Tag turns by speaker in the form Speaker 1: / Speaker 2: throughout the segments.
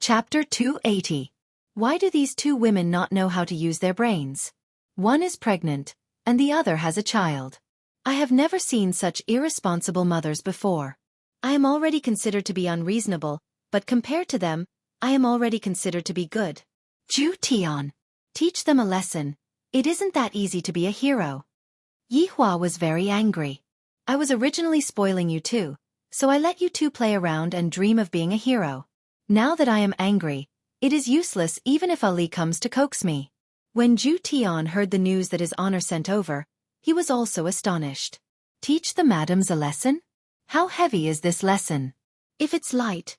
Speaker 1: Chapter 280. Why do these two women not know how to use their brains? One is pregnant, and the other has a child. I have never seen such irresponsible mothers before. I am already considered to be unreasonable, but compared to them, I am already considered to be good. Zhu Tian. Teach them a lesson. It isn't that easy to be a hero. Yi Hua was very angry. I was originally spoiling you two, so I let you two play around and dream of being a hero. Now that I am angry, it is useless even if Ali comes to coax me. When Zhu Tian heard the news that his honor sent over, he was also astonished. Teach the madams a lesson? How heavy is this lesson? If it's light,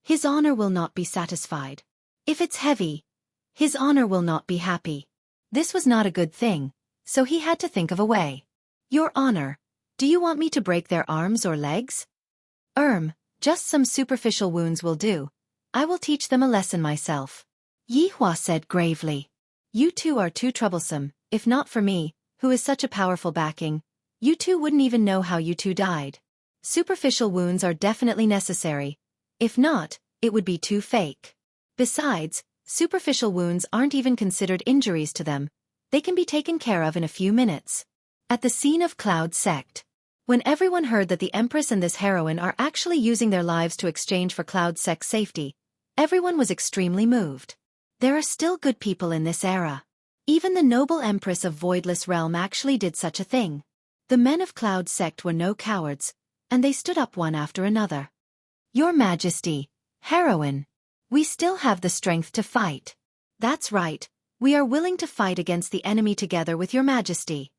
Speaker 1: his honor will not be satisfied. If it's heavy, his honor will not be happy. This was not a good thing, so he had to think of a way. Your honor, do you want me to break their arms or legs? Just some superficial wounds will do. I will teach them a lesson myself. Yi Hua said gravely. You two are too troublesome. If not for me, who is such a powerful backing, you two wouldn't even know how you two died. Superficial wounds are definitely necessary. If not, it would be too fake. Besides, superficial wounds aren't even considered injuries to them. They can be taken care of in a few minutes. At the scene of Cloud Sect, when everyone heard that the Empress and this heroine are actually using their lives to exchange for Cloud Sect's safety, everyone was extremely moved. There are still good people in this era. Even the noble Empress of Voidless Realm actually did such a thing. The men of Cloud Sect were no cowards, and they stood up one after another. Your Majesty, heroine, we still have the strength to fight. That's right, we are willing to fight against the enemy together with your Majesty.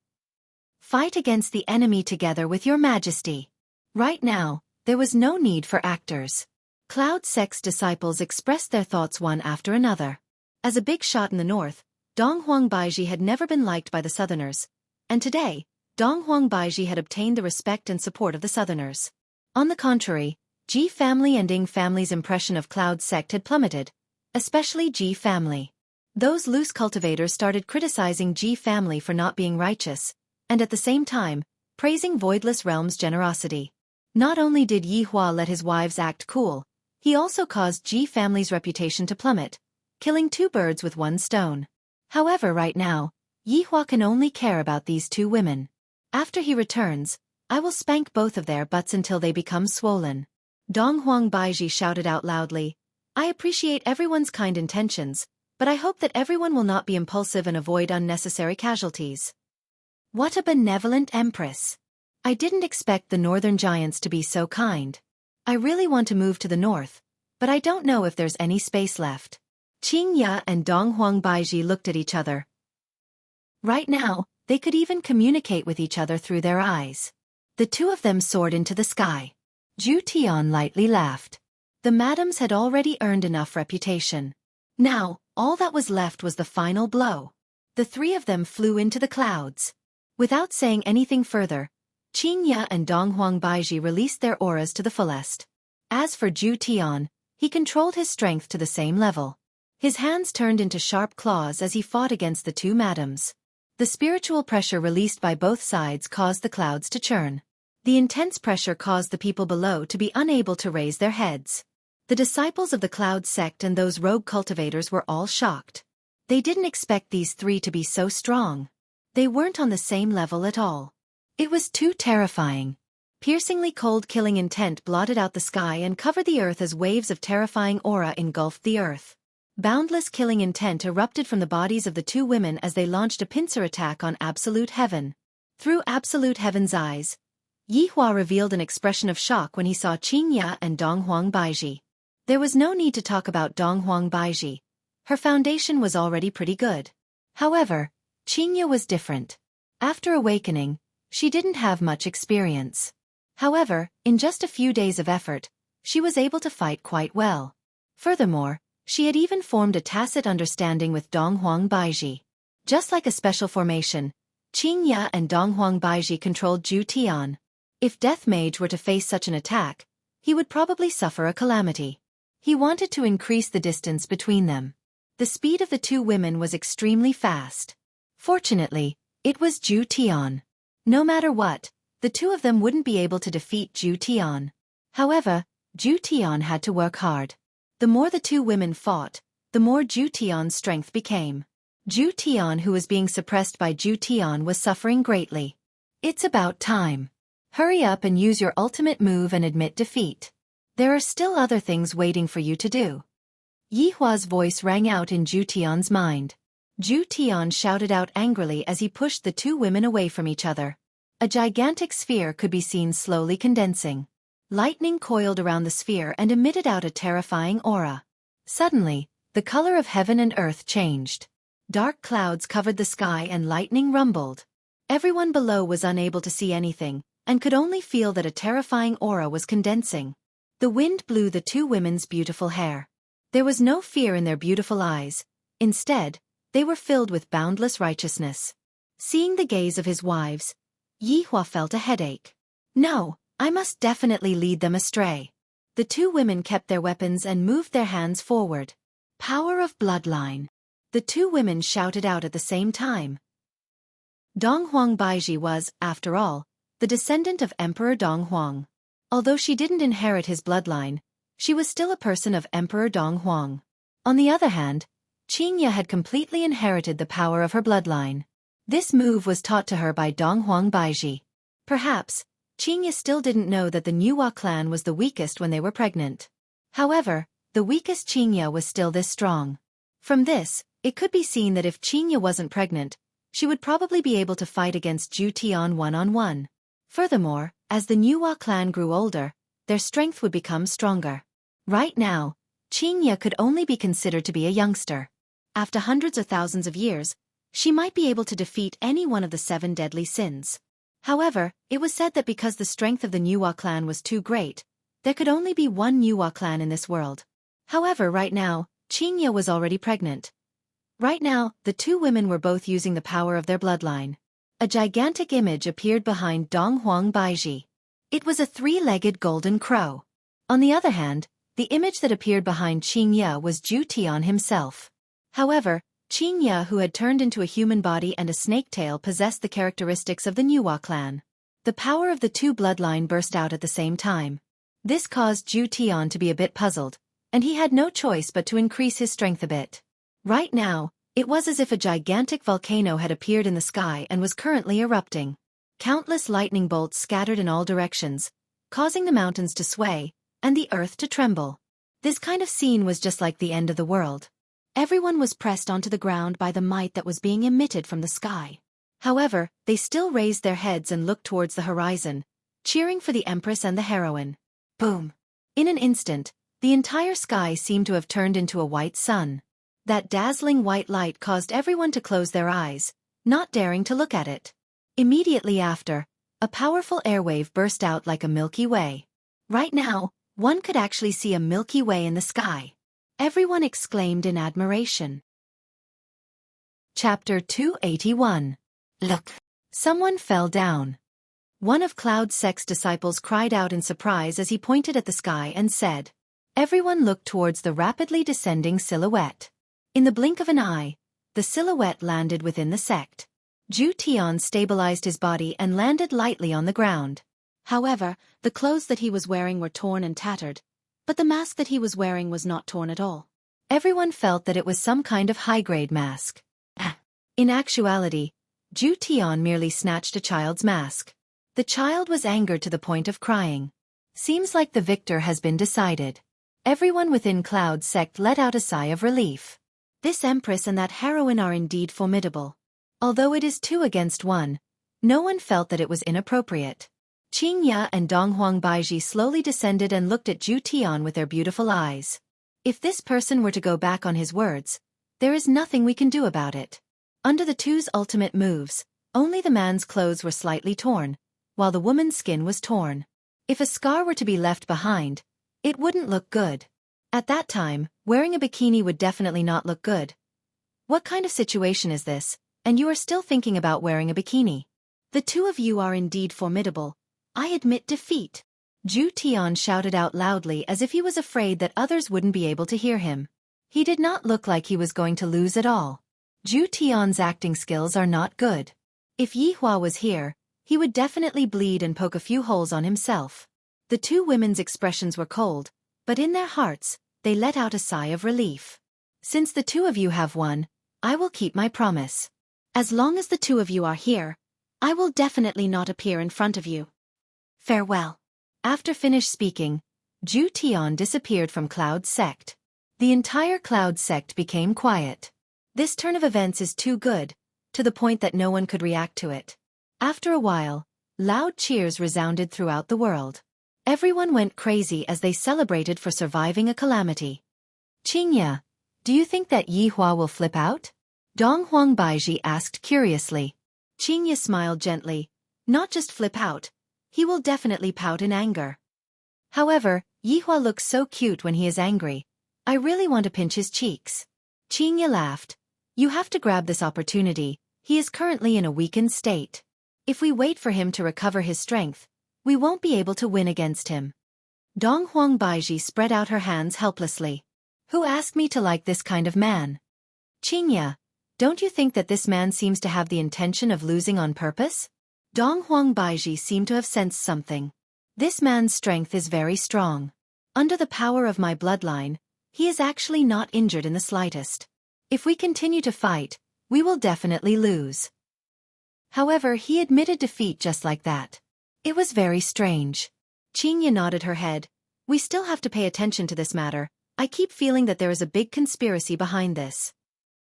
Speaker 1: Fight against the enemy together with your Majesty. Right now, there was no need for actors. Cloud Sect's disciples expressed their thoughts one after another. As a big shot in the north, Donghuang Baiji had never been liked by the Southerners, and today, Donghuang Baiji had obtained the respect and support of the Southerners. On the contrary, Ji family and Ying family's impression of Cloud Sect had plummeted, especially Ji family. Those loose cultivators started criticizing Ji family for not being righteous, and at the same time, praising Voidless Realm's generosity. Not only did Yi Hua let his wives act cool, he also caused Ji family's reputation to plummet, killing two birds with one stone. However, right now, Yi Hua can only care about these two women. After he returns, I will spank both of their butts until they become swollen. Donghuang Baiji shouted out loudly, I appreciate everyone's kind intentions, but I hope that everyone will not be impulsive and avoid unnecessary casualties. What a benevolent empress. I didn't expect the northern giants to be so kind. I really want to move to the north, but I don't know if there's any space left. Qing Ya and Donghuang Baiji looked at each other. Right now, they could even communicate with each other through their eyes. The two of them soared into the sky. Zhu Tian lightly laughed. The madams had already earned enough reputation. Now, all that was left was the final blow. The three of them flew into the clouds. Without saying anything further, Qing Ya and Donghuang Baiji released their auras to the fullest. As for Zhu Tian, he controlled his strength to the same level. His hands turned into sharp claws as he fought against the two madams. The spiritual pressure released by both sides caused the clouds to churn. The intense pressure caused the people below to be unable to raise their heads. The disciples of the Cloud Sect and those rogue cultivators were all shocked. They didn't expect these three to be so strong. They weren't on the same level at all. It was too terrifying. Piercingly cold killing intent blotted out the sky and covered the earth as waves of terrifying aura engulfed the earth. Boundless killing intent erupted from the bodies of the two women as they launched a pincer attack on Absolute Heaven. Through Absolute Heaven's eyes, Yi Hua revealed an expression of shock when he saw Qing Ya and Donghuang Baiji. There was no need to talk about Donghuang Baiji. Her foundation was already pretty good. However, Qing Ya was different. After awakening, she didn't have much experience. However, in just a few days of effort, she was able to fight quite well. Furthermore, she had even formed a tacit understanding with Donghuang Baiji. Just like a special formation, Qing Ya and Donghuang Baiji controlled Zhu Tian. If Death Mage were to face such an attack, he would probably suffer a calamity. He wanted to increase the distance between them. The speed of the two women was extremely fast. Fortunately, it was Zhu Tian. No matter what, the two of them wouldn't be able to defeat Zhu Tian. However, Zhu Tian had to work hard. The more the two women fought, the more Ju Tian's strength became. Ju Tian, who was being suppressed by Ju Tian, was suffering greatly. It's about time. Hurry up and use your ultimate move and admit defeat. There are still other things waiting for you to do. Yi Hua's voice rang out in Ju Tian's mind. Ju Tian shouted out angrily as he pushed the two women away from each other. A gigantic sphere could be seen slowly condensing. Lightning coiled around the sphere and emitted out a terrifying aura. Suddenly, the color of heaven and earth changed. Dark clouds covered the sky and lightning rumbled. Everyone below was unable to see anything, and could only feel that a terrifying aura was condensing. The wind blew the two women's beautiful hair. There was no fear in their beautiful eyes. Instead, they were filled with boundless righteousness. Seeing the gaze of his wives, Yi Hua felt a headache. No, I must definitely lead them astray. The two women kept their weapons and moved their hands forward. Power of bloodline. The two women shouted out at the same time. Dong Huang Baiji was, after all, the descendant of Emperor Dong Huang. Although she didn't inherit his bloodline, she was still a person of Emperor Dong Huang. On the other hand, Qingya had completely inherited the power of her bloodline. This move was taught to her by Dong Huang Baiji. Perhaps, Qingya still didn't know that the Nuwa clan was the weakest when they were pregnant. However, the weakest Qingya was still this strong. From this, it could be seen that if Qingya wasn't pregnant, she would probably be able to fight against Ju Tian one-on-one. Furthermore, as the Nuwa clan grew older, their strength would become stronger. Right now, Qingya could only be considered to be a youngster. After hundreds or thousands of years, she might be able to defeat any one of the 7 deadly sins. However, it was said that because the strength of the Nuwa clan was too great, there could only be one Nuwa clan in this world. However, right now, Qingya was already pregnant. Right now, the two women were both using the power of their bloodline. A gigantic image appeared behind Dong Huang Baiji. It was a 3-legged golden crow. On the other hand, the image that appeared behind Qingya was Ju Tian himself. However, Qingya, who had turned into a human body and a snake tail, possessed the characteristics of the Nuwa clan. The power of the two bloodline burst out at the same time. This caused Ju Tian to be a bit puzzled, and he had no choice but to increase his strength a bit. Right now, it was as if a gigantic volcano had appeared in the sky and was currently erupting. Countless lightning bolts scattered in all directions, causing the mountains to sway, and the earth to tremble. This kind of scene was just like the end of the world. Everyone was pressed onto the ground by the might that was being emitted from the sky. However, they still raised their heads and looked towards the horizon, cheering for the Empress and the heroine. Boom! In an instant, the entire sky seemed to have turned into a white sun. That dazzling white light caused everyone to close their eyes, not daring to look at it. Immediately after, a powerful airwave burst out like a Milky Way. Right now, one could actually see a Milky Way in the sky. Everyone exclaimed in admiration. Chapter 281. Look! Someone fell down. One of Cloud Sect's disciples cried out in surprise as he pointed at the sky and said. Everyone looked towards the rapidly descending silhouette. In the blink of an eye, the silhouette landed within the sect. Ju Tian stabilized his body and landed lightly on the ground. However, the clothes that he was wearing were torn and tattered, but the mask that he was wearing was not torn at all. Everyone felt that it was some kind of high-grade mask. In actuality, Ju Tian merely snatched a child's mask. The child was angered to the point of crying. Seems like the victor has been decided. Everyone within Cloud Sect let out a sigh of relief. This Empress and that heroine are indeed formidable. Although it is 2 against 1, no one felt that it was inappropriate. Qingya and Dong Huang Baiji slowly descended and looked at Ju Tian with their beautiful eyes. If this person were to go back on his words, there is nothing we can do about it. Under the two's ultimate moves, only the man's clothes were slightly torn, while the woman's skin was torn. If a scar were to be left behind, it wouldn't look good. At that time, wearing a bikini would definitely not look good. What kind of situation is this, and you are still thinking about wearing a bikini? The two of you are indeed formidable. I admit defeat. Ju Tian shouted out loudly as if he was afraid that others wouldn't be able to hear him. He did not look like he was going to lose at all. Ju Tian's acting skills are not good. If Yi Hua was here, he would definitely bleed and poke a few holes on himself. The two women's expressions were cold, but in their hearts, they let out a sigh of relief. Since the two of you have won, I will keep my promise. As long as the two of you are here, I will definitely not appear in front of you. Farewell. After finished speaking, Zhu Tian disappeared from Cloud Sect. The entire Cloud Sect became quiet. This turn of events is too good, to the point that no one could react to it. After a while, loud cheers resounded throughout the world. Everyone went crazy as they celebrated for surviving a calamity. Qingya, do you think that Yi Hua will flip out? Dong Huang Baiji asked curiously. Qingya smiled gently. Not just flip out, he will definitely pout in anger. However, Yi Hua looks so cute when he is angry. I really want to pinch his cheeks. Qingya laughed. You have to grab this opportunity, he is currently in a weakened state. If we wait for him to recover his strength, we won't be able to win against him. Dong Huang Baiji spread out her hands helplessly. Who asked me to like this kind of man? Qingya, don't you think that this man seems to have the intention of losing on purpose? Dong Huang Baiji seemed to have sensed something. This man's strength is very strong. Under the power of my bloodline, he is actually not injured in the slightest. If we continue to fight, we will definitely lose. However, he admitted defeat just like that. It was very strange. Qingya nodded her head. We still have to pay attention to this matter. I keep feeling that there is a big conspiracy behind this.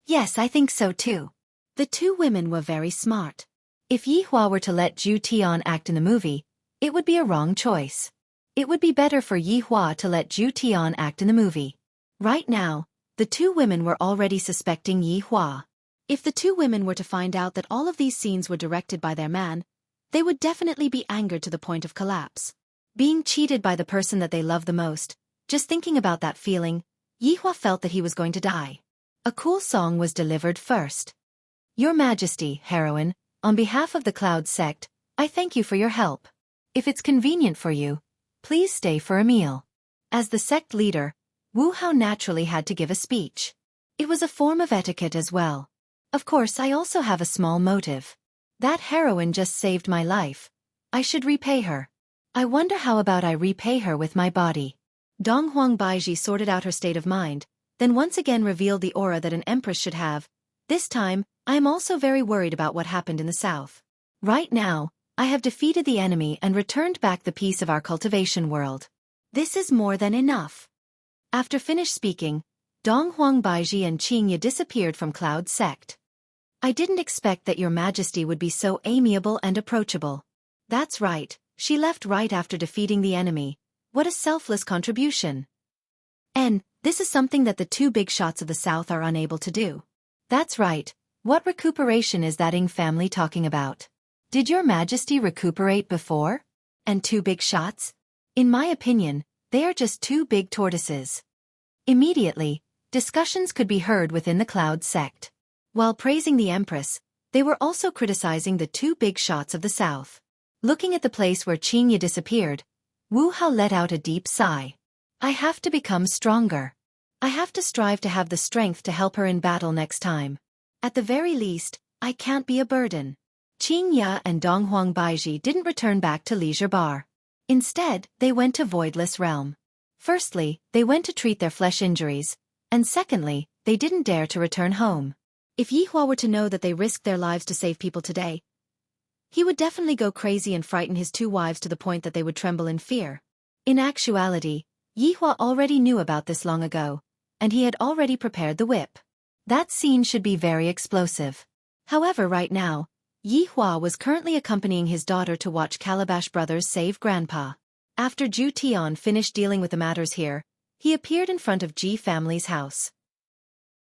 Speaker 1: Yes, I think so too. The two women were very smart. If Yi Hua were to let Zhu Tian act in the movie, it would be a wrong choice. It would be better for Yi Hua to let Zhu Tian act in the movie. Right now, the two women were already suspecting Yi Hua. If the two women were to find out that all of these scenes were directed by their man, they would definitely be angered to the point of collapse. Being cheated by the person that they love the most, just thinking about that feeling, Yi Hua felt that he was going to die. A cool song was delivered first. Your Majesty, heroine, on behalf of the Cloud Sect, I thank you for your help. If it's convenient for you, please stay for a meal. As the sect leader, Wu Hao naturally had to give a speech. It was a form of etiquette as well. Of course, I also have a small motive. That heroine just saved my life. I should repay her. I wonder how about I repay her with my body. Dong Huang Baiji sorted out her state of mind, then once again revealed the aura that an empress should have. This time, I am also very worried about what happened in the south. Right now, I have defeated the enemy and returned back the peace of our cultivation world. This is more than enough. After finished speaking, Dong Huang Baiji and Qingya disappeared from Cloud Sect. I didn't expect that your Majesty would be so amiable and approachable. That's right, she left right after defeating the enemy. What a selfless contribution. And this is something that the two big shots of the south are unable to do. That's right, what recuperation is that Ing family talking about? Did your Majesty recuperate before? And two big shots? In my opinion, they are just two big tortoises. Immediately, discussions could be heard within the Cloud Sect. While praising the Empress, they were also criticizing the two big shots of the south. Looking at the place where Qingya disappeared, Wu Hao let out a deep sigh. I have to become stronger. I have to strive to have the strength to help her in battle next time. At the very least, I can't be a burden. Qingya and Dong Huang Baiji didn't return back to Leisure Bar. Instead, they went to Voidless Realm. Firstly, they went to treat their flesh injuries, and secondly, they didn't dare to return home. If Yi Hua were to know that they risked their lives to save people today, he would definitely go crazy and frighten his two wives to the point that they would tremble in fear. In actuality, Yi Hua already knew about this long ago, and he had already prepared the whip. That scene should be very explosive. However, right now, Yi Hua was currently accompanying his daughter to watch Calabash Brothers save Grandpa. After Zhu Tian finished dealing with the matters here, he appeared in front of Ji family's house.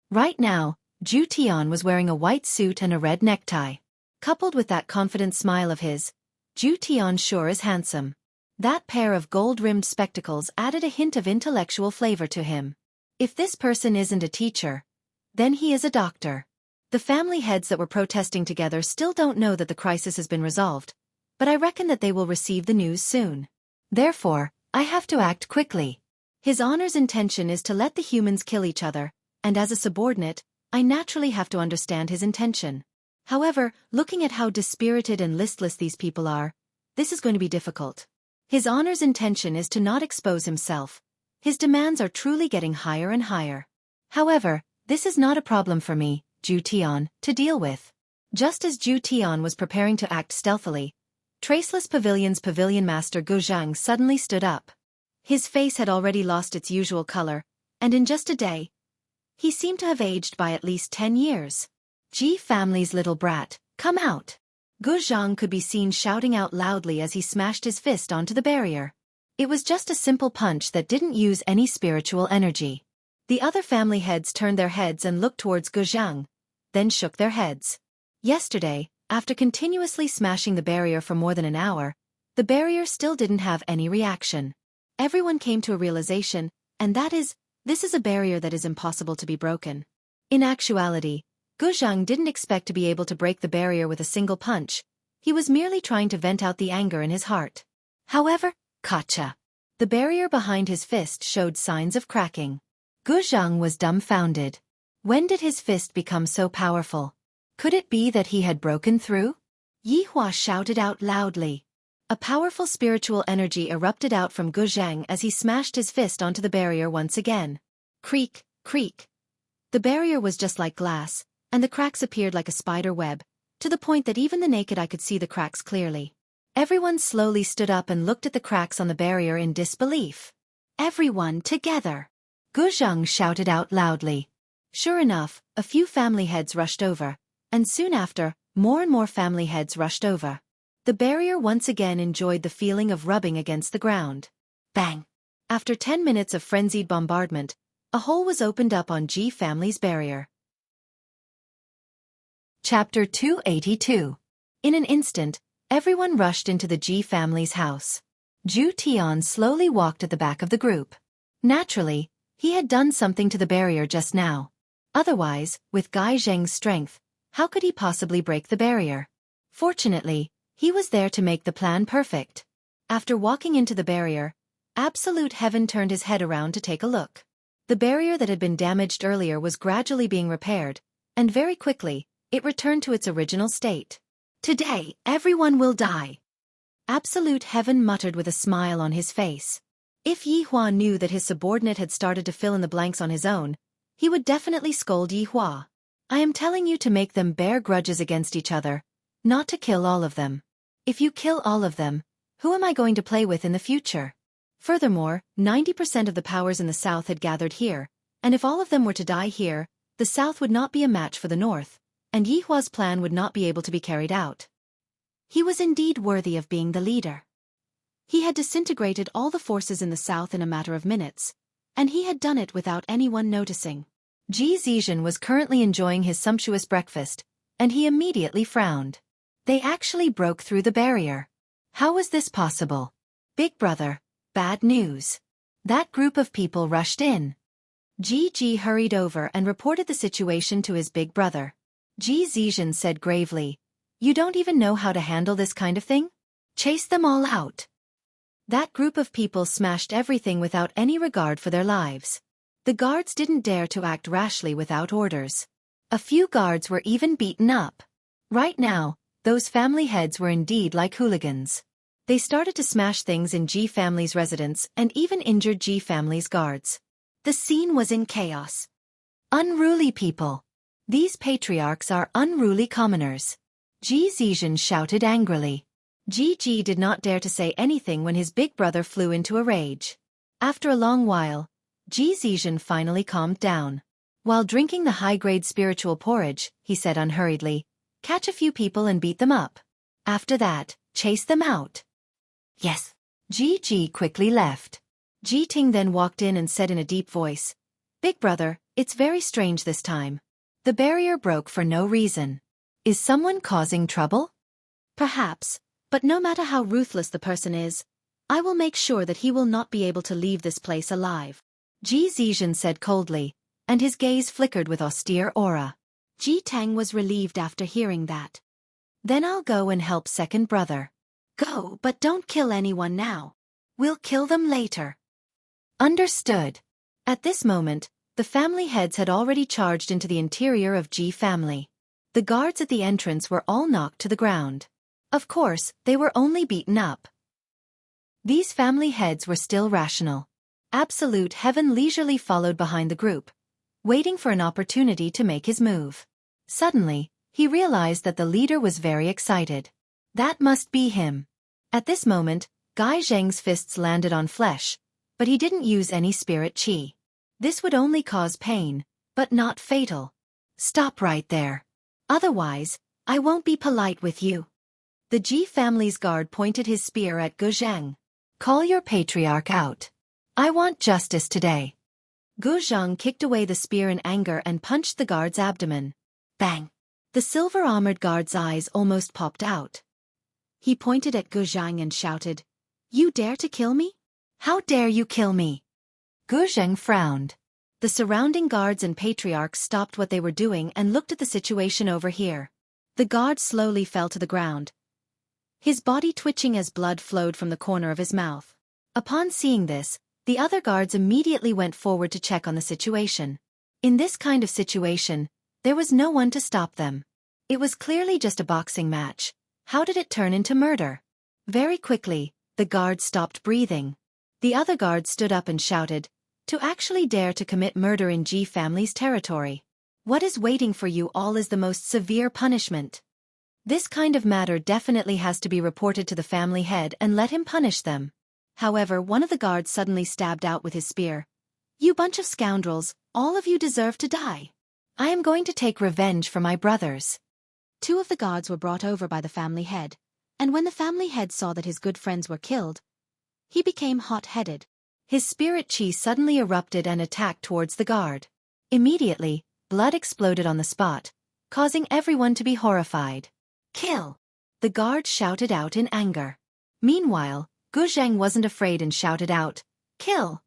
Speaker 1: Right now, Zhu Tian was wearing a white suit and a red necktie. Coupled with that confident smile of his, Zhu Tian sure is handsome. That pair of gold-rimmed spectacles added a hint of intellectual flavor to him. If this person isn't a teacher, then he is a doctor. The family heads that were protesting together still don't know that the crisis has been resolved, but I reckon that they will receive the news soon. Therefore, I have to act quickly. His honor's intention is to let the humans kill each other, and as a subordinate, I naturally have to understand his intention. However, looking at how dispirited and listless these people are, this is going to be difficult. His honor's intention is to not expose himself, His demands are truly getting higher and higher. However, this is not a problem for me, Zhu Tian, to deal with. Just as Zhu Tian was preparing to act stealthily, Traceless Pavilion's pavilion master Gu Zhang suddenly stood up. His face had already lost its usual color, and in just a day, he seemed to have aged by at least 10 years. Ji family's little brat, come out! Gu Zhang could be seen shouting out loudly as he smashed his fist onto the barrier. It was just a simple punch that didn't use any spiritual energy. The other family heads turned their heads and looked towards Gu Zhang, then shook their heads. Yesterday, after continuously smashing the barrier for more than an hour, the barrier still didn't have any reaction. Everyone came to a realization, and that is, this is a barrier that is impossible to be broken. In actuality, Gu Zhang didn't expect to be able to break the barrier with a single punch. He was merely trying to vent out the anger in his heart. However, gotcha! The barrier behind his fist showed signs of cracking. Gu Zhang was dumbfounded. When did his fist become so powerful? Could it be that he had broken through? Yi Hua shouted out loudly. A powerful spiritual energy erupted out from Gu Zhang as he smashed his fist onto the barrier once again. Creak, creak. The barrier was just like glass, and the cracks appeared like a spider web, to the point that even the naked eye could see the cracks clearly. Everyone slowly stood up and looked at the cracks on the barrier in disbelief. Everyone together! Gu Zhang shouted out loudly. Sure enough, a few family heads rushed over, and soon after, more and more family heads rushed over. The barrier once again enjoyed the feeling of rubbing against the ground. Bang! After 10 minutes of frenzied bombardment, a hole was opened up on Ji family's barrier. Chapter 282. In an instant, everyone rushed into the Ji family's house. Zhu Tian slowly walked at the back of the group. Naturally, he had done something to the barrier just now. Otherwise, with Gai Zheng's strength, how could he possibly break the barrier? Fortunately, he was there to make the plan perfect. After walking into the barrier, Absolute Heaven turned his head around to take a look. The barrier that had been damaged earlier was gradually being repaired, and very quickly, it returned to its original state. Today, everyone will die. Absolute Heaven muttered with a smile on his face. If Yi Hua knew that his subordinate had started to fill in the blanks on his own, he would definitely scold Yi Hua. I am telling you to make them bear grudges against each other, not to kill all of them. If you kill all of them, who am I going to play with in the future? Furthermore, 90% of the powers in the south had gathered here, and if all of them were to die here, the south would not be a match for the north, and Yi Hua's plan would not be able to be carried out. He was indeed worthy of being the leader. He had disintegrated all the forces in the south in a matter of minutes, and he had done it without anyone noticing. Ji Zizhen was currently enjoying his sumptuous breakfast, and he immediately frowned. They actually broke through the barrier. How was this possible? Big brother, bad news. That group of people rushed in. Ji hurried over and reported the situation to his big brother. Ji Zizhen said gravely, "You don't even know how to handle this kind of thing? Chase them all out." That group of people smashed everything without any regard for their lives. The guards didn't dare to act rashly without orders. A few guards were even beaten up. Right now, those family heads were indeed like hooligans. They started to smash things in Ji family's residence and even injured Ji family's guards. The scene was in chaos. Unruly people. These patriarchs are unruly commoners. Ji Zizhen shouted angrily. Ji did not dare to say anything when his big brother flew into a rage. After a long while, Ji Zizhen finally calmed down. While drinking the high-grade spiritual porridge, he said unhurriedly, "Catch a few people and beat them up. After that, chase them out." Yes. Ji quickly left. Ji Ting then walked in and said in a deep voice, "Big brother, it's very strange this time. The barrier broke for no reason. Is someone causing trouble?" "Perhaps, but no matter how ruthless the person is, I will make sure that he will not be able to leave this place alive," Ji Zizhen said coldly, and his gaze flickered with austere aura. Ji Tang was relieved after hearing that. "Then I'll go and help second brother." "Go, but don't kill anyone now. We'll kill them later." Understood. At this moment, the family heads had already charged into the interior of Ji family. The guards at the entrance were all knocked to the ground. Of course, they were only beaten up. These family heads were still rational. Absolute Heaven leisurely followed behind the group, waiting for an opportunity to make his move. Suddenly, he realized that the leader was very excited. That must be him. At this moment, Gai Zheng's fists landed on flesh, but he didn't use any spirit qi. This would only cause pain, but not fatal. Stop right there. Otherwise, I won't be polite with you. The Ji family's guard pointed his spear at Gu Zheng. Call your patriarch out. I want justice today. Gu Zheng kicked away the spear in anger and punched the guard's abdomen. Bang! The silver-armored guard's eyes almost popped out. He pointed at Gu Zheng and shouted, "You dare to kill me? How dare you kill me?" Gu Zheng frowned. The surrounding guards and patriarchs stopped what they were doing and looked at the situation over here. The guard slowly fell to the ground, his body twitching as blood flowed from the corner of his mouth. Upon seeing this, the other guards immediately went forward to check on the situation. In this kind of situation, there was no one to stop them. It was clearly just a boxing match. How did it turn into murder? Very quickly, the guards stopped breathing. The other guards stood up and shouted, "To actually dare to commit murder in Ji family's territory. What is waiting for you all is the most severe punishment. This kind of matter definitely has to be reported to the family head and let him punish them." However, one of the guards suddenly stabbed out with his spear. "You bunch of scoundrels, all of you deserve to die. I am going to take revenge for my brothers." Two of the guards were brought over by the family head, and when the family head saw that his good friends were killed, he became hot-headed. His spirit qi suddenly erupted and attacked towards the guard. Immediately, blood exploded on the spot, causing everyone to be horrified. "Kill!" the guard shouted out in anger. Meanwhile, Gu Zheng wasn't afraid and shouted out, "Kill!"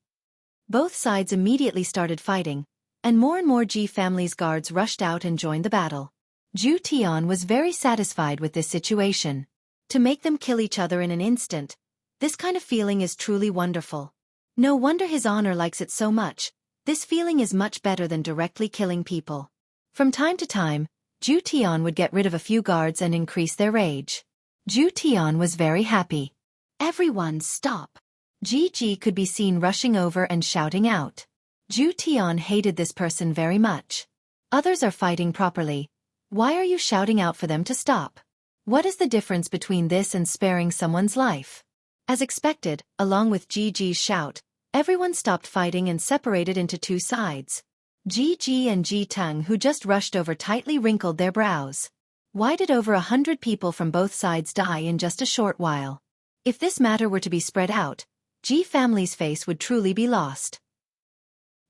Speaker 1: Both sides immediately started fighting, and more Ji family's guards rushed out and joined the battle. Zhu Tian was very satisfied with this situation. To make them kill each other in an instant, this kind of feeling is truly wonderful. No wonder his honor likes it so much. This feeling is much better than directly killing people. From time to time, Zhu Tian would get rid of a few guards and increase their rage. Zhu Tian was very happy. "Everyone stop!" Ji could be seen rushing over and shouting out. Zhu Tian hated this person very much. Others are fighting properly. Why are you shouting out for them to stop? What is the difference between this and sparing someone's life? As expected, along with Ji's shout, everyone stopped fighting and separated into two sides. Ji and Ji Teng, who just rushed over, tightly wrinkled their brows. Why did over 100 people from both sides die in just a short while? If this matter were to be spread out, Ji family's face would truly be lost.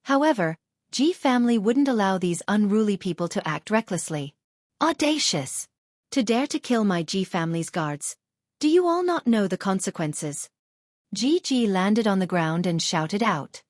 Speaker 1: However, Ji family wouldn't allow these unruly people to act recklessly. Audacious! To dare to kill my Ji family's guards. Do you all not know the consequences? Ji landed on the ground and shouted out.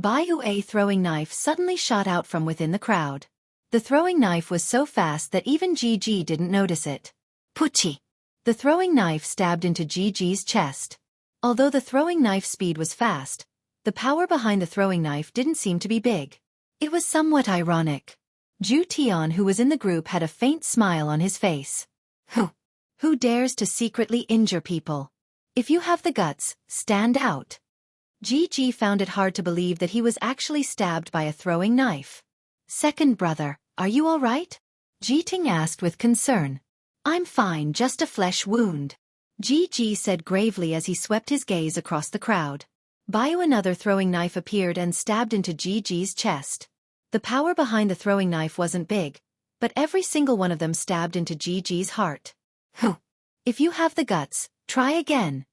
Speaker 1: A throwing knife suddenly shot out from within the crowd. The throwing knife was so fast that even Ji didn't notice it. Puchi! The throwing knife stabbed into Ji's chest. Although the throwing knife speed was fast, the power behind the throwing knife didn't seem to be big. It was somewhat ironic. Zhu Tian, who was in the group, had a faint smile on his face. Who dares to secretly injure people? If you have the guts, stand out. Ji found it hard to believe that he was actually stabbed by a throwing knife. "Second brother, are you all right?" Ji Ting asked with concern. "I'm fine, just a flesh wound," Ji said gravely as he swept his gaze across the crowd. Another throwing knife appeared and stabbed into Ji's chest. The power behind the throwing knife wasn't big, but every single one of them stabbed into Ji's heart. If you have the guts, try again.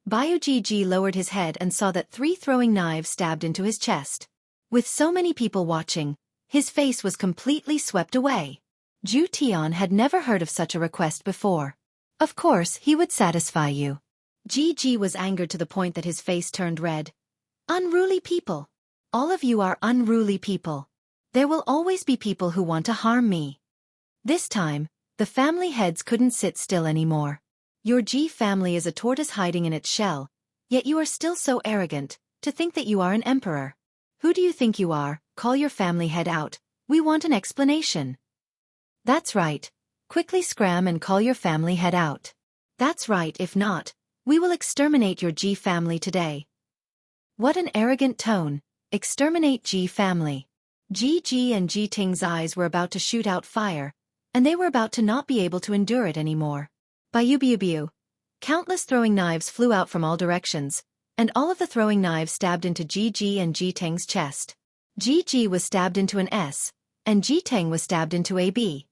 Speaker 1: Ji lowered his head and saw that 3 throwing knives stabbed into his chest. With so many people watching, his face was completely swept away. Zhu Tian had never heard of such a request before. Of course, he would satisfy you. Ji was angered to the point that his face turned red. Unruly people. All of you are unruly people. There will always be people who want to harm me. This time, the family heads couldn't sit still anymore. Your Ji family is a tortoise hiding in its shell, yet you are still so arrogant, to think that you are an emperor. Who do you think you are? Call your family head out. We want an explanation. That's right. Quickly scram and call your family head out. That's right, if not, we will exterminate your Ji family today. What an arrogant tone. Exterminate Ji family. Ji and Ji Ting's eyes were about to shoot out fire, and they were about to not be able to endure it anymore. Biu. Countless throwing knives flew out from all directions, and all of the throwing knives stabbed into Ji and Ji Ting's chest. Ji was stabbed into an S, and Ji Ting was stabbed into a B.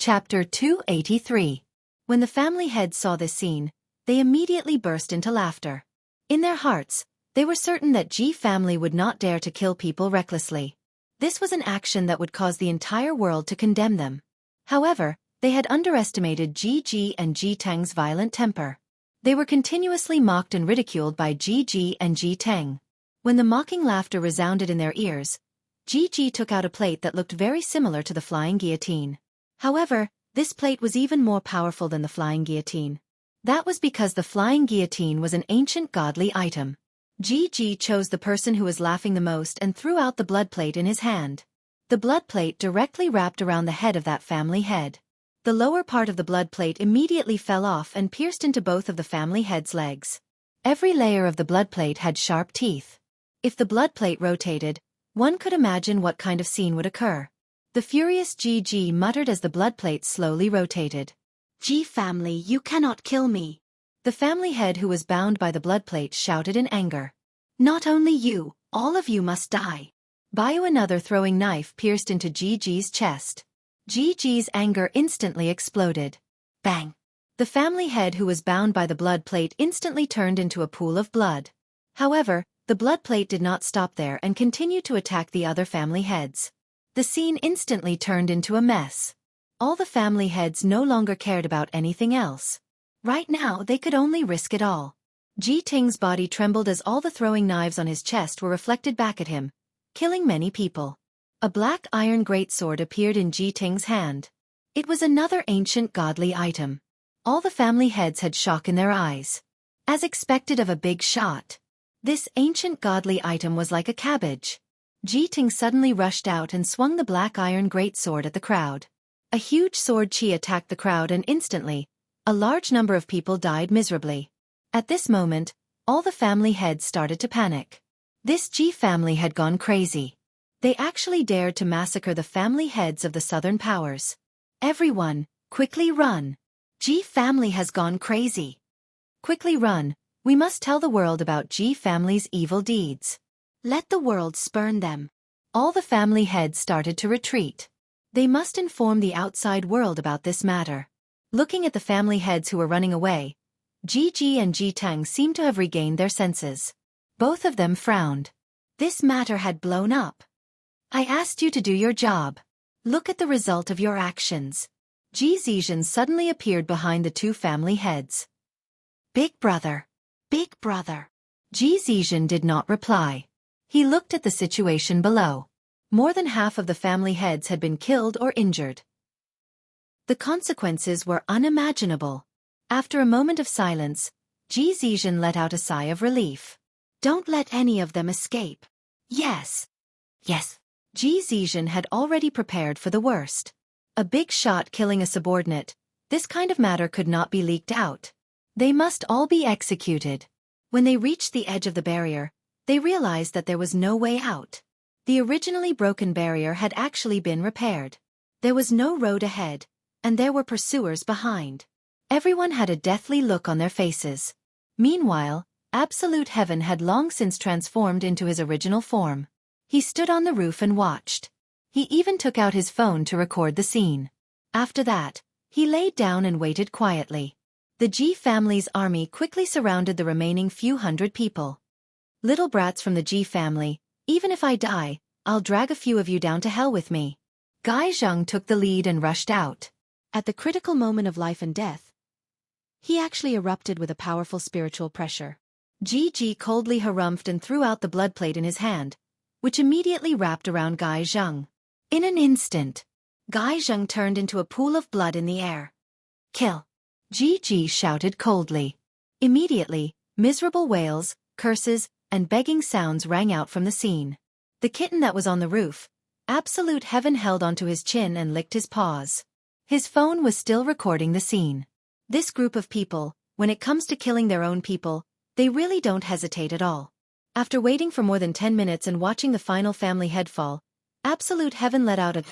Speaker 1: Chapter 283. When the family heads saw this scene, they immediately burst into laughter. In their hearts, they were certain that Ji family would not dare to kill people recklessly. This was an action that would cause the entire world to condemn them. However, they had underestimated Ji and Ji Teng's violent temper. They were continuously mocked and ridiculed by Ji and Ji Teng. When the mocking laughter resounded in their ears, Ji took out a plate that looked very similar to the flying guillotine. However, this plate was even more powerful than the flying guillotine. That was because the flying guillotine was an ancient godly item. Ji chose the person who was laughing the most and threw out the blood plate in his hand. The blood plate directly wrapped around the head of that family head. The lower part of the blood plate immediately fell off and pierced into both of the family head's legs. Every layer of the blood plate had sharp teeth. If the blood plate rotated, one could imagine what kind of scene would occur. The furious Ji muttered as the blood plate slowly rotated. "Ji family, you cannot kill me." The family head who was bound by the blood plate shouted in anger. "Not only you, all of you must die." Biu another throwing knife pierced into Ji's chest. Ji's anger instantly exploded. Bang! The family head who was bound by the blood plate instantly turned into a pool of blood. However, the blood plate did not stop there and continued to attack the other family heads. The scene instantly turned into a mess. All the family heads no longer cared about anything else. Right now they could only risk it all. Ji Ting's body trembled as all the throwing knives on his chest were reflected back at him, killing many people. A black iron greatsword appeared in Ji Ting's hand. It was another ancient godly item. All the family heads had shock in their eyes. As expected of a big shot. This ancient godly item was like a cabbage. Ji Ting suddenly rushed out and swung the black iron greatsword at the crowd. A huge sword chi attacked the crowd and instantly, a large number of people died miserably. At this moment, all the family heads started to panic. This Ji family had gone crazy. They actually dared to massacre the family heads of the southern powers. Everyone, quickly run. Ji family has gone crazy. Quickly run, we must tell the world about Ji family's evil deeds. Let the world spurn them. All the family heads started to retreat. They must inform the outside world about this matter. Looking at the family heads who were running away, Ji and Ji Teng seemed to have regained their senses. Both of them frowned. This matter had blown up. I asked you to do your job. Look at the result of your actions. Ji Zizhen suddenly appeared behind the two family heads. Big brother. Big brother. Ji Zizhen did not reply. He looked at the situation below. More than half of the family heads had been killed or injured. The consequences were unimaginable. After a moment of silence, Ji Zizhen let out a sigh of relief. Don't let any of them escape. Yes. Yes. Ji Zizhen had already prepared for the worst. A big shot killing a subordinate, this kind of matter could not be leaked out. They must all be executed. When they reached the edge of the barrier, they realized that there was no way out. The originally broken barrier had actually been repaired. There was no road ahead, and there were pursuers behind. Everyone had a deathly look on their faces. Meanwhile, Absolute Heaven had long since transformed into his original form. He stood on the roof and watched. He even took out his phone to record the scene. After that, he laid down and waited quietly. The Ji family's army quickly surrounded the remaining few hundred people. Little brats from the Ji family, even if I die, I'll drag a few of you down to hell with me. Gai Zheng took the lead and rushed out. At the critical moment of life and death, he actually erupted with a powerful spiritual pressure. Ji coldly harumphed and threw out the blood plate in his hand, which immediately wrapped around Gai Zheng. In an instant, Gai Zheng turned into a pool of blood in the air. Kill! Ji shouted coldly. Immediately, miserable wails, curses, and begging sounds rang out from the scene. The kitten that was on the roof, Absolute Heaven, held onto his chin and licked his paws. His phone was still recording the scene. This group of people, when it comes to killing their own people, They really don't hesitate at all. After waiting for more than 10 minutes and watching the final family head fall, Absolute Heaven let out a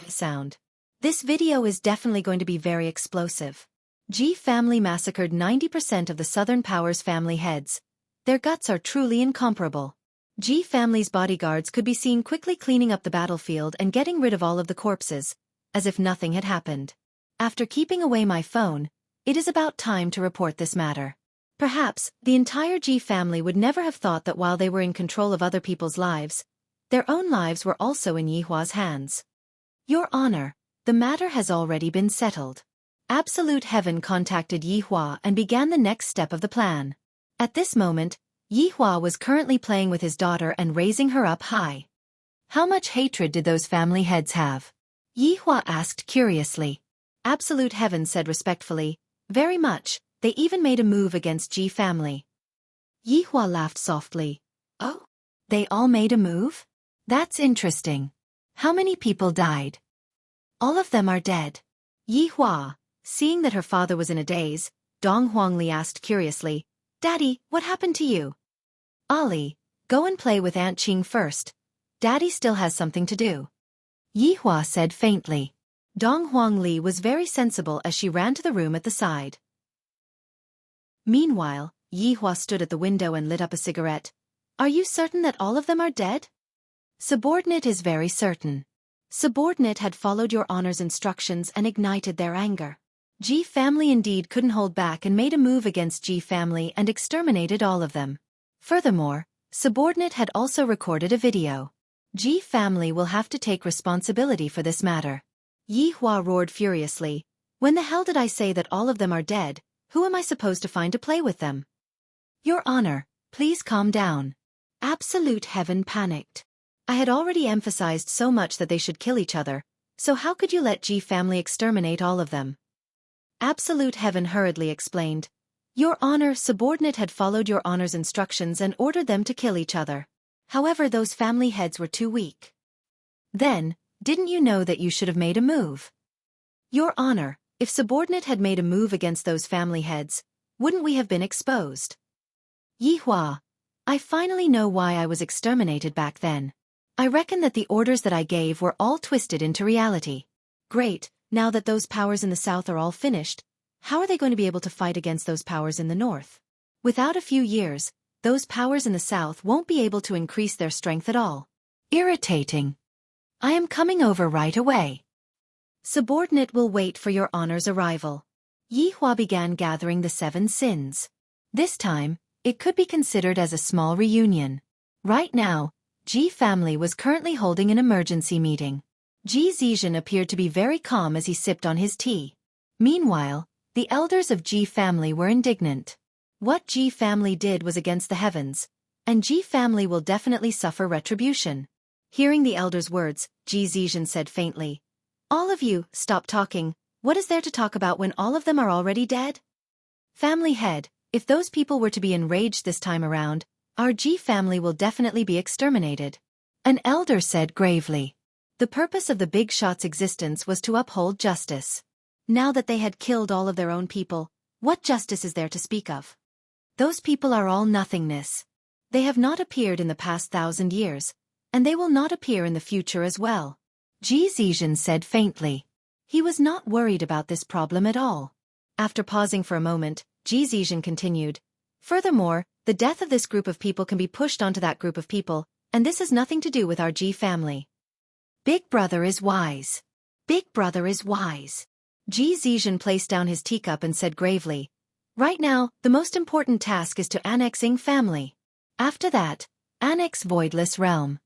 Speaker 1: sound. This video is definitely going to be very explosive. G family massacred 90% of the Southern Powers family heads. Their guts are truly incomparable. G family's bodyguards could be seen quickly cleaning up the battlefield and getting rid of all of the corpses, as if nothing had happened. After keeping away my phone, it is about time to report this matter. Perhaps, the entire G family would never have thought that while they were in control of other people's lives, their own lives were also in Yihua's hands. Your Honor, the matter has already been settled. Absolute Heaven contacted Yihua and began the next step of the plan. At this moment, Yihua was currently playing with his daughter and raising her up high. How much hatred did those family heads have? Yihua asked curiously. Absolute Heaven said respectfully, very much. They even made a move against G family. Yihua laughed softly. Oh? They all made a move? That's interesting. How many people died? All of them are dead. Yihua, seeing that her father was in a daze, Dong Huangli asked curiously, Daddy, what happened to you? Ali, go and play with Aunt Qing first. Daddy still has something to do. Yihua said faintly. Dong Huangli was very sensible as she ran to the room at the side. Meanwhile, Yihua stood at the window and lit up a cigarette. Are you certain that all of them are dead? Subordinate is very certain. Subordinate had followed Your Honor's instructions and ignited their anger. G family indeed couldn't hold back and made a move against G family and exterminated all of them. Furthermore, Subordinate had also recorded a video. G family will have to take responsibility for this matter. Yihua roared furiously. When the hell did I say that all of them are dead? Who am I supposed to find to play with them? Your Honor, please calm down. Absolute Heaven panicked. I had already emphasized so much that they should kill each other, so how could you let G family exterminate all of them? Absolute Heaven hurriedly explained. Your Honor, Subordinate had followed Your Honor's instructions and ordered them to kill each other. However, those family heads were too weak. Then, didn't you know that you should have made a move? Your Honor, if Subordinate had made a move against those family heads, wouldn't we have been exposed? Yihua, I finally know why I was exterminated back then. I reckon that the orders that I gave were all twisted into reality. Great, now that those powers in the south are all finished, how are they going to be able to fight against those powers in the north? Without a few years, those powers in the south won't be able to increase their strength at all. Irritating. I am coming over right away. Subordinate will wait for Your Honor's arrival. Yihua began gathering the 7 sins. This time, it could be considered as a small reunion. Right now, G family was currently holding an emergency meeting. Ji Zizhen appeared to be very calm as he sipped on his tea. Meanwhile, the elders of Ji family were indignant. What Ji family did was against the heavens, and Ji family will definitely suffer retribution. Hearing the elders' words, Ji Zizhen said faintly, all of you, stop talking. What is there to talk about when all of them are already dead? Family head, if those people were to be enraged this time around, our Ji family will definitely be exterminated. An elder said gravely. The purpose of the big shot's existence was to uphold justice. Now that they had killed all of their own people, what justice is there to speak of? Those people are all nothingness. They have not appeared in the past 1,000 years, and they will not appear in the future as well. Ji Zizhen said faintly. He was not worried about this problem at all. After pausing for a moment, Ji Zizhen continued. Furthermore, the death of this group of people can be pushed onto that group of people, and this has nothing to do with our Ji family. Big brother is wise. Big brother is wise. Ji Zizhen placed down his teacup and said gravely. Right now, the most important task is to annex Ying family. After that, annex Voidless Realm.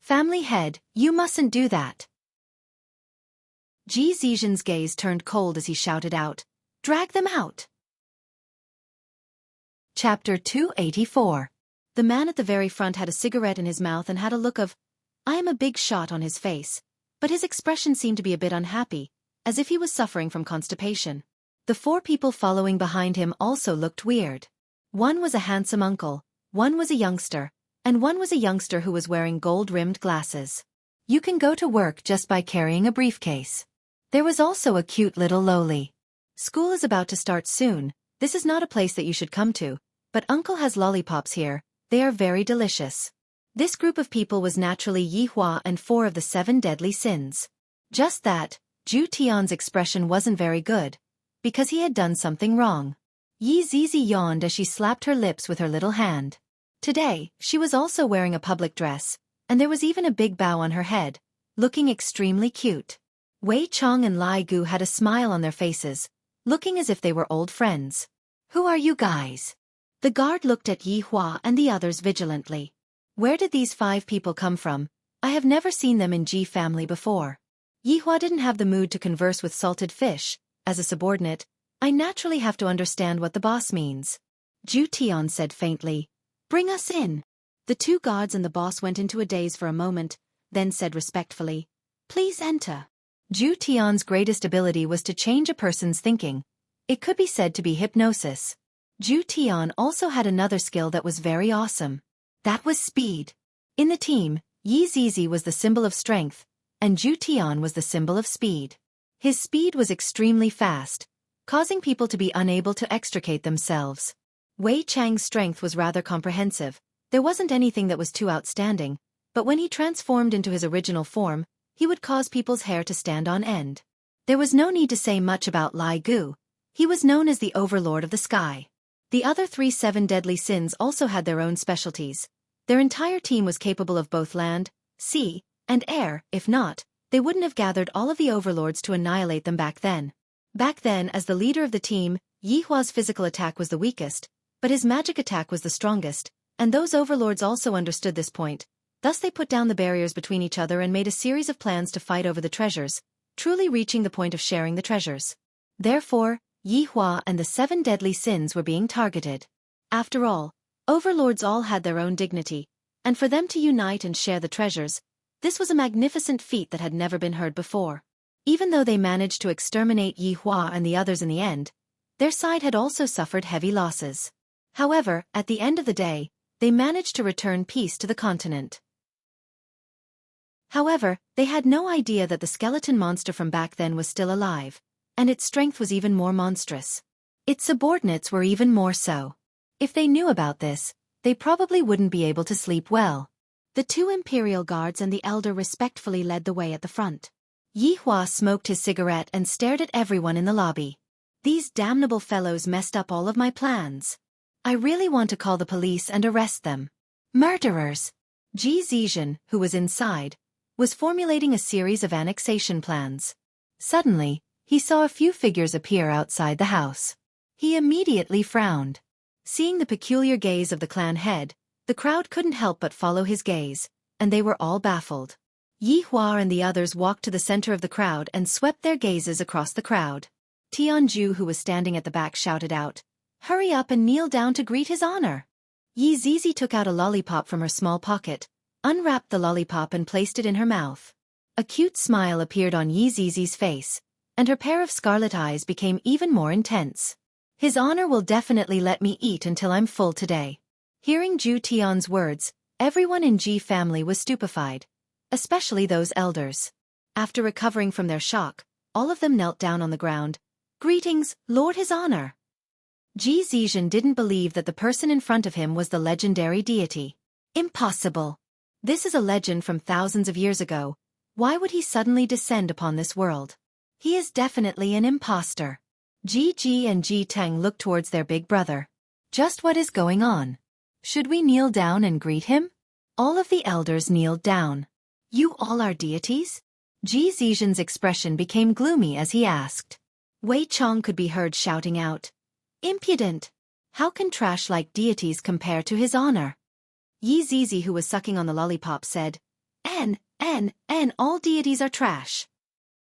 Speaker 1: Family head, you mustn't do that. Ji Zizhen's gaze turned cold as he shouted out, drag them out. Chapter 284. The man at the very front had a cigarette in his mouth and had a look of, I am a big shot on his face, but his expression seemed to be a bit unhappy, as if he was suffering from constipation. The 4 people following behind him also looked weird. One was a handsome uncle, one was a youngster, and one was a youngster who was wearing gold-rimmed glasses. You can go to work just by carrying a briefcase. There was also a cute little lowly. School is about to start soon, This is not a place that you should come to, but Uncle has lollipops here, they are very delicious. This group of people was naturally Yi Hua and 4 of the 7 deadly sins. Just that, Zhu Tian's expression wasn't very good, because he had done something wrong. Yi Zizi yawned as she slapped her lips with her little hand. Today, she was also wearing a public dress, and there was even a big bow on her head, looking extremely cute. Wei Chong and Lai Gu had a smile on their faces, looking as if they were old friends. Who are you guys? The guard looked at Yi Hua and the others vigilantly. Where did these 5 people come from? I have never seen them in Ji family before. Yi Hua didn't have the mood to converse with salted fish. As a subordinate, I naturally have to understand what the boss means. Zhu Tian said faintly, "Bring us in." The 2 guards and the boss went into a daze for a moment, then said respectfully, "Please enter." Zhu Tian's greatest ability was to change a person's thinking. It could be said to be hypnosis. Zhu Tian also had another skill that was very awesome. That was speed. In the team, Yi Zizi was the symbol of strength, and Zhu Tian was the symbol of speed. His speed was extremely fast, causing people to be unable to extricate themselves. Wei Chang's strength was rather comprehensive. There wasn't anything that was too outstanding, but when he transformed into his original form, he would cause people's hair to stand on end. There was no need to say much about Lai Gu. He was known as the Overlord of the Sky. The other 3 7 deadly sins also had their own specialties. Their entire team was capable of both land, sea, and air. If not, they wouldn't have gathered all of the overlords to annihilate them back then. Back then, as the leader of the team, Yi Hua's physical attack was the weakest, but his magic attack was the strongest, and those overlords also understood this point. Thus they put down the barriers between each other and made a series of plans to fight over the treasures, truly reaching the point of sharing the treasures. Therefore, Yi Hua and the 7 deadly sins were being targeted. After all, overlords all had their own dignity, and for them to unite and share the treasures, this was a magnificent feat that had never been heard before. Even though they managed to exterminate Yi Hua and the others in the end, their side had also suffered heavy losses. However, at the end of the day, they managed to return peace to the continent. However, they had no idea that the skeleton monster from back then was still alive, and its strength was even more monstrous. Its subordinates were even more so. If they knew about this, they probably wouldn't be able to sleep well. The 2 imperial guards and the elder respectfully led the way at the front. Yi Hua smoked his cigarette and stared at everyone in the lobby. These damnable fellows messed up all of my plans. I really want to call the police and arrest them. Murderers! Ji Zizhen, who was inside, was formulating a series of annexation plans. Suddenly, he saw a few figures appear outside the house. He immediately frowned. Seeing the peculiar gaze of the clan head, the crowd couldn't help but follow his gaze, and they were all baffled. Yi Hua and the others walked to the center of the crowd and swept their gazes across the crowd. Tianju, who was standing at the back, shouted out, "Hurry up and kneel down to greet his honor." Yi Zizi took out a lollipop from her small pocket, unwrapped the lollipop and placed it in her mouth. A cute smile appeared on Yi Zizi's face, and her pair of scarlet eyes became even more intense. "His honor will definitely let me eat until I'm full today." Hearing Zhu Tian's words, everyone in Ji family was stupefied, especially those elders. After recovering from their shock, all of them knelt down on the ground. "Greetings, Lord His Honor." Ji Zizhen didn't believe that the person in front of him was the legendary deity. Impossible. This is a legend from thousands of years ago. Why would he suddenly descend upon this world? He is definitely an imposter. Ji and Ji Teng looked towards their big brother. Just what is going on? Should we kneel down and greet him? All of the elders kneeled down. "You all are deities?" Ji Zizhen's expression became gloomy as he asked. Wei Chong could be heard shouting out, "Impudent! How can trash like deities compare to his honor?" Yi Zizi, who was sucking on the lollipop, said, All deities are trash.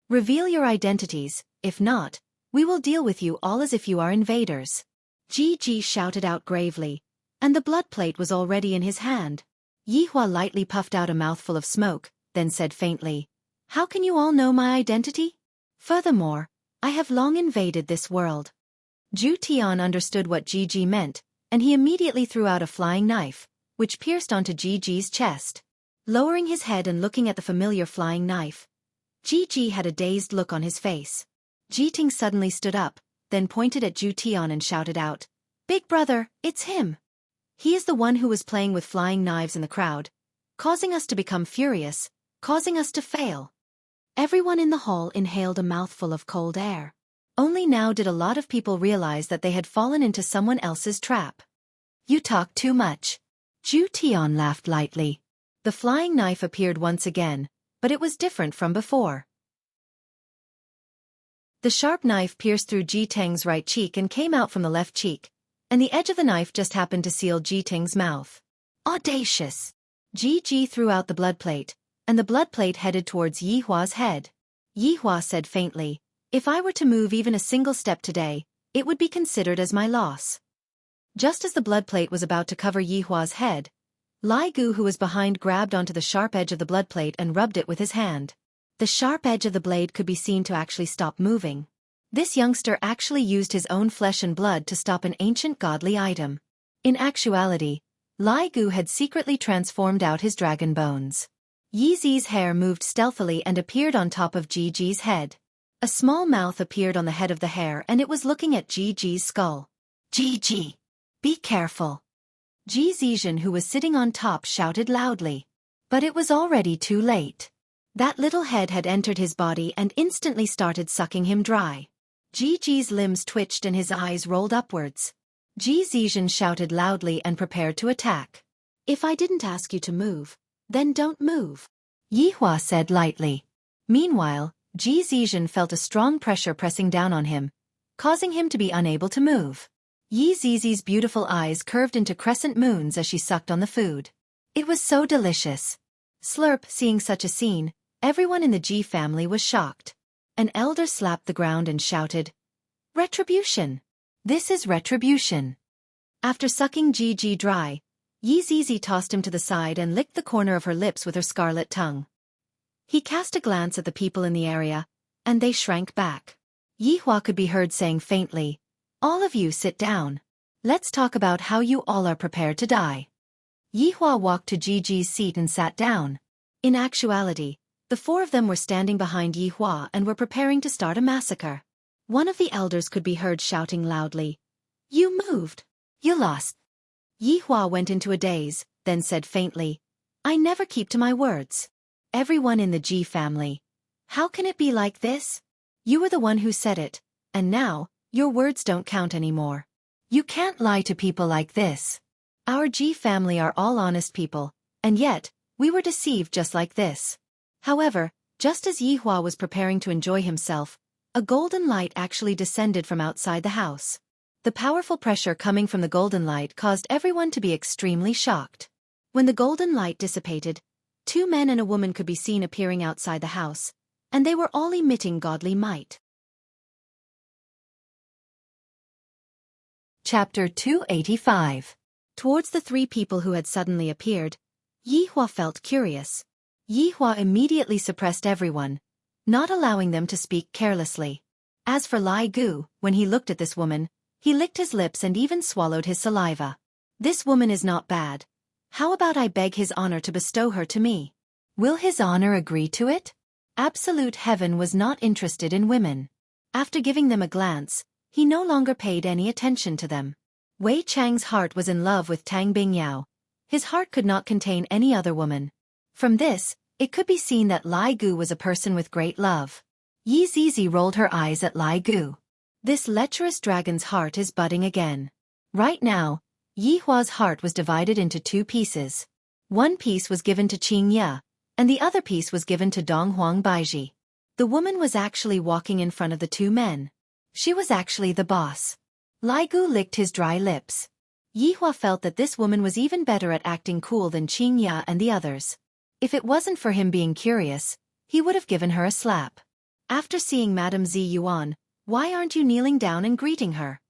Speaker 1: Reveal your identities, if not, we will deal with you all as if you are invaders." Ji shouted out gravely, and the blood plate was already in his hand. Yi Hua lightly puffed out a mouthful of smoke, then said faintly, "How can you all know my identity? Furthermore, I have long invaded this world." Zhu Tian understood what Ji meant, and he immediately threw out a flying knife, which pierced onto Ji's chest. Lowering his head and looking at the familiar flying knife, Ji had a dazed look on his face. Ji Ting suddenly stood up, then pointed at Zhu Tian and shouted out, "Big brother, it's him! He is the one who was playing with flying knives in the crowd, causing us to become furious, causing us to fail." Everyone in the hall inhaled a mouthful of cold air. Only now did a lot of people realize that they had fallen into someone else's trap. "You talk too much." Zhu Tian laughed lightly. The flying knife appeared once again, but it was different from before. The sharp knife pierced through Ji Teng's right cheek and came out from the left cheek, and the edge of the knife just happened to seal Ji Teng's mouth. Audacious! Ji threw out the blood plate, and the blood plate headed towards Yi Hua's head. Yi Hua said faintly, "If I were to move even a single step today, it would be considered as my loss." Just as the blood plate was about to cover Yi Hua's head, Lai Gu, who was behind, grabbed onto the sharp edge of the blood plate and rubbed it with his hand. The sharp edge of the blade could be seen to actually stop moving. This youngster actually used his own flesh and blood to stop an ancient godly item. In actuality, Lai Gu had secretly transformed out his dragon bones. Yi Zi's hair moved stealthily and appeared on top of Ji's head. A small mouth appeared on the head of the hair and it was looking at Ji's skull. "Ji, be careful." Ji Zizhen, who was sitting on top, shouted loudly. But it was already too late. That little head had entered his body and instantly started sucking him dry. Ji's limbs twitched and his eyes rolled upwards. Ji Zizhen shouted loudly and prepared to attack. "If I didn't ask you to move, then don't move," Yi Hua said lightly. Meanwhile, Ji Zizhen felt a strong pressure pressing down on him, causing him to be unable to move. Yi Zizi's beautiful eyes curved into crescent moons as she sucked on the food. It was so delicious. Slurp, seeing such a scene, everyone in the Ji family was shocked. An elder slapped the ground and shouted, "Retribution! This is retribution!" After sucking Ji dry, Yi Zizi tossed him to the side and licked the corner of her lips with her scarlet tongue. He cast a glance at the people in the area, and they shrank back. Yi Hua could be heard saying faintly, "All of you sit down. Let's talk about how you all are prepared to die." Yi Hua walked to Ji's seat and sat down. In actuality, the four of them were standing behind Yi Hua and were preparing to start a massacre. One of the elders could be heard shouting loudly, "You moved! You lost!" Yi Hua went into a daze, then said faintly, "I never keep to my words." Everyone in the Ji family. "How can it be like this? You were the one who said it, and now, your words don't count anymore. You can't lie to people like this. Our Ji family are all honest people, and yet, we were deceived just like this." However, just as Yi Hua was preparing to enjoy himself, a golden light actually descended from outside the house. The powerful pressure coming from the golden light caused everyone to be extremely shocked. When the golden light dissipated, 2 men and a woman could be seen appearing outside the house, and they were all emitting godly might. Chapter 285. Towards the 3 people who had suddenly appeared, Yi Hua felt curious. Yi Hua immediately suppressed everyone, not allowing them to speak carelessly. As for Lai Gu, when he looked at this woman, he licked his lips and even swallowed his saliva. "This woman is not bad. How about I beg his honor to bestow her to me? Will his honor agree to it?" Absolute Heaven was not interested in women. After giving them a glance, he no longer paid any attention to them. Wei Chang's heart was in love with Tang Bingyao. His heart could not contain any other woman. From this, it could be seen that Lai Gu was a person with great love. Yi Zizi rolled her eyes at Lai Gu. This lecherous dragon's heart is budding again. Right now, Yi Hua's heart was divided into 2 pieces. One piece was given to Qing Ye, and the other piece was given to Dong Huang Baiji. The woman was actually walking in front of the 2 men. She was actually the boss. Lai Gu licked his dry lips. Yi Hua felt that this woman was even better at acting cool than Qing Ye and the others. If it wasn't for him being curious, he would have given her a slap. After seeing Madame Zi Yuan, "Why aren't you kneeling down and greeting her?"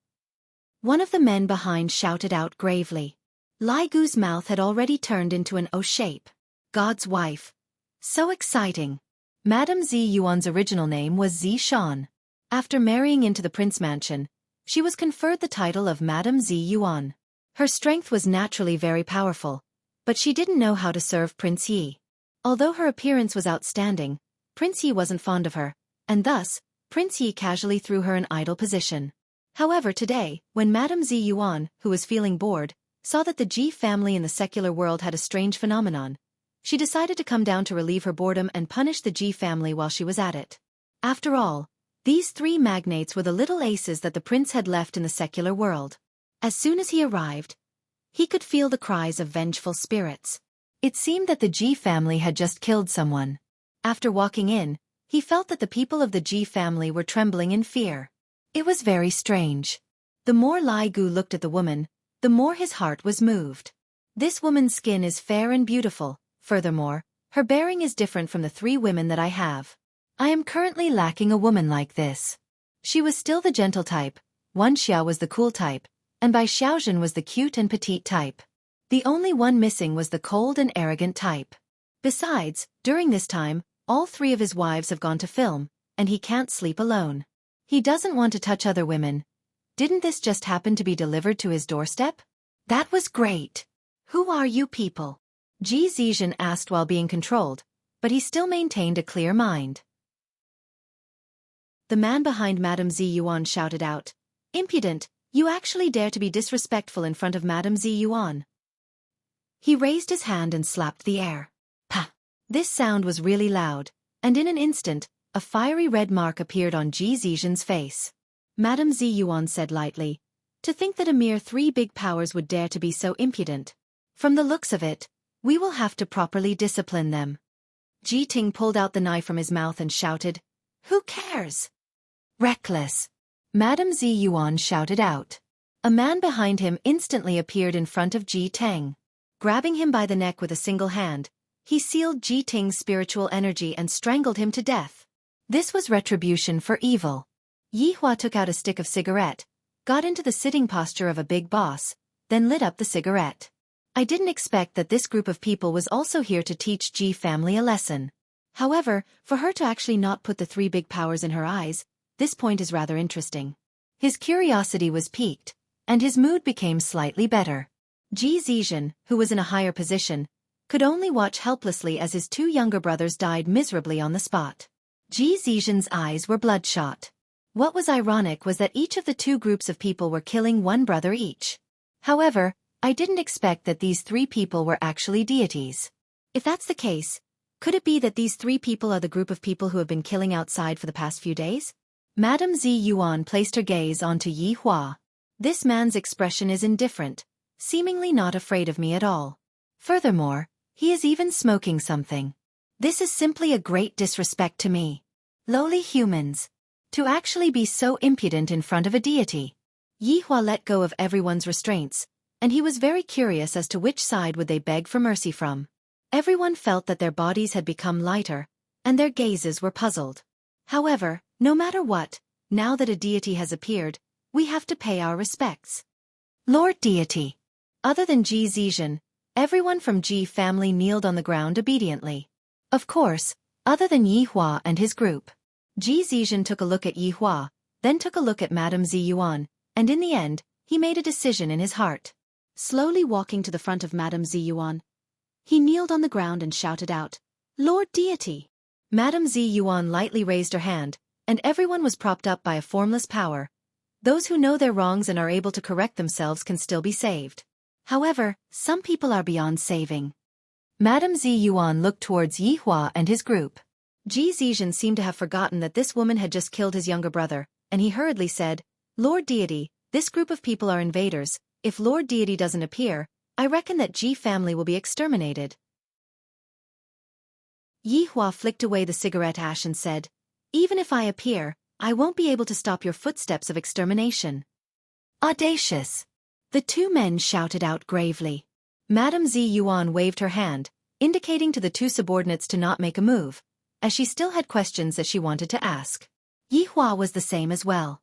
Speaker 1: One of the men behind shouted out gravely. Lai Gu's mouth had already turned into an O shape. God's wife. So exciting. Madame Zi Yuan's original name was Zi Shan. After marrying into the prince mansion, she was conferred the title of Madame Zi Yuan. Her strength was naturally very powerful, but she didn't know how to serve Prince Yi. Although her appearance was outstanding, Prince Yi wasn't fond of her, and thus, Prince Yi casually threw her an idle position. However today, when Madame Zi Yuan, who was feeling bored, saw that the Ji family in the secular world had a strange phenomenon, she decided to come down to relieve her boredom and punish the Ji family while she was at it. After all, these three magnates were the little aces that the prince had left in the secular world. As soon as he arrived, he could feel the cries of vengeful spirits. It seemed that the Ji family had just killed someone. After walking in, he felt that the people of the Ji family were trembling in fear. It was very strange. The more Lai Gu looked at the woman, the more his heart was moved. This woman's skin is fair and beautiful. Furthermore, her bearing is different from the three women that I have. I am currently lacking a woman like this. She was still the gentle type, Wuxia was the cool type, and Bai Xiaozhen was the cute and petite type. The only one missing was the cold and arrogant type. Besides, during this time, all three of his wives have gone to film, and he can't sleep alone. He doesn't want to touch other women. Didn't this just happen to be delivered to his doorstep? That was great. Who are you people? Ji Zizhen asked while being controlled, but he still maintained a clear mind. The man behind Madame Zi Yuan shouted out, "Impudent, you actually dare to be disrespectful in front of Madame Zi Yuan." He raised his hand and slapped the air. Pa! This sound was really loud, and in an instant, a fiery red mark appeared on Ji Zizhen's face. Madame Zi Yuan said lightly, "To think that a mere 3 big powers would dare to be so impudent. From the looks of it, we will have to properly discipline them." Ji Ting pulled out the knife from his mouth and shouted, "Who cares?" "Reckless!" Madame Zi Yuan shouted out. A man behind him instantly appeared in front of Ji Teng. Grabbing him by the neck with a single hand, he sealed Ji Ting's spiritual energy and strangled him to death. This was retribution for evil. Yi Hua took out a stick of cigarette, got into the sitting posture of a big boss, then lit up the cigarette. I didn't expect that this group of people was also here to teach Ji family a lesson. However, for her to actually not put the 3 big powers in her eyes, this point is rather interesting. His curiosity was piqued, and his mood became slightly better. Ji Zizhen, who was in a higher position, could only watch helplessly as his 2 younger brothers died miserably on the spot. Ji Zizhen's eyes were bloodshot. What was ironic was that each of the 2 groups of people were killing 1 brother each. However, I didn't expect that these 3 people were actually deities. If that's the case, could it be that these 3 people are the group of people who have been killing outside for the past few days? Madame Zi Yuan placed her gaze onto Yi Hua. This man's expression is indifferent, seemingly not afraid of me at all. Furthermore, he is even smoking something. This is simply a great disrespect to me. Lowly humans. To actually be so impudent in front of a deity. Yi Hua let go of everyone's restraints, and he was very curious as to which side would they beg for mercy from. Everyone felt that their bodies had become lighter, and their gazes were puzzled. However, no matter what, now that a deity has appeared, we have to pay our respects. Lord Deity. Other than Ji Zizhen, everyone from Ji family kneeled on the ground obediently. Of course, other than Yi Hua and his group. Ji Zizhen took a look at Yi Hua, then took a look at Madame Zi Yuan, and in the end, he made a decision in his heart. Slowly walking to the front of Madame Zi Yuan, he kneeled on the ground and shouted out, "Lord Deity!" Madame Zi Yuan lightly raised her hand, and everyone was propped up by a formless power. Those who know their wrongs and are able to correct themselves can still be saved. However, some people are beyond saving. Madame Zi Yuan looked towards Yi Hua and his group. Ji Zizhen seemed to have forgotten that this woman had just killed his younger brother, and he hurriedly said, "Lord Deity, this group of people are invaders. If Lord Deity doesn't appear, I reckon that Ji family will be exterminated." Yi Hua flicked away the cigarette ash and said, "Even if I appear, I won't be able to stop your footsteps of extermination." Audacious! The 2 men shouted out gravely. Madame Zi Yuan waved her hand, indicating to the 2 subordinates to not make a move, as she still had questions that she wanted to ask. Yi Hua was the same as well.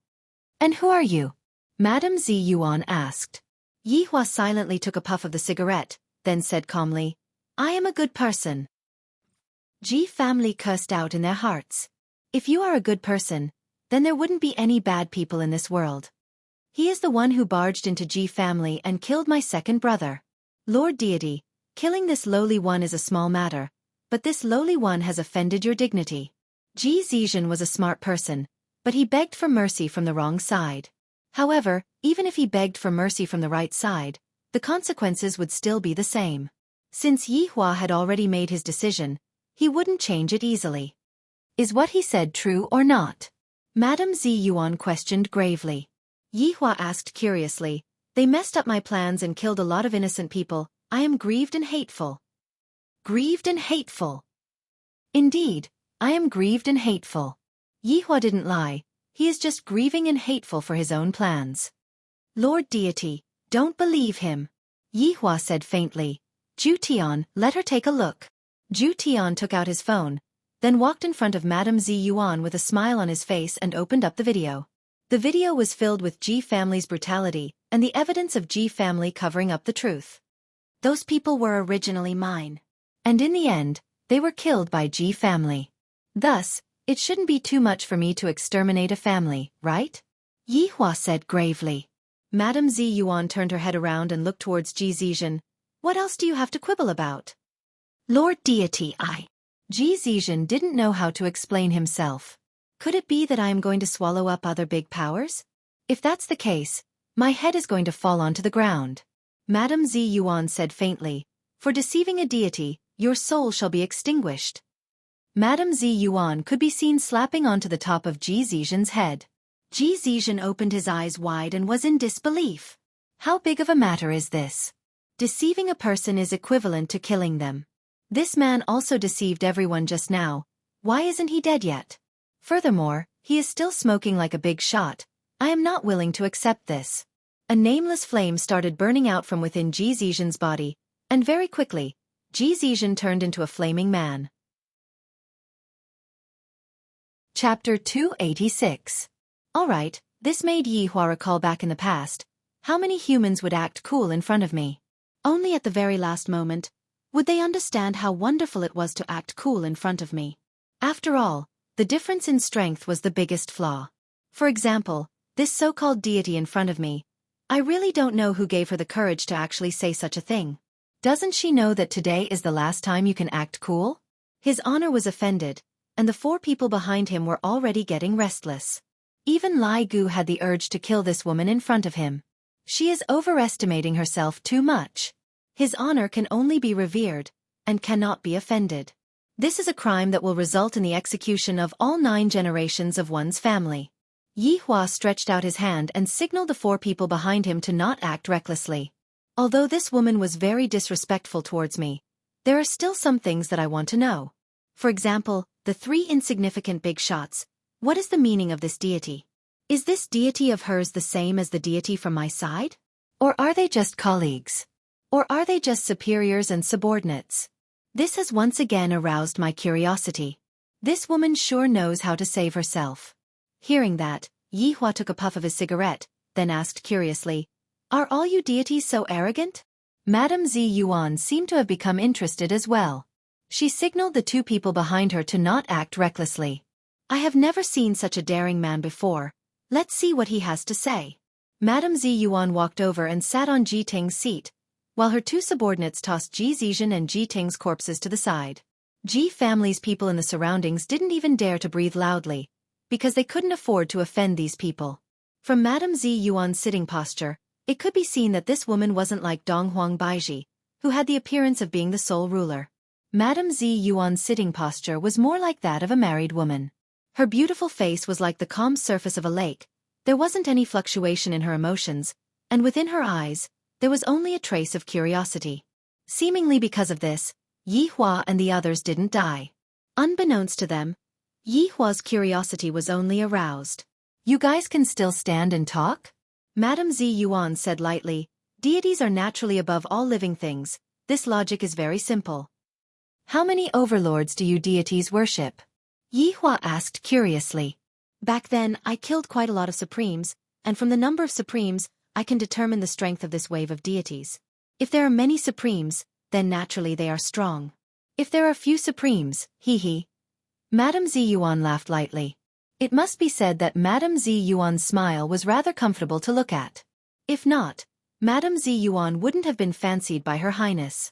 Speaker 1: "And who are you?" Madame Zi Yuan asked. Yi Hua silently took a puff of the cigarette, then said calmly, "I am a good person." Ji family cursed out in their hearts. If you are a good person, then there wouldn't be any bad people in this world. He is the one who barged into Ji family and killed my second brother. Lord Deity, killing this lowly one is a small matter, but this lowly one has offended your dignity. Ji Zizhen was a smart person, but he begged for mercy from the wrong side. However, even if he begged for mercy from the right side, the consequences would still be the same. Since Yihua had already made his decision, he wouldn't change it easily. Is what he said true or not? Madame Ziyuan questioned gravely. Yihua asked curiously, they messed up my plans and killed a lot of innocent people. I am grieved and hateful. Grieved and hateful. Indeed, I am grieved and hateful. Yihua didn't lie, he is just grieving and hateful for his own plans. Lord Deity, don't believe him. Yihua said faintly. Zhu Tian, let her take a look. Zhu Tian took out his phone, then walked in front of Madame Ziyuan with a smile on his face and opened up the video. The video was filled with Ji family's brutality and the evidence of Ji family covering up the truth. Those people were originally mine. And in the end, they were killed by Ji family. Thus, it shouldn't be too much for me to exterminate a family, right? Yihua said gravely. Madame Ziyuan turned her head around and looked towards Ji Zizhen. What else do you have to quibble about? Lord Deity, Ji Zizhen didn't know how to explain himself. Could it be that I am going to swallow up other big powers? If that's the case, my head is going to fall onto the ground. Madame Ziyuan said faintly, for deceiving a deity, your soul shall be extinguished. Madame Ziyuan could be seen slapping onto the top of Ji Zizhen's head. Ji Zizhen opened his eyes wide and was in disbelief. How big of a matter is this? Deceiving a person is equivalent to killing them. This man also deceived everyone just now. Why isn't he dead yet? Furthermore, he is still smoking like a big shot. I am not willing to accept this. A nameless flame started burning out from within Ji Zizhen's body, and very quickly, Ji Zizhen turned into a flaming man. Chapter 286. Alright, this made Yihua recall back in the past. How many humans would act cool in front of me? Only at the very last moment would they understand how wonderful it was to act cool in front of me. After all, the difference in strength was the biggest flaw. For example, this so-called deity in front of me. I really don't know who gave her the courage to actually say such a thing. Doesn't she know that today is the last time you can act cool? His honor was offended, and the 4 people behind him were already getting restless. Even Lai Gu had the urge to kill this woman in front of him. She is overestimating herself too much. His honor can only be revered, and cannot be offended. This is a crime that will result in the execution of all 9 generations of one's family. Yihua stretched out his hand and signaled the 4 people behind him to not act recklessly. Although this woman was very disrespectful towards me, there are still some things that I want to know. For example, the 3 insignificant big shots. What is the meaning of this deity? Is this deity of hers the same as the deity from my side? Or are they just colleagues? Or are they just superiors and subordinates? This has once again aroused my curiosity. This woman sure knows how to save herself. Hearing that, Yihua took a puff of his cigarette, then asked curiously, are all you deities so arrogant? Madame Ziyuan seemed to have become interested as well. She signaled the 2 people behind her to not act recklessly. I have never seen such a daring man before. Let's see what he has to say. Madame Ziyuan walked over and sat on Ji Ting's seat, while her 2 subordinates tossed Ji Zizhen and Ji Ting's corpses to the side. Ji family's people in the surroundings didn't even dare to breathe loudly, because they couldn't afford to offend these people. From Madame Ziyuan's sitting posture, it could be seen that this woman wasn't like Donghuang Baiji, who had the appearance of being the sole ruler. Madame Ziyuan's sitting posture was more like that of a married woman. Her beautiful face was like the calm surface of a lake. There wasn't any fluctuation in her emotions, and within her eyes, there was only a trace of curiosity. Seemingly because of this, Yihua and the others didn't die. Unbeknownst to them, Yihua's curiosity was only aroused. You guys can still stand and talk? Madame Ziyuan said lightly, deities are naturally above all living things. This logic is very simple. How many overlords do you deities worship? Yihua asked curiously. Back then, I killed quite a lot of supremes, and from the number of supremes, I can determine the strength of this wave of deities. If there are many supremes, then naturally they are strong. If there are few supremes, hee. Madame Ziyuan laughed lightly. It must be said that Madame Ziyuan's smile was rather comfortable to look at. If not, Madame Ziyuan wouldn't have been fancied by Her Highness.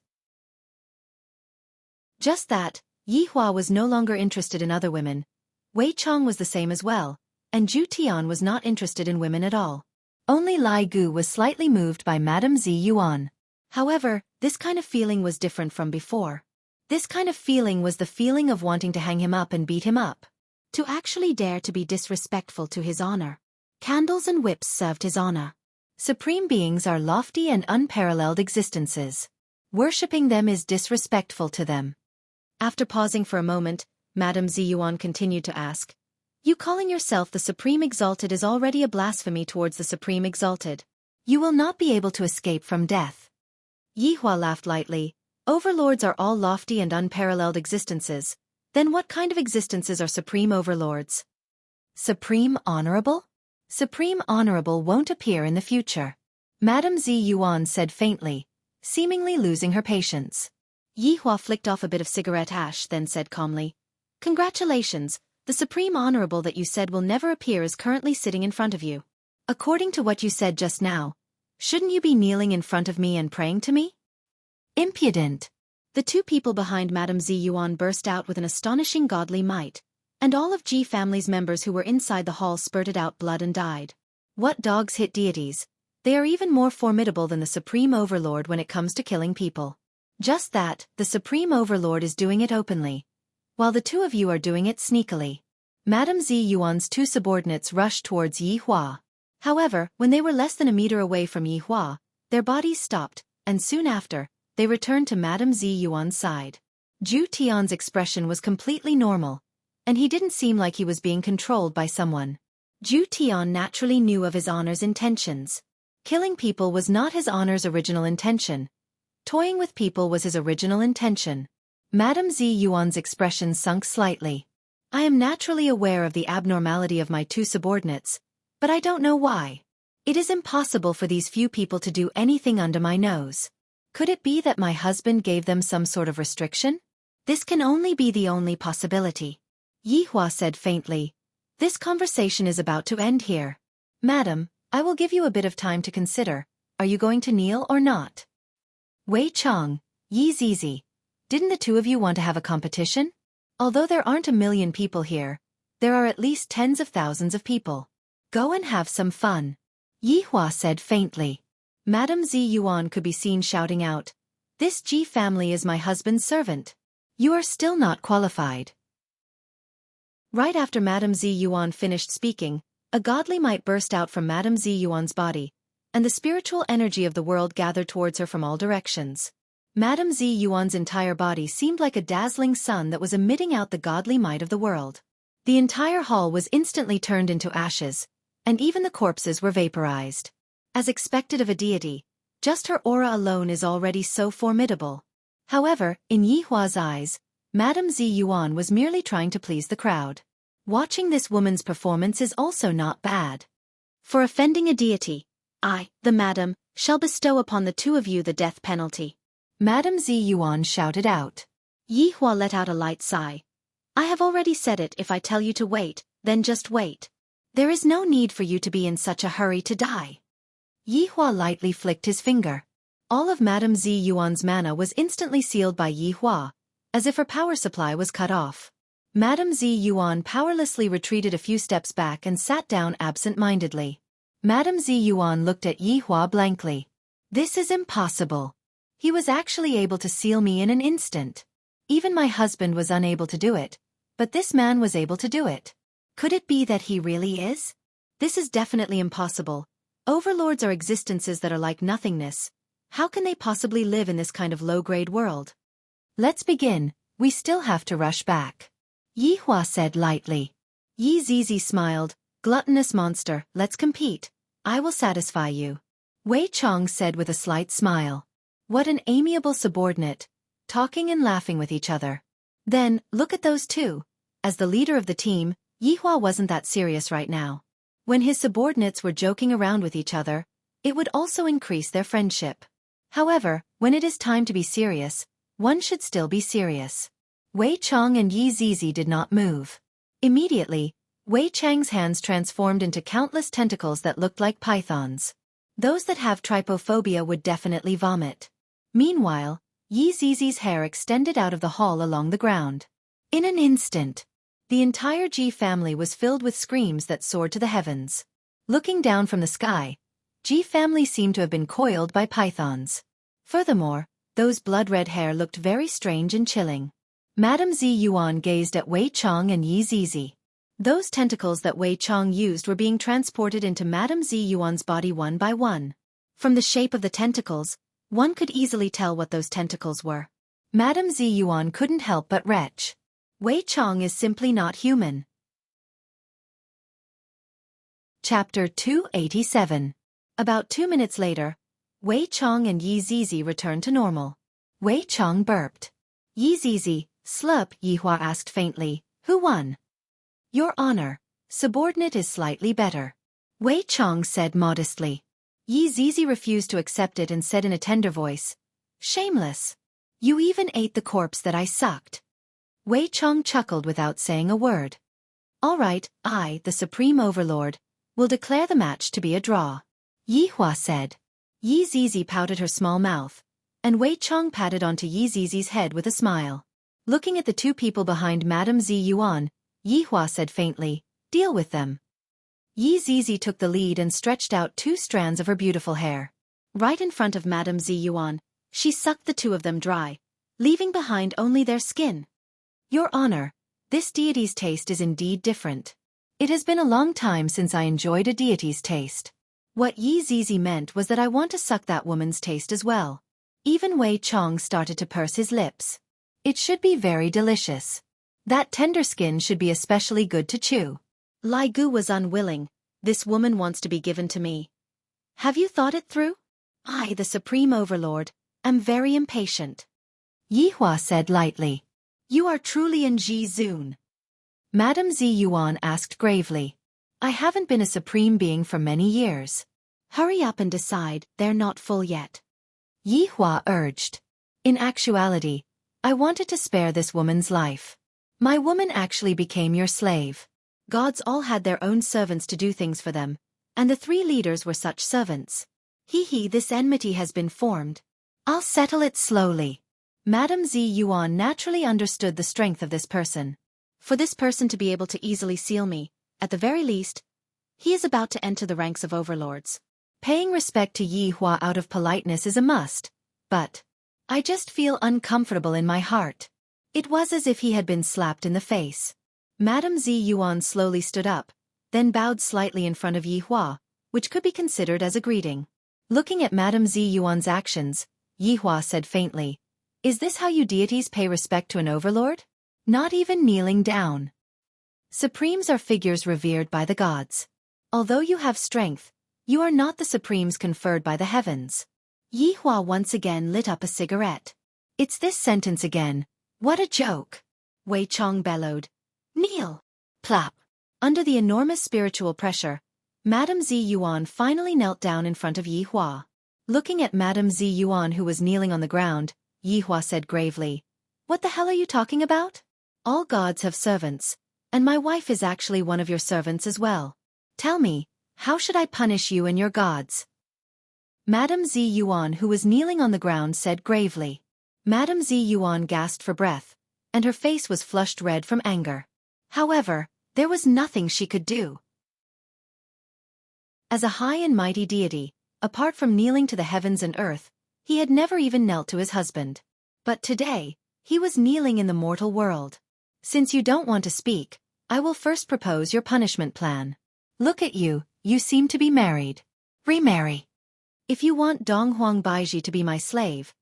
Speaker 1: Just that, Yihua was no longer interested in other women. Wei Chong was the same as well, and Zhu Tian was not interested in women at all. Only Lai Gu was slightly moved by Madame Zi Yuan. However, this kind of feeling was different from before. This kind of feeling was the feeling of wanting to hang him up and beat him up. To actually dare to be disrespectful to his honor. Candles and whips served his honor. Supreme beings are lofty and unparalleled existences. Worshipping them is disrespectful to them. After pausing for a moment, Madame Zi Yuan continued to ask, "You calling yourself the Supreme Exalted is already a blasphemy towards the Supreme Exalted. You will not be able to escape from death." Yi Hua laughed lightly. "Overlords are all lofty and unparalleled existences. Then what kind of existences are supreme overlords?" "Supreme honorable?" "Supreme honorable won't appear in the future," Madame Zi Yuan said faintly, seemingly losing her patience. Yi Hua flicked off a bit of cigarette ash, then said calmly, "Congratulations, the Supreme Honorable that you said will never appear is currently sitting in front of you. According to what you said just now, shouldn't you be kneeling in front of me and praying to me?" "Impudent!" The two people behind Madame Zi Yuan burst out with an astonishing godly might, and all of Ji family's members who were inside the hall spurted out blood and died. What dogs hit deities? They are even more formidable than the Supreme Overlord when it comes to killing people. Just that, the Supreme Overlord is doing it openly, while the two of you are doing it sneakily. Madame Zi Yuan's two subordinates rushed towards Yi Hua. However, when they were less than a meter away from Yi Hua, their bodies stopped, and soon after, they returned to Madame Zi Yuan's side. Zhu Tian's expression was completely normal, and he didn't seem like he was being controlled by someone. Zhu Tian naturally knew of his honor's intentions. Killing people was not his honor's original intention. Toying with people was his original intention. Madame Zi Yuan's expression sunk slightly. "I am naturally aware of the abnormality of my two subordinates, but I don't know why. It is impossible for these few people to do anything under my nose. Could it be that my husband gave them some sort of restriction? This can only be the only possibility." Yi Hua said faintly, "This conversation is about to end here. Madam, I will give you a bit of time to consider. Are you going to kneel or not?" "Wei Chong, Yi Zizi, didn't the two of you want to have a competition? Although there aren't a million people here, there are at least tens of thousands of people. Go and have some fun," Yi Hua said faintly. Madame Zi Yuan could be seen shouting out, "This Ji family is my husband's servant. You are still not qualified." Right after Madame Zi Yuan finished speaking, a godly might burst out from Madame Zi Yuan's body, and the spiritual energy of the world gathered towards her from all directions. Madame Zi Yuan's entire body seemed like a dazzling sun that was emitting out the godly might of the world. The entire hall was instantly turned into ashes, and even the corpses were vaporized. As expected of a deity, just her aura alone is already so formidable. However, in Yi Hua's eyes, Madame Zi Yuan was merely trying to please the crowd. Watching this woman's performance is also not bad. "For offending a deity, I, the madam, shall bestow upon the two of you the death penalty," Madame Zi Yuan shouted out. Yi Hua let out a light sigh. "I have already said it. If I tell you to wait, then just wait. There is no need for you to be in such a hurry to die." Yi Hua lightly flicked his finger. All of Madame Zi Yuan's mana was instantly sealed by Yi Hua, as if her power supply was cut off. Madame Zi Yuan powerlessly retreated a few steps back and sat down absent-mindedly. Madame Zi Yuan looked at Yi Hua blankly. "This is impossible. He was actually able to seal me in an instant. Even my husband was unable to do it, but this man was able to do it. Could it be that he really is? This is definitely impossible. Overlords are existences that are like nothingness. How can they possibly live in this kind of low-grade world?" "Let's begin, we still have to rush back," Yi Hua said lightly. Yi Zizi smiled, "Gluttonous monster, let's compete. I will satisfy you," Wei Chong said with a slight smile. What an amiable subordinate, talking and laughing with each other. Then, look at those two. As the leader of the team, Yi Hua wasn't that serious right now. When his subordinates were joking around with each other, it would also increase their friendship. However, when it is time to be serious, one should still be serious. Wei Chong and Yi Zizi did not move. Immediately, Wei Chang's hands transformed into countless tentacles that looked like pythons. Those that have trypophobia would definitely vomit. Meanwhile, Yi Zizi's hair extended out of the hall along the ground. In an instant, the entire Ji family was filled with screams that soared to the heavens. Looking down from the sky, Ji family seemed to have been coiled by pythons. Furthermore, those blood-red hair looked very strange and chilling. Madame Zi Yuan gazed at Wei Chong and Yi Zizi. Those tentacles that Wei Chong used were being transported into Madame Zi Yuan's body one by one. From the shape of the tentacles, one could easily tell what those tentacles were. Madame Zi Yuan couldn't help but retch. Wei Chong is simply not human. Chapter 287. About 2 minutes later, Wei Chong and Yi Zizi returned to normal. Wei Chong burped. Yi Zizi, slurp, Yi Hua asked faintly, who won? Your Honor, subordinate is slightly better. Wei Chong said modestly. Yi Zizi refused to accept it and said in a tender voice, shameless. You even ate the corpse that I sucked. Wei Chong chuckled without saying a word. All right, I, the Supreme Overlord, will declare the match to be a draw. Yi Hua said. Yi Zizi pouted her small mouth, and Wei Chong patted onto Yi Zizi's head with a smile. Looking at the two people behind Madame Zi Yuan, Yi Hua said faintly, deal with them. Yi Zizi took the lead and stretched out 2 strands of her beautiful hair. Right in front of Madame Zi Yuan, she sucked the 2 of them dry, leaving behind only their skin. Your Honor, this deity's taste is indeed different. It has been a long time since I enjoyed a deity's taste. What Yi Zizi meant was that I want to suck that woman's taste as well. Even Wei Chong started to purse his lips. It should be very delicious. That tender skin should be especially good to chew. Lai Gu was unwilling. This woman wants to be given to me. Have you thought it through? I, the Supreme Overlord, am very impatient. Yi Hua said lightly. You are truly in Ji Zun. Madame Zi Yuan asked gravely. I haven't been a supreme being for many years. Hurry up and decide, they're not full yet. Yi Hua urged. In actuality, I wanted to spare this woman's life. My woman actually became your slave. Gods all had their own servants to do things for them, and the 3 leaders were such servants. This enmity has been formed. I'll settle it slowly. Madame Zi Yuan naturally understood the strength of this person. For this person to be able to easily seal me, at the very least, he is about to enter the ranks of overlords. Paying respect to Yi Hua out of politeness is a must, but I just feel uncomfortable in my heart. It was as if he had been slapped in the face. Madame Zi Yuan slowly stood up, then bowed slightly in front of Yi Hua, which could be considered as a greeting. Looking at Madame Zi Yuan's actions, Yi Hua said faintly, is this how you deities pay respect to an overlord? Not even kneeling down. Supremes are figures revered by the gods. Although you have strength, you are not the supremes conferred by the heavens. Yi Hua once again lit up a cigarette. It's this sentence again. What a joke! Wei Chong bellowed. Kneel! Plop! Under the enormous spiritual pressure, Madame Zi Yuan finally knelt down in front of Yi Hua. Looking at Madame Zi Yuan who was kneeling on the ground, Yi Hua said gravely, what the hell are you talking about? All gods have servants, and my wife is actually one of your servants as well. Tell me, how should I punish you and your gods? Madame Zi Yuan who was kneeling on the ground said gravely. Madame Zi Yuan gasped for breath, and her face was flushed red from anger. However, there was nothing she could do. As a high and mighty deity, apart from kneeling to the heavens and earth, he had never even knelt to his husband. But today, he was kneeling in the mortal world. Since you don't want to speak, I will first propose your punishment plan. Look at you, you seem to be married. Remarry. If you want Dong Huang Baiji to be my slave,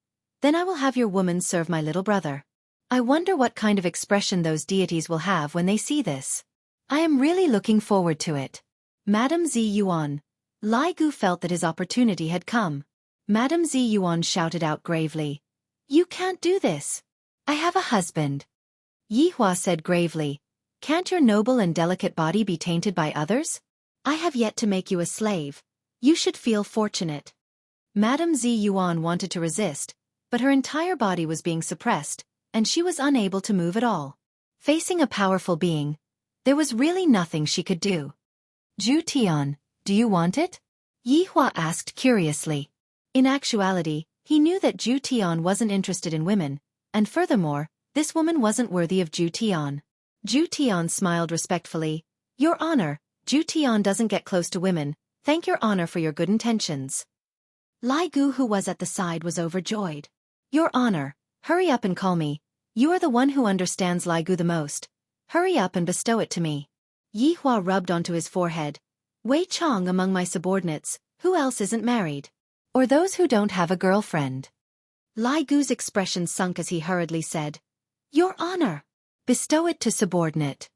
Speaker 1: then I will have your woman serve my little brother. I wonder what kind of expression those deities will have when they see this. I am really looking forward to it. Madame Zi Yuan. Lai Gu felt that his opportunity had come. Madame Zi Yuan shouted out gravely. You can't do this. I have a husband. Yi Hua said gravely. Can't your noble and delicate body be tainted by others? I have yet to make you a slave. You should feel fortunate. Madame Zi Yuan wanted to resist, but her entire body was being suppressed, and she was unable to move at all. Facing a powerful being, there was really nothing she could do. Zhu Tian, do you want it? Yi Hua asked curiously. In actuality, he knew that Zhu Tian wasn't interested in women, and furthermore, this woman wasn't worthy of Zhu Tian. Zhu Tian smiled respectfully. Your Honor, Zhu Tian doesn't get close to women, Thank your honor for your good intentions. Lai Gu, who was at the side, was overjoyed. Your honor, hurry up and call me. You are the one who understands Lai Gu the most. Hurry up and bestow it to me. Yi Hua rubbed onto his forehead. Wei Chong, among my subordinates, who else isn't married? Or those who don't have a girlfriend? Lai Gu's expression sunk as he hurriedly said, Your honor, bestow it to subordinate.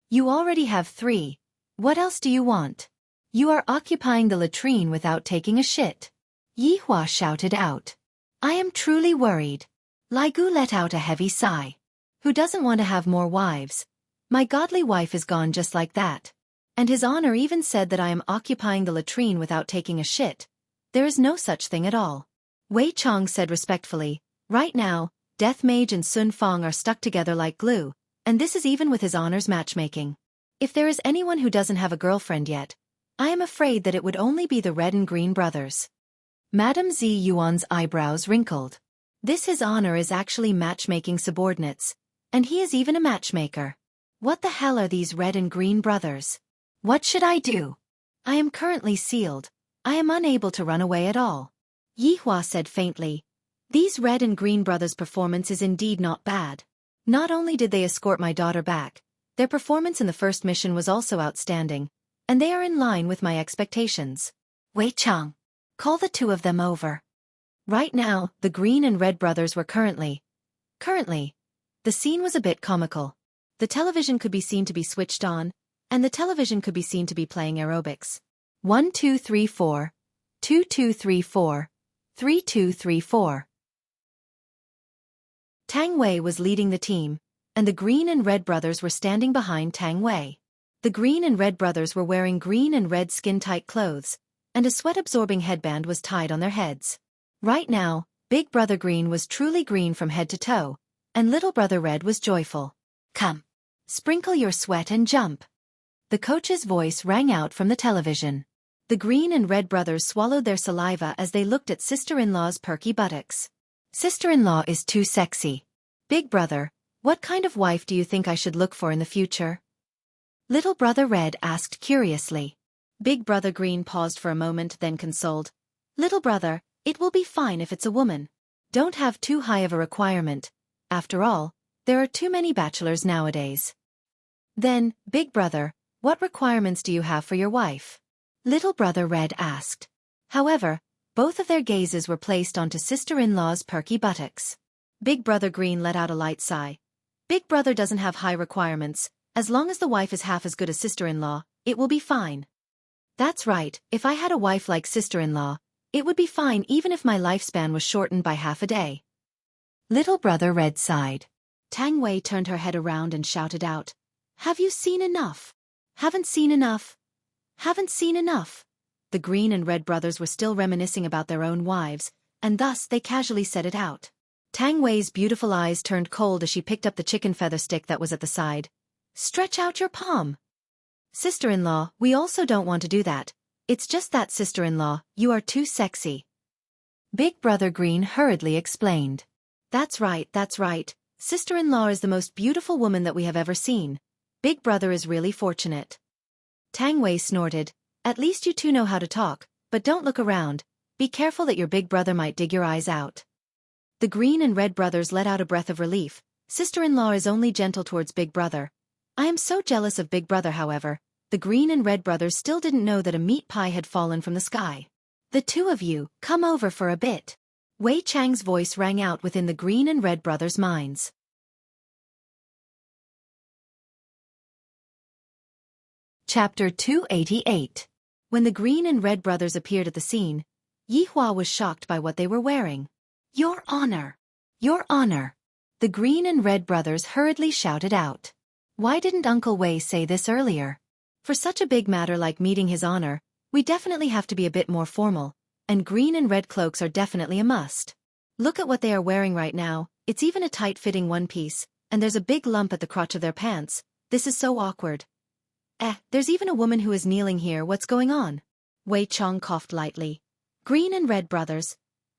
Speaker 1: You already have 3. What else do you want? You are occupying the latrine without taking a shit. Yi Hua shouted out. I am truly worried. Lai Gu let out a heavy sigh. Who doesn't want to have more wives? My godly wife is gone just like that. And his honor even said that I am occupying the latrine without taking a shit. There is no such thing at all. Wei Chong said respectfully, right now, Death Mage and Sun Fong are stuck together like glue, and this is even with his honor's matchmaking. If there is anyone who doesn't have a girlfriend yet, I am afraid that it would only be the Red and Green brothers. Madame Zi Yuan's eyebrows wrinkled. This his honor is actually matchmaking subordinates, and he is even a matchmaker. What the hell are these Red and Green brothers? What should I do? I am currently sealed. I am unable to run away at all. Yi Hua said faintly. These Red and Green brothers' performance is indeed not bad. Not only did they escort my daughter back, their performance in the first mission was also outstanding, and they are in line with my expectations. Wei Chong, call the 2 of them over. Right now, the Green and Red brothers were currently, the scene was a bit comical. The television could be seen to be switched on, and the television could be seen to be playing aerobics. 1 2 3 4, 2 2 3 4, 3 2 3 4. Tang Wei was leading the team, and the Green and Red brothers were standing behind Tang Wei. The Green and Red brothers were wearing green and red skin-tight clothes, and a sweat-absorbing headband was tied on their heads. Right now, Big Brother Green was truly green from head to toe, and Little Brother Red was joyful. Come, sprinkle your sweat and jump. The coach's voice rang out from the television. The Green and Red brothers swallowed their saliva as they looked at sister-in-law's perky buttocks. Sister-in-law is too sexy. Big Brother, what kind of wife do you think I should look for in the future? Little Brother Red asked curiously. Big Brother Green paused for a moment, then consoled. Little brother, it will be fine if it's a woman. Don't have too high of a requirement. After all, there are too many bachelors nowadays. Then, Big Brother, what requirements do you have for your wife? Little Brother Red asked. However, both of their gazes were placed onto sister-in-law's perky buttocks. Big Brother Green let out a light sigh. Big Brother doesn't have high requirements. As long as the wife is half as good as sister-in-law, it will be fine. That's right, if I had a wife like sister-in-law, it would be fine even if my lifespan was shortened by half a day. Little Brother Red sighed. Tang Wei turned her head around and shouted out, Have you seen enough? Haven't seen enough? Haven't seen enough? The Green and Red brothers were still reminiscing about their own wives, and thus they casually said it out. Tang Wei's beautiful eyes turned cold as she picked up the chicken feather stick that was at the side. Stretch out your palm. Sister-in-law, we also don't want to do that. It's just that, sister-in-law, you are too sexy. Big Brother Green hurriedly explained. That's right, that's right. Sister-in-law is the most beautiful woman that we have ever seen. Big Brother is really fortunate. Tang Wei snorted. At least you two know how to talk, but don't look around. Be careful that your big brother might dig your eyes out. The Green and Red brothers let out a breath of relief. Sister-in-law is only gentle towards Big Brother. I am so jealous of Big Brother. However, the Green and Red brothers still didn't know that a meat pie had fallen from the sky. The 2 of you, come over for a bit. Wei Chang's voice rang out within the Green and Red brothers' minds. Chapter 288. When the Green and Red brothers appeared at the scene, Yi Hua was shocked by what they were wearing. Your honor! Your honor! The Green and Red brothers hurriedly shouted out. Why didn't Uncle Wei say this earlier? For such a big matter like meeting his honor, we definitely have to be a bit more formal, and Green and Red cloaks are definitely a must. Look at what they are wearing right now. It's even a tight-fitting one-piece, and there's a big lump at the crotch of their pants. This is so awkward. There's even a woman who is kneeling here. What's going on? Wei Chong coughed lightly. Green and Red brothers.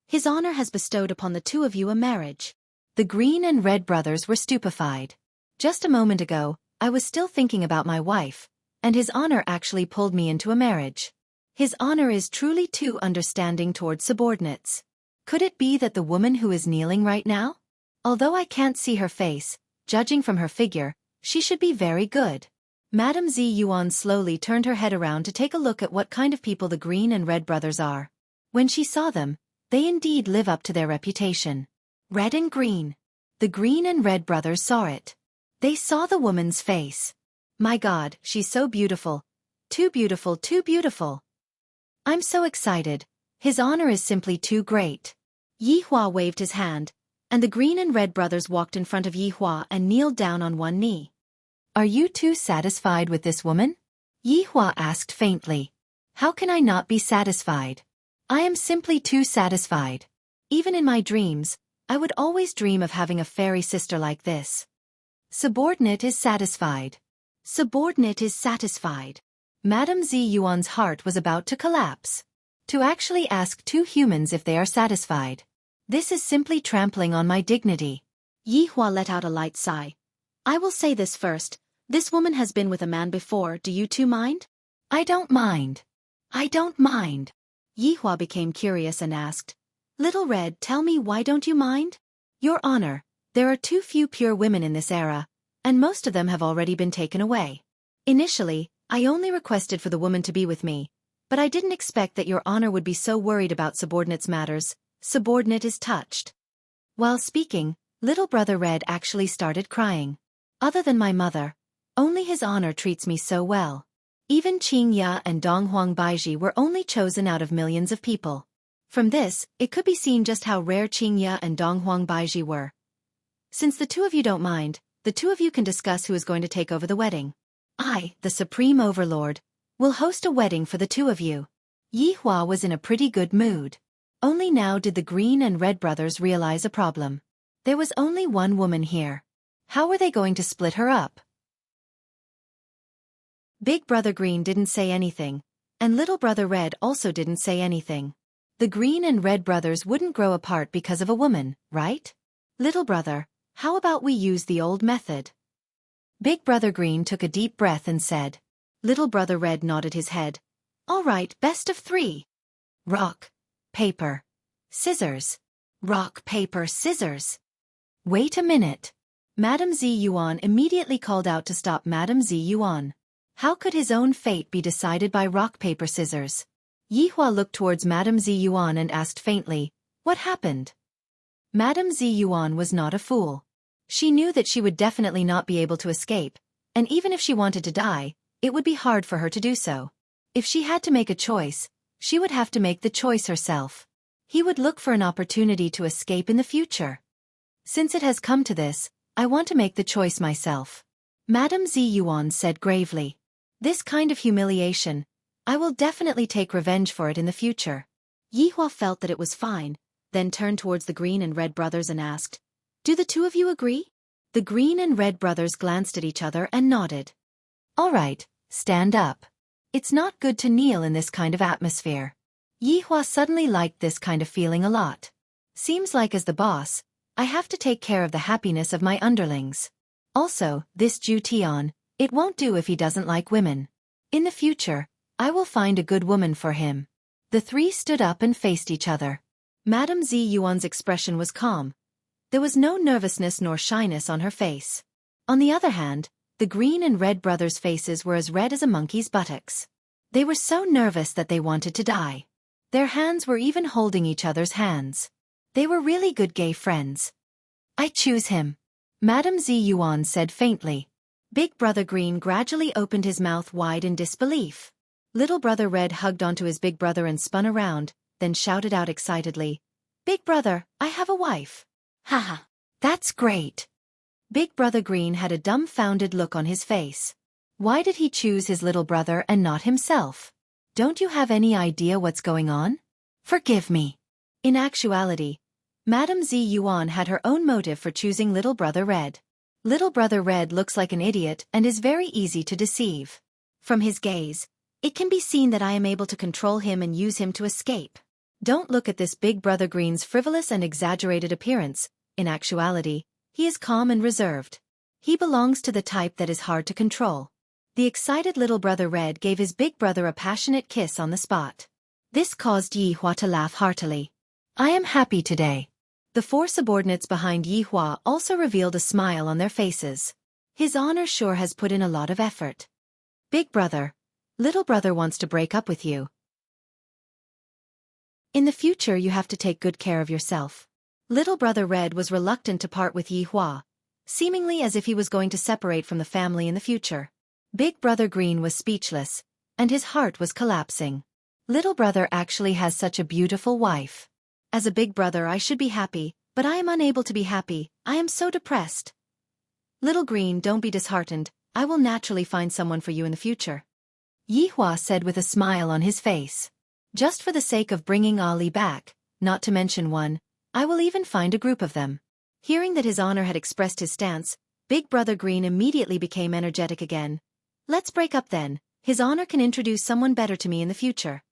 Speaker 1: His honor has bestowed upon the 2 of you a marriage. The Green and Red brothers were stupefied. Just a moment ago, I was still thinking about my wife, and his honor actually pulled me into a marriage. His honor is truly too understanding towards subordinates. Could it be that the woman who is kneeling right now? Although I can't see her face, judging from her figure, she should be very good. Madame Zi Yuan slowly turned her head around to take a look at what kind of people the Green and Red brothers are. When she saw them, they indeed live up to their reputation. Red and Green. The Green and Red brothers saw it. They saw the woman's face. My God, she's so beautiful. Too beautiful, too beautiful. I'm so excited. His honor is simply too great. Yi Hua waved his hand, and the Green and Red brothers walked in front of Yi Hua and kneeled down on one knee. Are you too satisfied with this woman? Yi Hua asked faintly. How can I not be satisfied? I am simply too satisfied. Even in my dreams, I would always dream of having a fairy sister like this. Subordinate is satisfied. Subordinate is satisfied. Madame Zi Yuan's heart was about to collapse. To actually ask two humans if they are satisfied. This is simply trampling on my dignity. Yi Hua let out a light sigh. I will say this first. This woman has been with a man before, do you two mind? I don't mind. I don't mind. Yi Hua became curious and asked, Little Red, tell me, why don't you mind? Your Honor, there are too few pure women in this era, and most of them have already been taken away. Initially, I only requested for the woman to be with me, but I didn't expect that Your Honor would be so worried about subordinates' matters. Subordinate is touched. While speaking, little brother Red actually started crying. Other than my mother, only His Honor treats me so well. Even Qing Ya and Dong Huang Baiji were only chosen out of millions of people. From this, it could be seen just how rare Qing Ya and Dong Huang Baiji were. Since the two of you don't mind, the two of you can discuss who is going to take over the wedding. I, the Supreme Overlord, will host a wedding for the two of you. Yi Hua was in a pretty good mood. Only now did the Green and Red brothers realize a problem. There was only one woman here. How were they going to split her up? Big Brother Green didn't say anything, and Little Brother Red also didn't say anything. The Green and Red brothers wouldn't grow apart because of a woman, right? Little brother, how about we use the old method? Big Brother Green took a deep breath and said. Little Brother Red nodded his head. All right, best of three. Rock, paper, scissors. Rock, paper, scissors. Wait a minute. Madame Zi Yuan immediately called out to stop Madame Zi Yuan. How could his own fate be decided by rock, paper, scissors? Yi Hua looked towards Madame Zi Yuan and asked faintly, what happened? Madame Zi Yuan was not a fool. She knew that she would definitely not be able to escape, and even if she wanted to die, it would be hard for her to do so. If she had to make a choice, she would have to make the choice herself. He would look for an opportunity to escape in the future. Since it has come to this, I want to make the choice myself. Madame Zi Yuan said gravely. This kind of humiliation, I will definitely take revenge for it in the future. Yi Hua felt that it was fine, then turned towards the Green and Red brothers and asked, do the two of you agree? The Green and Red brothers glanced at each other and nodded. All right, stand up. It's not good to kneel in this kind of atmosphere. Yi Hua suddenly liked this kind of feeling a lot. Seems like as the boss, I have to take care of the happiness of my underlings. Also, this Ju Tian, it won't do if he doesn't like women. In the future, I will find a good woman for him. The three stood up and faced each other. Madame Zi Yuan's expression was calm. There was no nervousness nor shyness on her face. On the other hand, the Green and Red brothers' faces were as red as a monkey's buttocks. They were so nervous that they wanted to die. Their hands were even holding each other's hands. They were really good gay friends. I choose him. Madame Zi Yuan said faintly. Big Brother Green gradually opened his mouth wide in disbelief. Little Brother Red hugged onto his big brother and spun around, then shouted out excitedly, Big Brother, I have a wife. Haha, that's great. Big Brother Green had a dumbfounded look on his face. Why did he choose his little brother and not himself? Don't you have any idea what's going on? Forgive me. In actuality, Madame Zi Yuan had her own motive for choosing Little Brother Red. Little Brother Red looks like an idiot and is very easy to deceive. From his gaze, it can be seen that I am able to control him and use him to escape. Don't look at this Big Brother Green's frivolous and exaggerated appearance. In actuality, he is calm and reserved. He belongs to the type that is hard to control. The excited little brother Red gave his big brother a passionate kiss on the spot. This caused Yihua to laugh heartily. I am happy today. The four subordinates behind Yihua also revealed a smile on their faces. His honor sure has put in a lot of effort. Big brother, little brother wants to break up with you. In the future you have to take good care of yourself. Little brother Red was reluctant to part with Yihua, seemingly as if he was going to separate from the family in the future. Big brother Green was speechless, and his heart was collapsing. Little brother actually has such a beautiful wife. As a big brother I should be happy, but I am unable to be happy. I am so depressed. Little Green, don't be disheartened. I will naturally find someone for you in the future. Yihua said with a smile on his face. Just for the sake of bringing Ali back, not to mention one, I will even find a group of them. Hearing that his honor had expressed his stance, Big brother Green immediately became energetic again. Let's break up then. His honor can introduce someone better to me in the future.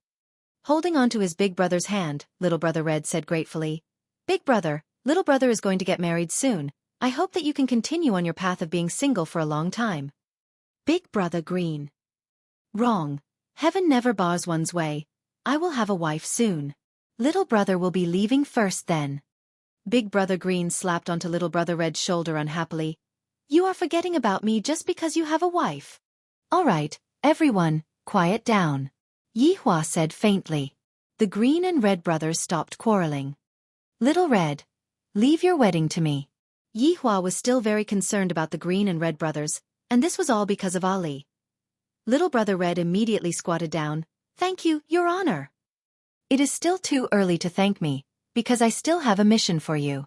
Speaker 1: Holding on to his big brother's hand, little brother Red said gratefully, Big brother, little brother is going to get married soon. I hope that you can continue on your path of being single for a long time. Big brother Green. Wrong. Heaven never bars one's way. I will have a wife soon. Little brother will be leaving first then. Big brother Green slapped onto little brother Red's shoulder unhappily. You are forgetting about me just because you have a wife. All right, everyone, quiet down. Yihua said faintly. The Green and Red brothers stopped quarreling. Little Red, leave your wedding to me. Yihua was still very concerned about the Green and Red brothers, and this was all because of Ali. Little brother Red immediately squatted down. Thank you, Your Honor. It is still too early to thank me, because I still have a mission for you.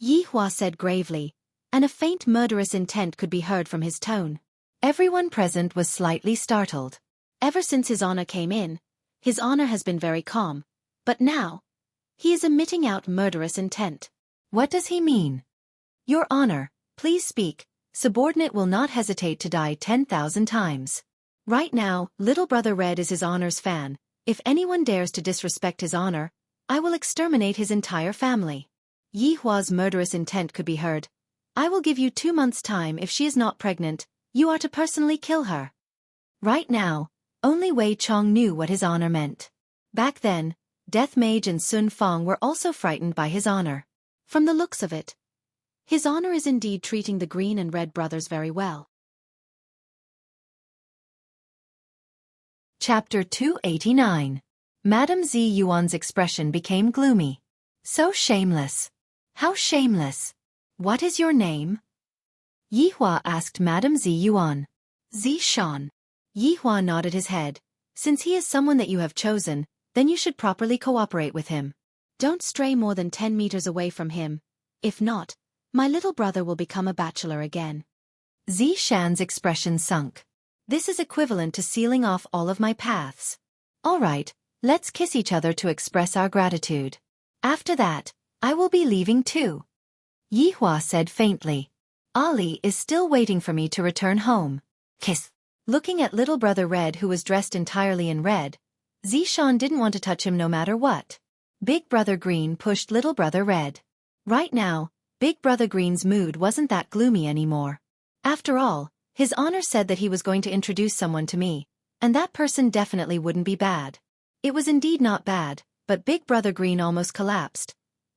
Speaker 1: Yihua said gravely, and a faint murderous intent could be heard from his tone. Everyone present was slightly startled. Ever since his honor came in, his honor has been very calm, but now, he is emitting out murderous intent. What does he mean? Your honor, please speak. Subordinate will not hesitate to die 10,000 times. Right now, little brother Red is his honor's fan. If anyone dares to disrespect his honor, I will exterminate his entire family. Yihua's murderous intent could be heard. I will give you 2 months' time. If she is not pregnant, you are to personally kill her. Right now, only Wei Chong knew what his honor meant. Back then, Death Mage and Sun Fong were also frightened by his honor. From the looks of it, his honor is indeed treating the Green and Red brothers very well. Chapter 289. Madame Zi Yuan's expression became gloomy. So shameless. How shameless. What is your name? Yihua asked Madame Zi Yuan. Zi Shan. Yihua nodded his head. Since he is someone that you have chosen, then you should properly cooperate with him. Don't stray more than 10 meters away from him. If not, my little brother will become a bachelor again. Zi Shan's expression sunk. This is equivalent to sealing off all of my paths. All right, let's kiss each other to express our gratitude. After that, I will be leaving too. Yihua said faintly. Ali is still waiting for me to return home. Kiss. Looking at little brother Red, who was dressed entirely in red, Zishan didn't want to touch him no matter what. Big brother Green pushed little brother Red. Right now, Big brother Green's mood wasn't that gloomy anymore. After all, his honor said that he was going to introduce someone to me, and that person definitely wouldn't be bad. It was indeed not bad, but Big brother Green almost collapsed.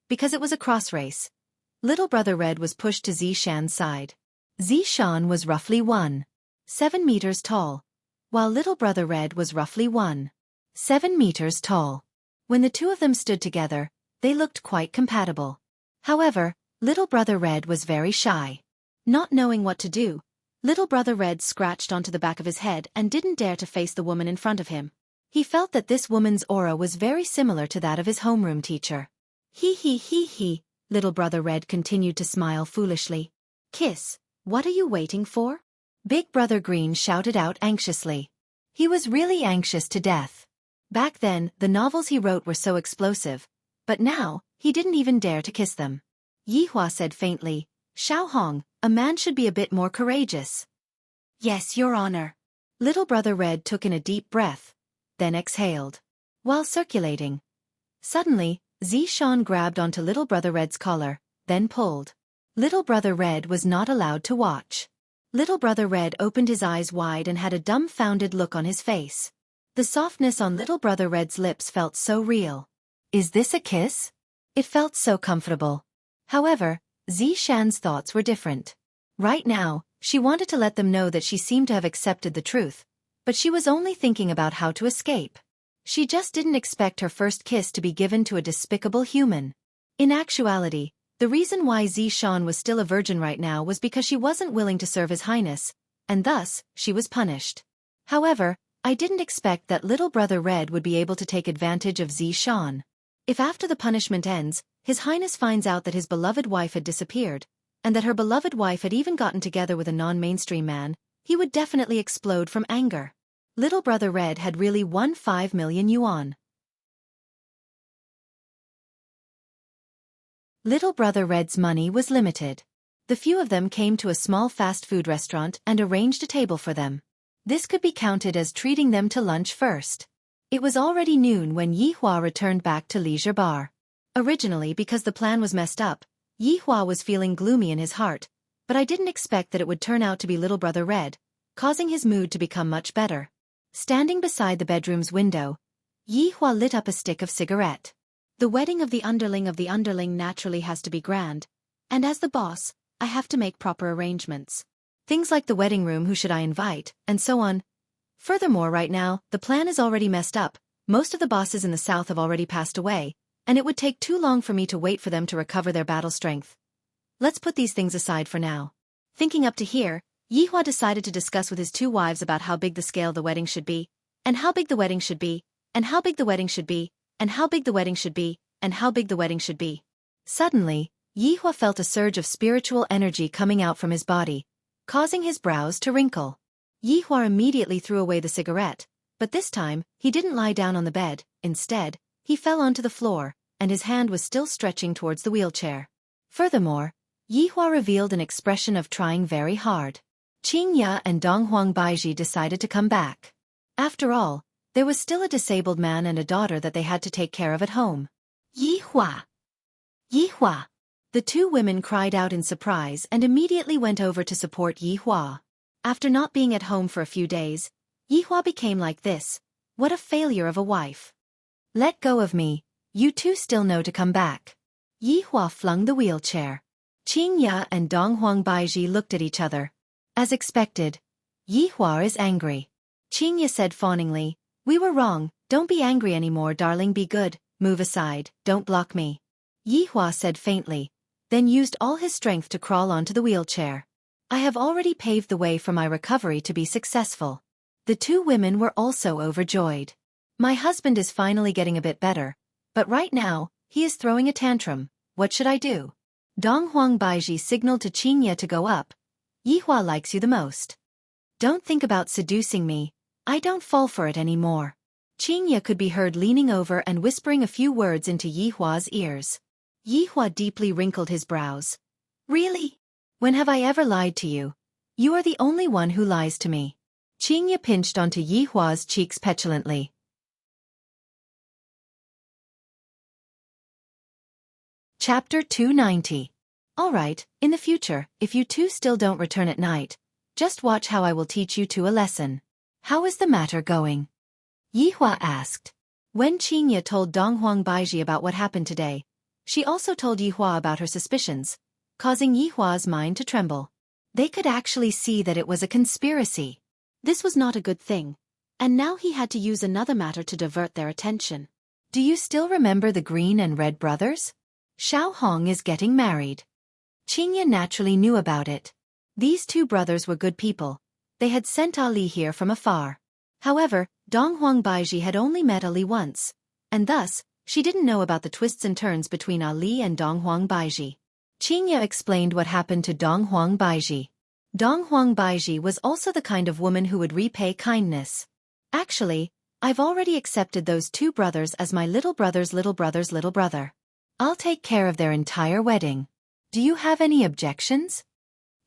Speaker 1: Because it was a cross race. Little brother Red was pushed to Zishan's side. Zishan was roughly 1.7 meters tall, while little brother Red was roughly 1.7 meters tall. When the two of them stood together, they looked quite compatible. However, little brother Red was very shy. Not knowing what to do, little brother Red scratched onto the back of his head and didn't dare to face the woman in front of him. He felt that this woman's aura was very similar to that of his homeroom teacher. He, little brother Red continued to smile foolishly. Kiss, what are you waiting for? Big brother Green shouted out anxiously. He was really anxious to death. Back then, the novels he wrote were so explosive, but now, he didn't even dare to kiss them. Yihua said faintly, Xiaofan, a man should be a bit more courageous. Yes, Your Honor. Little brother Red took in a deep breath, then exhaled. While circulating, suddenly, Zishan grabbed onto little brother Red's collar, then pulled. Little brother Red was not allowed to watch. Little Brother Red opened his eyes wide and had a dumbfounded look on his face. The softness on Little Brother Red's lips felt so real. Is this a kiss? It felt so comfortable. However, Zishan's thoughts were different. Right now, she wanted to let them know that she seemed to have accepted the truth, but she was only thinking about how to escape. She just didn't expect her first kiss to be given to a despicable human. In actuality, the reason why Zishan was still a virgin right now was because she wasn't willing to serve His Highness, and thus, she was punished. However, I didn't expect that Little Brother Red would be able to take advantage of Zishan. If after the punishment ends, His Highness finds out that his beloved wife had disappeared, and that her beloved wife had even gotten together with a non-mainstream man, he would definitely explode from anger. Little Brother Red had really won 5 million yuan. Little Brother Red's money was limited. The few of them came to a small fast food restaurant and arranged a table for them. This could be counted as treating them to lunch first. It was already noon when Yi Hua returned back to Leisure Bar. Originally, because the plan was messed up, Yi Hua was feeling gloomy in his heart, but I didn't expect that it would turn out to be Little Brother Red, causing his mood to become much better. Standing beside the bedroom's window, Yi Hua lit up a stick of cigarette. The wedding of the underling naturally has to be grand, and as the boss, I have to make proper arrangements. Things like the wedding room, who should I invite, and so on. Furthermore, right now, the plan is already messed up. Most of the bosses in the south have already passed away, and it would take too long for me to wait for them to recover their battle strength. Let's put these things aside for now. Thinking up to here, Yi Hua decided to discuss with his two wives about how big the scale of the wedding should be, and how big the wedding should be, and how big the wedding should be, and how big the wedding should be, and how big the wedding should be. Suddenly, Yi Hua felt a surge of spiritual energy coming out from his body, causing his brows to wrinkle. Yi Hua immediately threw away the cigarette, but this time, he didn't lie down on the bed. Instead, he fell onto the floor, and his hand was still stretching towards the wheelchair. Furthermore, Yi Hua revealed an expression of trying very hard. Qingya and Donghuang Baiji decided to come back. After all, there was still a disabled man and a daughter that they had to take care of at home. Yi Hua! Yi Hua! The two women cried out in surprise and immediately went over to support Yi Hua. After not being at home for a few days, Yi Hua became like this. What a failure of a wife. Let go of me, you two still know to come back. Yi Hua flung the wheelchair. Qingya and Donghuang Baiji looked at each other. As expected, Yi Hua is angry. Qingya said fawningly, we were wrong, don't be angry anymore darling, be good, move aside, don't block me. Yi Hua said faintly, then used all his strength to crawl onto the wheelchair. I have already paved the way for my recovery to be successful. The two women were also overjoyed. My husband is finally getting a bit better, but right now, he is throwing a tantrum. What should I do? Donghuang Baiji signaled to Qingya to go up. Yi Hua likes you the most. Don't think about seducing me, I don't fall for it anymore. Qingya could be heard leaning over and whispering a few words into Yi Hua's ears. Yi Hua deeply wrinkled his brows. Really? When have I ever lied to you? You are the only one who lies to me. Qingya pinched onto Yi Hua's cheeks petulantly. Chapter 290. Alright, in the future, if you two still don't return at night, just watch how I will teach you two a lesson. How is the matter going? Yi Hua asked. When Qingya told Donghuang Baiji about what happened today, she also told Yi Hua about her suspicions, causing Yi Hua's mind to tremble. They could actually see that it was a conspiracy. This was not a good thing, and now he had to use another matter to divert their attention. Do you still remember the Green and Red brothers? Xiaofan is getting married. Qingya naturally knew about it. These two brothers were good people. They had sent Ali here from afar. However, Donghuang Baiji had only met Ali once, and thus, she didn't know about the twists and turns between Ali and Donghuang Baiji. Qingya explained what happened to Donghuang Baiji. Donghuang Baiji was also the kind of woman who would repay kindness. Actually, I've already accepted those two brothers as my little brother's little brother's little brother. I'll take care of their entire wedding. Do you have any objections?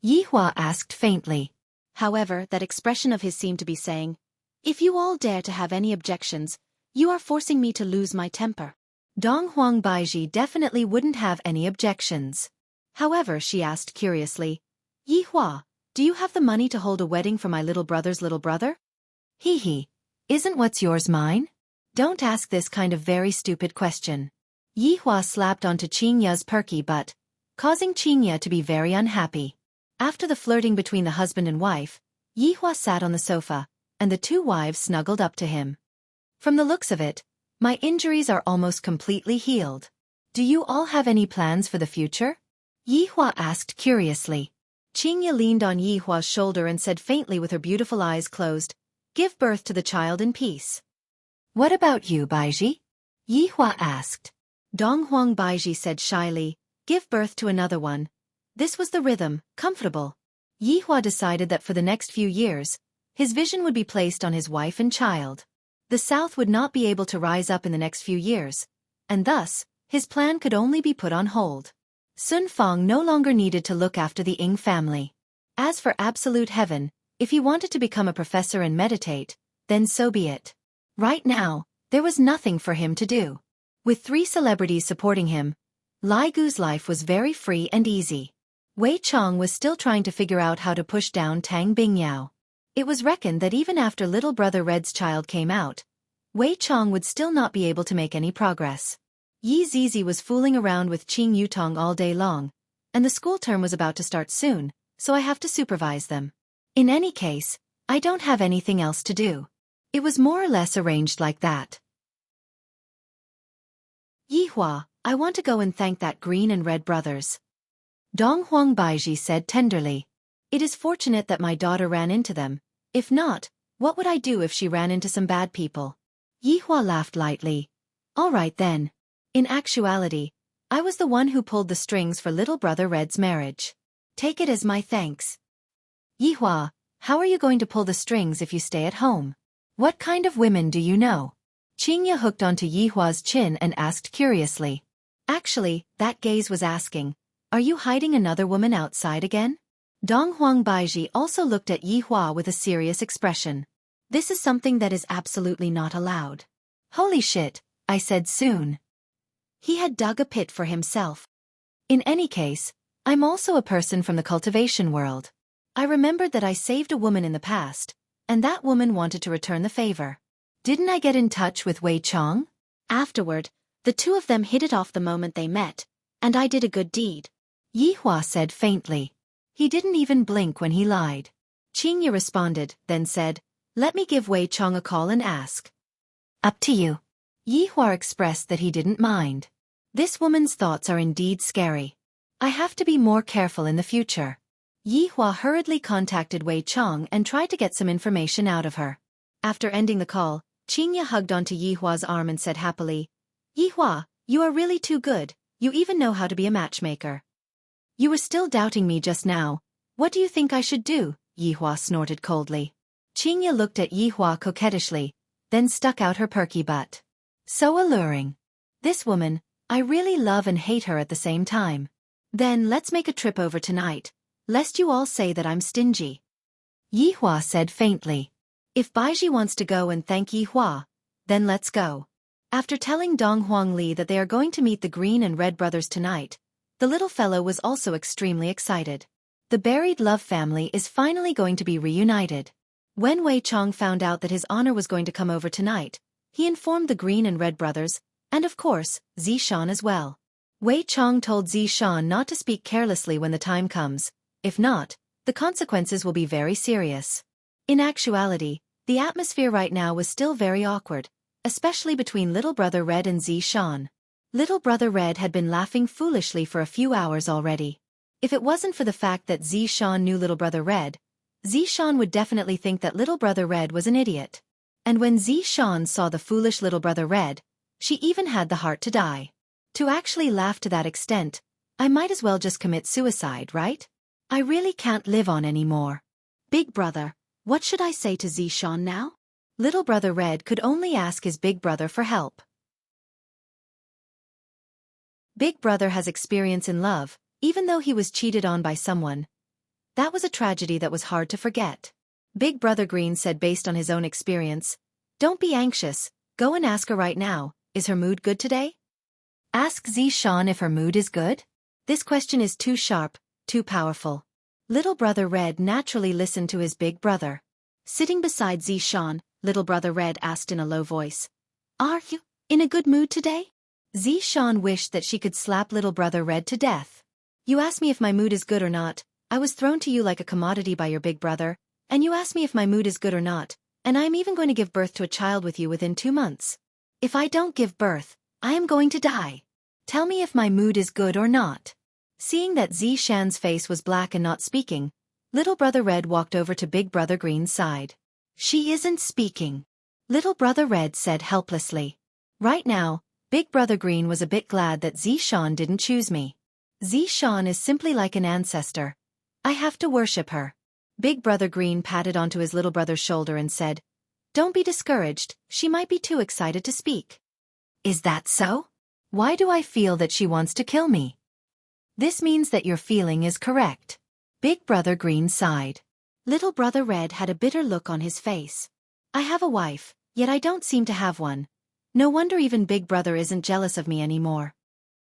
Speaker 1: Yi Hua asked faintly. However, that expression of his seemed to be saying, if you all dare to have any objections, you are forcing me to lose my temper. Donghuang Baiji definitely wouldn't have any objections. However, she asked curiously, Yi Hua, Do you have the money to hold a wedding for my little brother's little brother? Hee hee. Isn't what's yours mine? Don't ask this kind of very stupid question. Yihua slapped onto Qingya's perky butt, causing Qingya to be very unhappy. After the flirting between the husband and wife, Yihua sat on the sofa, and the two wives snuggled up to him. From the looks of it, my injuries are almost completely healed. Do you all have any plans for the future? Yihua asked curiously. Qingya leaned on Yihua's shoulder and said faintly with her beautiful eyes closed, "Give birth to the child in peace." What about you, Baiji? Yihua asked. Donghuang Baiji said shyly, "Give birth to another one." This was the rhythm, comfortable. Yihua decided that for the next few years, his vision would be placed on his wife and child. The South would not be able to rise up in the next few years, and thus, his plan could only be put on hold. Sun Fang no longer needed to look after the Ying family. As for absolute heaven, if he wanted to become a professor and meditate, then so be it. Right now, there was nothing for him to do. With 3 celebrities supporting him, Lai Gu's life was very free and easy. Wei Chong was still trying to figure out how to push down Tang Bingyao. It was reckoned that even after little brother Red's child came out, Wei Chong would still not be able to make any progress. Yi Zizi was fooling around with Qing Yutong all day long, and the school term was about to start soon, so I have to supervise them. In any case, I don't have anything else to do. It was more or less arranged like that. Yihua, I want to go and thank that green and red brothers. Donghuang Baiji said tenderly. It is fortunate that my daughter ran into them. If not, what would I do if she ran into some bad people? Yihua laughed lightly. All right then. In actuality, I was the one who pulled the strings for little brother Red's marriage. Take it as my thanks. Yihua, how are you going to pull the strings if you stay at home? What kind of women do you know? Qingya hooked onto Yihua's chin and asked curiously. Actually, that gaze was asking, are you hiding another woman outside again? Donghuang Baiji also looked at Yihua with a serious expression. This is something that is absolutely not allowed. Holy shit, I said soon. He had dug a pit for himself. In any case, I'm also a person from the cultivation world. I remembered that I saved a woman in the past, and that woman wanted to return the favor. Didn't I get in touch with Wei Chong? Afterward, the two of them hit it off the moment they met, and I did a good deed. Yihua said faintly. He didn't even blink when he lied. Qingya responded, then said, let me give Wei Chong a call and ask. Up to you. Yihua expressed that he didn't mind. This woman's thoughts are indeed scary. I have to be more careful in the future. Yihua hurriedly contacted Wei Chong and tried to get some information out of her. After ending the call, Qingya hugged onto Yihua's arm and said happily, Yihua, you are really too good, you even know how to be a matchmaker. You were still doubting me just now. What do you think I should do? Yihua snorted coldly. Qingya looked at Yihua coquettishly, then stuck out her perky butt. So alluring. This woman, I really love and hate her at the same time. Then let's make a trip over tonight, lest you all say that I'm stingy. Yihua said faintly. If Baiji wants to go and thank Yihua, then let's go. After telling Donghuang Li that they are going to meet the Green and Red brothers tonight, the little fellow was also extremely excited. The buried love family is finally going to be reunited. When Wei Chong found out that his honor was going to come over tonight, he informed the Green and Red brothers, and of course, Zishan as well. Wei Chong told Zishan not to speak carelessly when the time comes. If not, the consequences will be very serious. In actuality, the atmosphere right now was still very awkward, especially between little brother Red and Zishan. Little brother Red had been laughing foolishly for a few hours already. If it wasn't for the fact that Zishan knew little brother Red, Zishan would definitely think that little brother Red was an idiot. And when Zishan saw the foolish little brother Red, she even had the heart to die. To actually laugh to that extent, I might as well just commit suicide, right? I really can't live on anymore. Big brother, what should I say to Zishan now? Little brother Red could only ask his big brother for help. Big brother has experience in love, even though he was cheated on by someone. That was a tragedy that was hard to forget. Big brother Green said based on his own experience, don't be anxious, go and ask her right now, is her mood good today? Ask Zishan if her mood is good? This question is too sharp, too powerful. Little brother Red naturally listened to his big brother. Sitting beside Zishan, little brother Red asked in a low voice, "Are you in a good mood today?" Zishan wished that she could slap little brother Red to death. "You asked me if my mood is good or not. I was thrown to you like a commodity by your big brother, and you asked me if my mood is good or not, and I am even going to give birth to a child with you within 2 months. If I don't give birth, I am going to die. Tell me if my mood is good or not." Seeing that Zishan's face was black and not speaking, little brother Red walked over to big brother Green's side. "She isn't speaking," little brother Red said helplessly. Right now, big brother Green was a bit glad that Zishan didn't choose me. Zishan is simply like an ancestor. I have to worship her. Big brother Green patted onto his little brother's shoulder and said, "Don't be discouraged, she might be too excited to speak." "Is that so? Why do I feel that she wants to kill me?" "This means that your feeling is correct." Big brother Green sighed. Little brother Red had a bitter look on his face. "I have a wife, yet I don't seem to have one. No wonder even big brother isn't jealous of me anymore.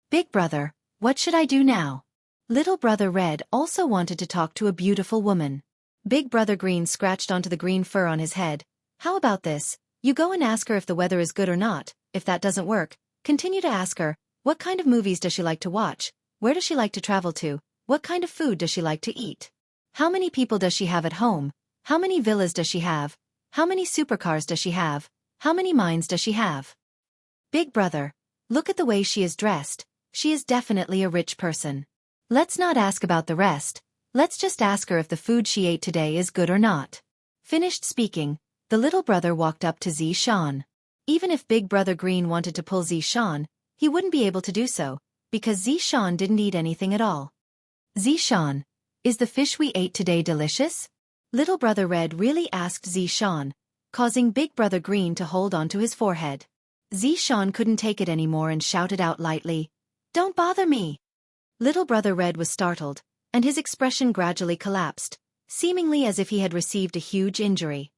Speaker 1: Big brother, what should I do now?" Little brother Red also wanted to talk to a beautiful woman. Big brother Green scratched onto the green fur on his head. "How about this? You go and ask her if the weather is good or not. If that doesn't work, continue to ask her, what kind of movies does she like to watch? Where does she like to travel to? What kind of food does she like to eat? How many people does she have at home? How many villas does she have? How many supercars does she have? How many mines does she have? Big brother, look at the way she is dressed. She is definitely a rich person. Let's not ask about the rest. Let's just ask her if the food she ate today is good or not." Finished speaking, the little brother walked up to Zishan. Even if big brother Green wanted to pull Zishan, he wouldn't be able to do so, because Zishan didn't eat anything at all. "Zishan, is the fish we ate today delicious?" Little brother Red really asked Zishan, causing big brother Green to hold on to his forehead. Zishan couldn't take it anymore and shouted out lightly, "Don't bother me!" Little brother Red was startled, and his expression gradually collapsed, seemingly as if he had received a huge injury.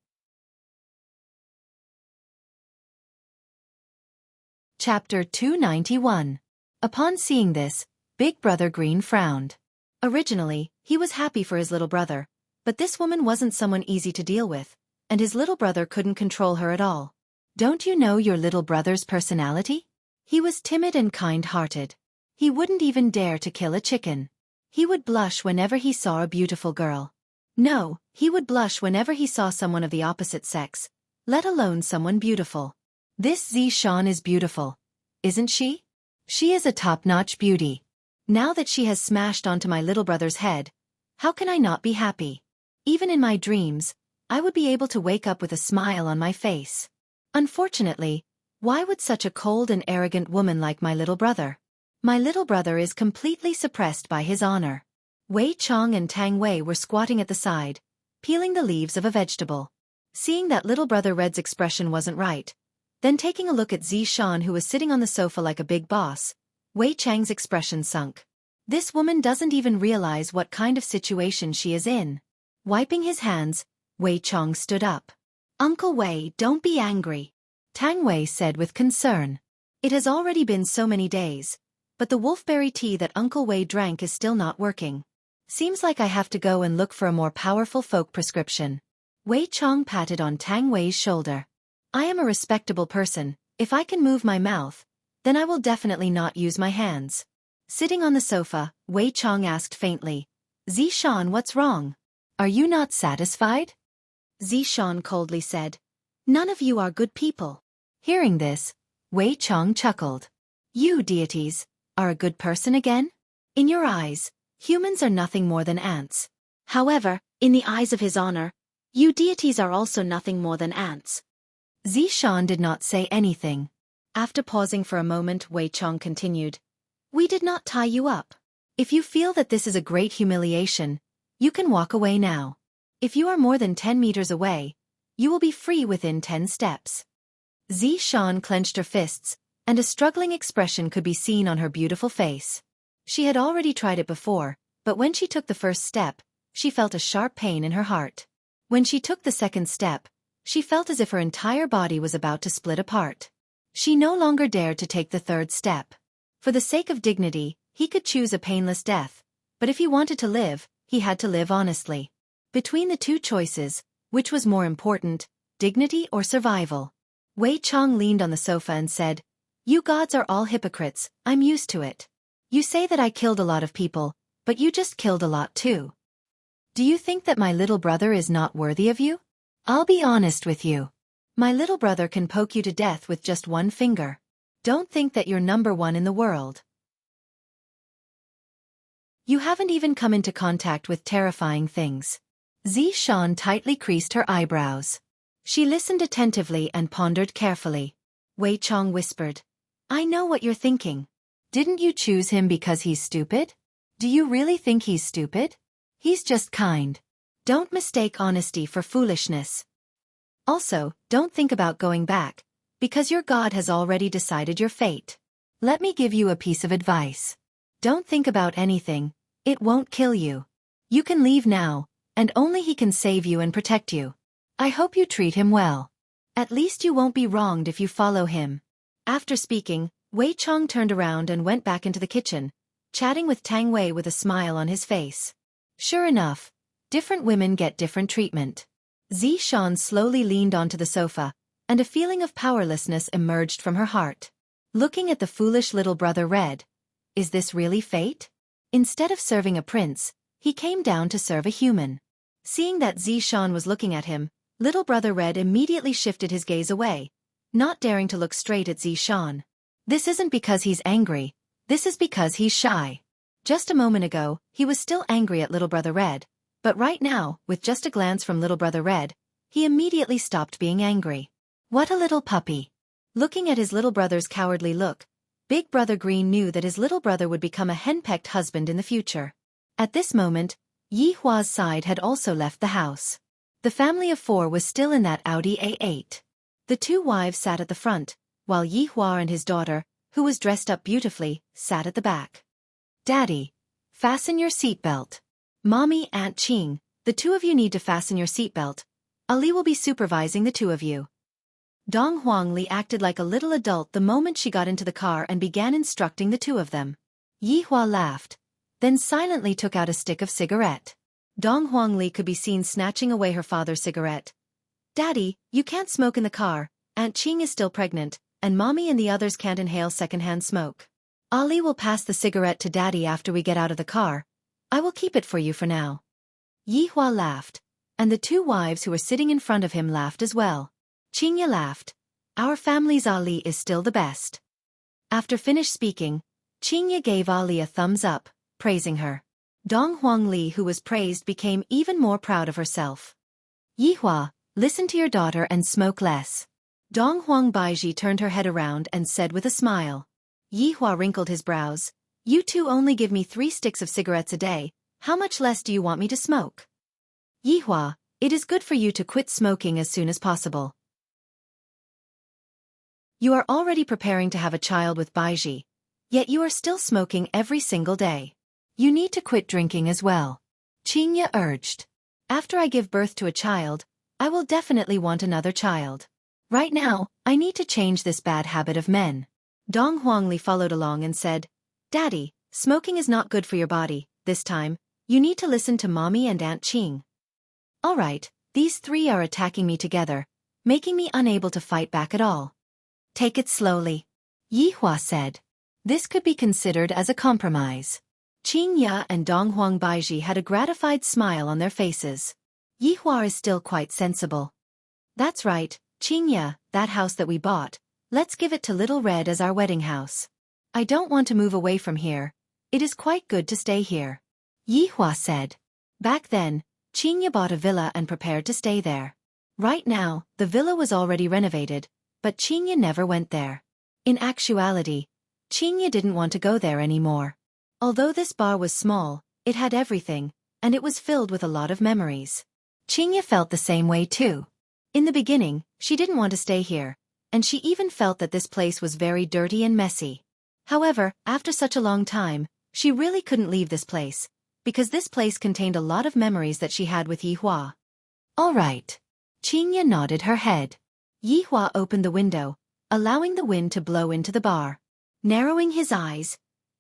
Speaker 1: Chapter 291. Upon seeing this, big brother Green frowned. Originally, he was happy for his little brother, but this woman wasn't someone easy to deal with, and his little brother couldn't control her at all. Don't you know your little brother's personality? He was timid and kind-hearted. He wouldn't even dare to kill a chicken. He would blush whenever he saw a beautiful girl. No, he would blush whenever he saw someone of the opposite sex, let alone someone beautiful. This Zishan is beautiful, isn't she? She is a top-notch beauty. Now that she has smashed onto my little brother's head, how can I not be happy? Even in my dreams, I would be able to wake up with a smile on my face. Unfortunately, why would such a cold and arrogant woman like my little brother? My little brother is completely suppressed by his honor. Wei Chong and Tang Wei were squatting at the side, peeling the leaves of a vegetable. Seeing that little brother Red's expression wasn't right, then taking a look at Zishan who was sitting on the sofa like a big boss, Wei Chang's expression sunk. This woman doesn't even realize what kind of situation she is in. Wiping his hands, Wei Chong stood up. "Uncle Wei, don't be angry," Tang Wei said with concern. "It has already been so many days, but the wolfberry tea that Uncle Wei drank is still not working. Seems like I have to go and look for a more powerful folk prescription." Wei Chong patted on Tang Wei's shoulder. "I am a respectable person. If I can move my mouth, then I will definitely not use my hands." Sitting on the sofa, Wei Chong asked faintly, "Zishan, what's wrong? Are you not satisfied?" Zishan coldly said, "None of you are good people." Hearing this, Wei Chong chuckled. "You deities are a good person again? In your eyes, humans are nothing more than ants. However, in the eyes of his honor, you deities are also nothing more than ants." Zishan did not say anything. After pausing for a moment, Wei Chong continued, "We did not tie you up. If you feel that this is a great humiliation, you can walk away now. If you are more than 10 meters away, you will be free within 10 steps." Zishan clenched her fists, and a struggling expression could be seen on her beautiful face. She had already tried it before, but when she took the first step, she felt a sharp pain in her heart. When she took the second step, she felt as if her entire body was about to split apart. She no longer dared to take the third step. For the sake of dignity, he could choose a painless death, but if he wanted to live, he had to live honestly. Between the two choices, which was more important, dignity or survival? Wei Chong leaned on the sofa and said, "You gods are all hypocrites, I'm used to it. You say that I killed a lot of people, but you just killed a lot too. Do you think that my little brother is not worthy of you? I'll be honest with you. My little brother can poke you to death with just one finger. Don't think that you're number one in the world. You haven't even come into contact with terrifying things." Xiaofan tightly creased her eyebrows. She listened attentively and pondered carefully. Wei Chong whispered, "I know what you're thinking. Didn't you choose him because he's stupid? Do you really think he's stupid? He's just kind. Don't mistake honesty for foolishness. Also, don't think about going back, because your God has already decided your fate. Let me give you a piece of advice. Don't think about anything, it won't kill you. You can leave now, and only he can save you and protect you. I hope you treat him well. At least you won't be wronged if you follow him." After speaking, Wei Chong turned around and went back into the kitchen, chatting with Tang Wei with a smile on his face. Sure enough, different women get different treatment. Xiaofan slowly leaned onto the sofa, and a feeling of powerlessness emerged from her heart. Looking at the foolish little brother Red, is this really fate? Instead of serving a prince, he came down to serve a human. Seeing that Xiaofan was looking at him, little brother Red immediately shifted his gaze away, not daring to look straight at Xiaofan. This isn't because he's angry, this is because he's shy. Just a moment ago, he was still angry at little brother Red, but right now, with just a glance from little brother Red, he immediately stopped being angry. What a little puppy. Looking at his little brother's cowardly look, Big Brother Green knew that his little brother would become a henpecked husband in the future. At this moment, Yi Hua's side had also left the house. The family of four was still in that Audi A8. The two wives sat at the front, while Yi Hua and his daughter, who was dressed up beautifully, sat at the back. "Daddy, fasten your seatbelt. Mommy, Aunt Qing, the two of you need to fasten your seatbelt. Ali will be supervising the two of you." Dong Huangli acted like a little adult the moment she got into the car and began instructing the two of them. Yi Hua laughed, then silently took out a stick of cigarette. Dong Huangli could be seen snatching away her father's cigarette. "Daddy, you can't smoke in the car, Aunt Qing is still pregnant, and Mommy and the others can't inhale secondhand smoke. Ali will pass the cigarette to Daddy after we get out of the car. I will keep it for you for now." Yi Hua laughed, and the two wives who were sitting in front of him laughed as well. Qingya laughed. "Our family's Ali is still the best." After finished speaking, Qingya gave Ali a thumbs up, praising her. Dong Huangli, who was praised, became even more proud of herself. "Yi Hua, listen to your daughter and smoke less." Dong Huang Baiji turned her head around and said with a smile. Yi Hua wrinkled his brows. "You two only give me 3 sticks of cigarettes a day, how much less do you want me to smoke?" "Yi Hua, it is good for you to quit smoking as soon as possible. You are already preparing to have a child with Baiji, yet you are still smoking every single day. You need to quit drinking as well," Qingya urged. "After I give birth to a child, I will definitely want another child. Right now, I need to change this bad habit of men." Dong Huangli followed along and said, "Daddy, smoking is not good for your body, this time, you need to listen to Mommy and Aunt Qing." "Alright, these 3 are attacking me together, making me unable to fight back at all. Take it slowly," Yi Hua said. This could be considered as a compromise. Qingya and Dong Huang Baiji had a gratified smile on their faces. Yi Hua is still quite sensible. "That's right, Qingya, that house that we bought, let's give it to Little Red as our wedding house. I don't want to move away from here, it is quite good to stay here," Yi Hua said. Back then, Qingya bought a villa and prepared to stay there. Right now, the villa was already renovated, but Qingya never went there. In actuality, Qingya didn't want to go there anymore. Although this bar was small, it had everything, and it was filled with a lot of memories. Qingya felt the same way too. In the beginning, she didn't want to stay here, and she even felt that this place was very dirty and messy. However, after such a long time, she really couldn't leave this place, because this place contained a lot of memories that she had with Yi Hua. "All right." Qingya nodded her head. Yi Hua opened the window, allowing the wind to blow into the bar. Narrowing his eyes,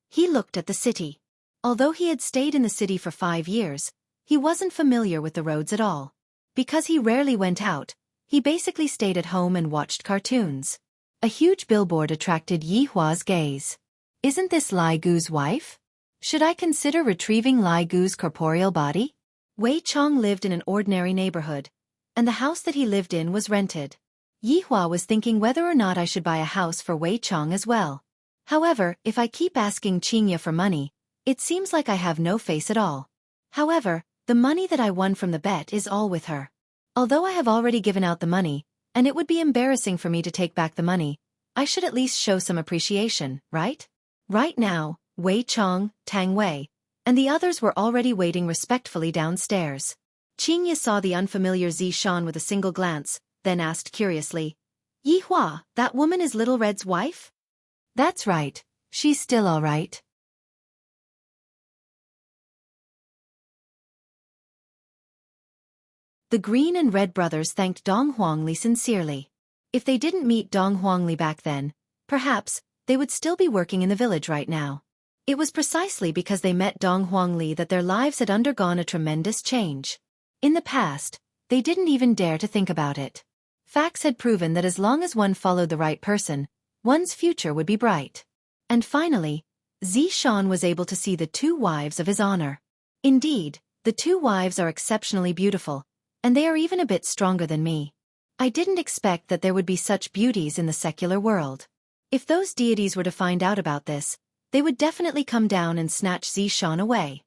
Speaker 1: he looked at the city. Although he had stayed in the city for 5 years, He wasn't familiar with the roads at all. Because he rarely went out, he basically stayed at home and watched cartoons. A huge billboard attracted Yi Hua's gaze. Isn't this Lai Gu's wife? Should I consider retrieving Lai Gu's corporeal body? Wei Chong lived in an ordinary neighborhood, and the house that he lived in was rented. Yi Hua was thinking whether or not I should buy a house for Wei Chong as well. However, if I keep asking Qingye for money, it seems like I have no face at all. However, the money that I won from the bet is all with her. Although I have already given out the money, and it would be embarrassing for me to take back the money, I should at least show some appreciation, right? Right now, Wei Chong, Tang Wei, and the others were already waiting respectfully downstairs. Qingye saw the unfamiliar Zishan with a single glance, then asked curiously, Yi Hua, that woman is Little Red's wife? That's right, she's still all right. The Green and Red brothers thanked Dong Huangli sincerely. If they didn't meet Dong Huangli back then, perhaps, they would still be working in the village right now. It was precisely because they met Dong Huangli that their lives had undergone a tremendous change. In the past, they didn't even dare to think about it. Facts had proven that as long as one followed the right person, one's future would be bright. And finally, Zishan was able to see the two wives of his honor. Indeed, the two wives are exceptionally beautiful, and they are even a bit stronger than me. I didn't expect that there would be such beauties in the secular world. If those deities were to find out about this, they would definitely come down and snatch Zishan away.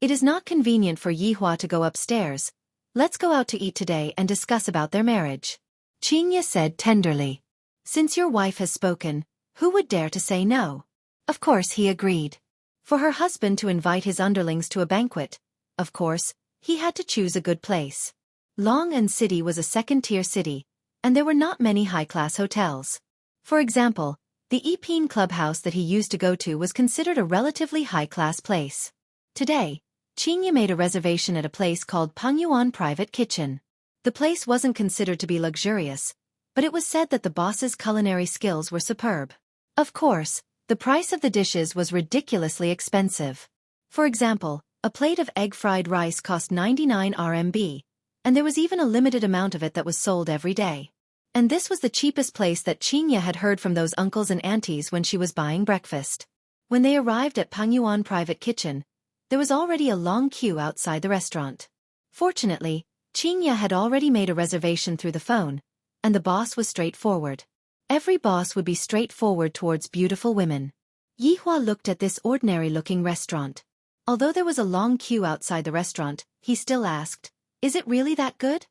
Speaker 1: It is not convenient for Yi Hua to go upstairs. Let's go out to eat today and discuss about their marriage. Qingye said tenderly. Since your wife has spoken, who would dare to say no? Of course he agreed. For her husband to invite his underlings to a banquet, of course, he had to choose a good place. Long'an City was a second-tier city, and there were not many high-class hotels. For example, the Yiping clubhouse that he used to go to was considered a relatively high-class place. Today, Qingye made a reservation at a place called Pangyuan Private Kitchen. The place wasn't considered to be luxurious, but it was said that the boss's culinary skills were superb. Of course, the price of the dishes was ridiculously expensive. For example, a plate of egg-fried rice cost 99 RMB, and there was even a limited amount of it that was sold every day. And this was the cheapest place that Qingye had heard from those uncles and aunties when she was buying breakfast. When they arrived at Pangyuan Private Kitchen, there was already a long queue outside the restaurant. Fortunately, Qingye had already made a reservation through the phone, and the boss was straightforward. Every boss would be straightforward towards beautiful women. Yi Hua looked at this ordinary-looking restaurant. Although there was a long queue outside the restaurant, he still asked, is it really that good?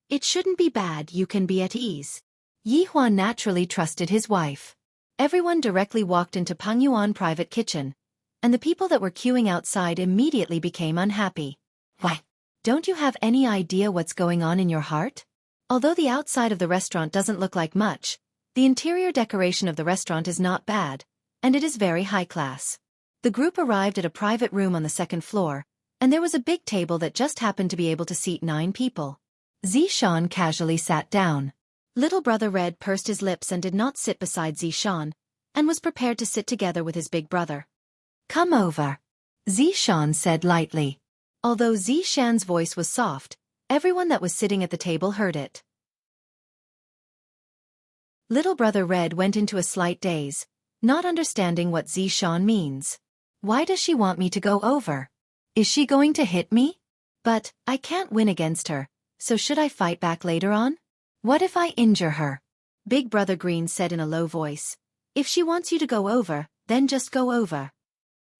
Speaker 1: It shouldn't be bad, you can be at ease. Yi Hua naturally trusted his wife. Everyone directly walked into Pangyuan Private Kitchen, and the people that were queuing outside immediately became unhappy. Why? Don't you have any idea what's going on in your heart? Although the outside of the restaurant doesn't look like much, the interior decoration of the restaurant is not bad, and it is very high class. The group arrived at a private room on the second floor, and there was a big table that just happened to be able to seat 9 people. Zishan casually sat down. Little brother Red pursed his lips and did not sit beside Zishan, and was prepared to sit together with his big brother. Come over, Zishan said lightly. Although Zishan's voice was soft, everyone that was sitting at the table heard it. Little brother Red went into a slight daze, not understanding what Zishan means. Why does she want me to go over? Is she going to hit me? But I can't win against her, so should I fight back later on? What if I injure her? Big brother Green said in a low voice. If she wants you to go over, then just go over.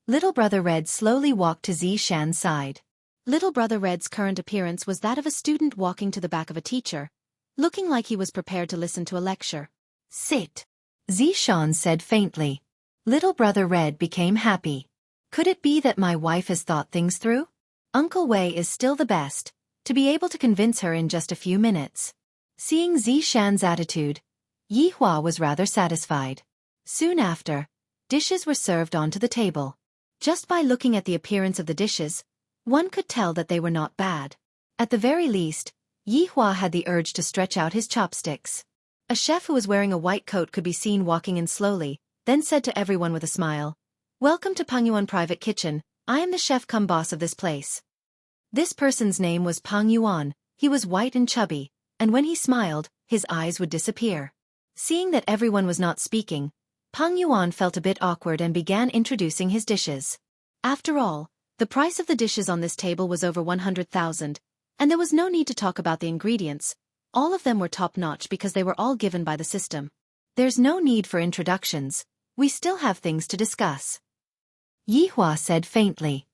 Speaker 1: Little brother Red slowly walked to Zishan's side. Little brother Red's current appearance was that of a student walking to the back of a teacher, looking like he was prepared to listen to a lecture. Sit, Zishan said faintly. Little brother Red became happy. Could it be that my wife has thought things through? Uncle Wei is still the best, to be able to convince her in just a few minutes. Seeing Zishan's attitude, Yi Hua was rather satisfied. Soon after, dishes were served onto the table. Just by looking at the appearance of the dishes, one could tell that they were not bad. At the very least, Yi Hua had the urge to stretch out his chopsticks. A chef who was wearing a white coat could be seen walking in slowly, then said to everyone with a smile, "Welcome to Pangyuan Private Kitchen, I am the chef cum boss of this place." This person's name was Pang Yuan. He was white and chubby, and when he smiled, his eyes would disappear. Seeing that everyone was not speaking, Pang Yuan felt a bit awkward and began introducing his dishes. After all, the price of the dishes on this table was over 100,000, and there was no need to talk about the ingredients. All of them were top-notch because they were all given by the system. There's no need for introductions. We still have things to discuss. Yihua said faintly.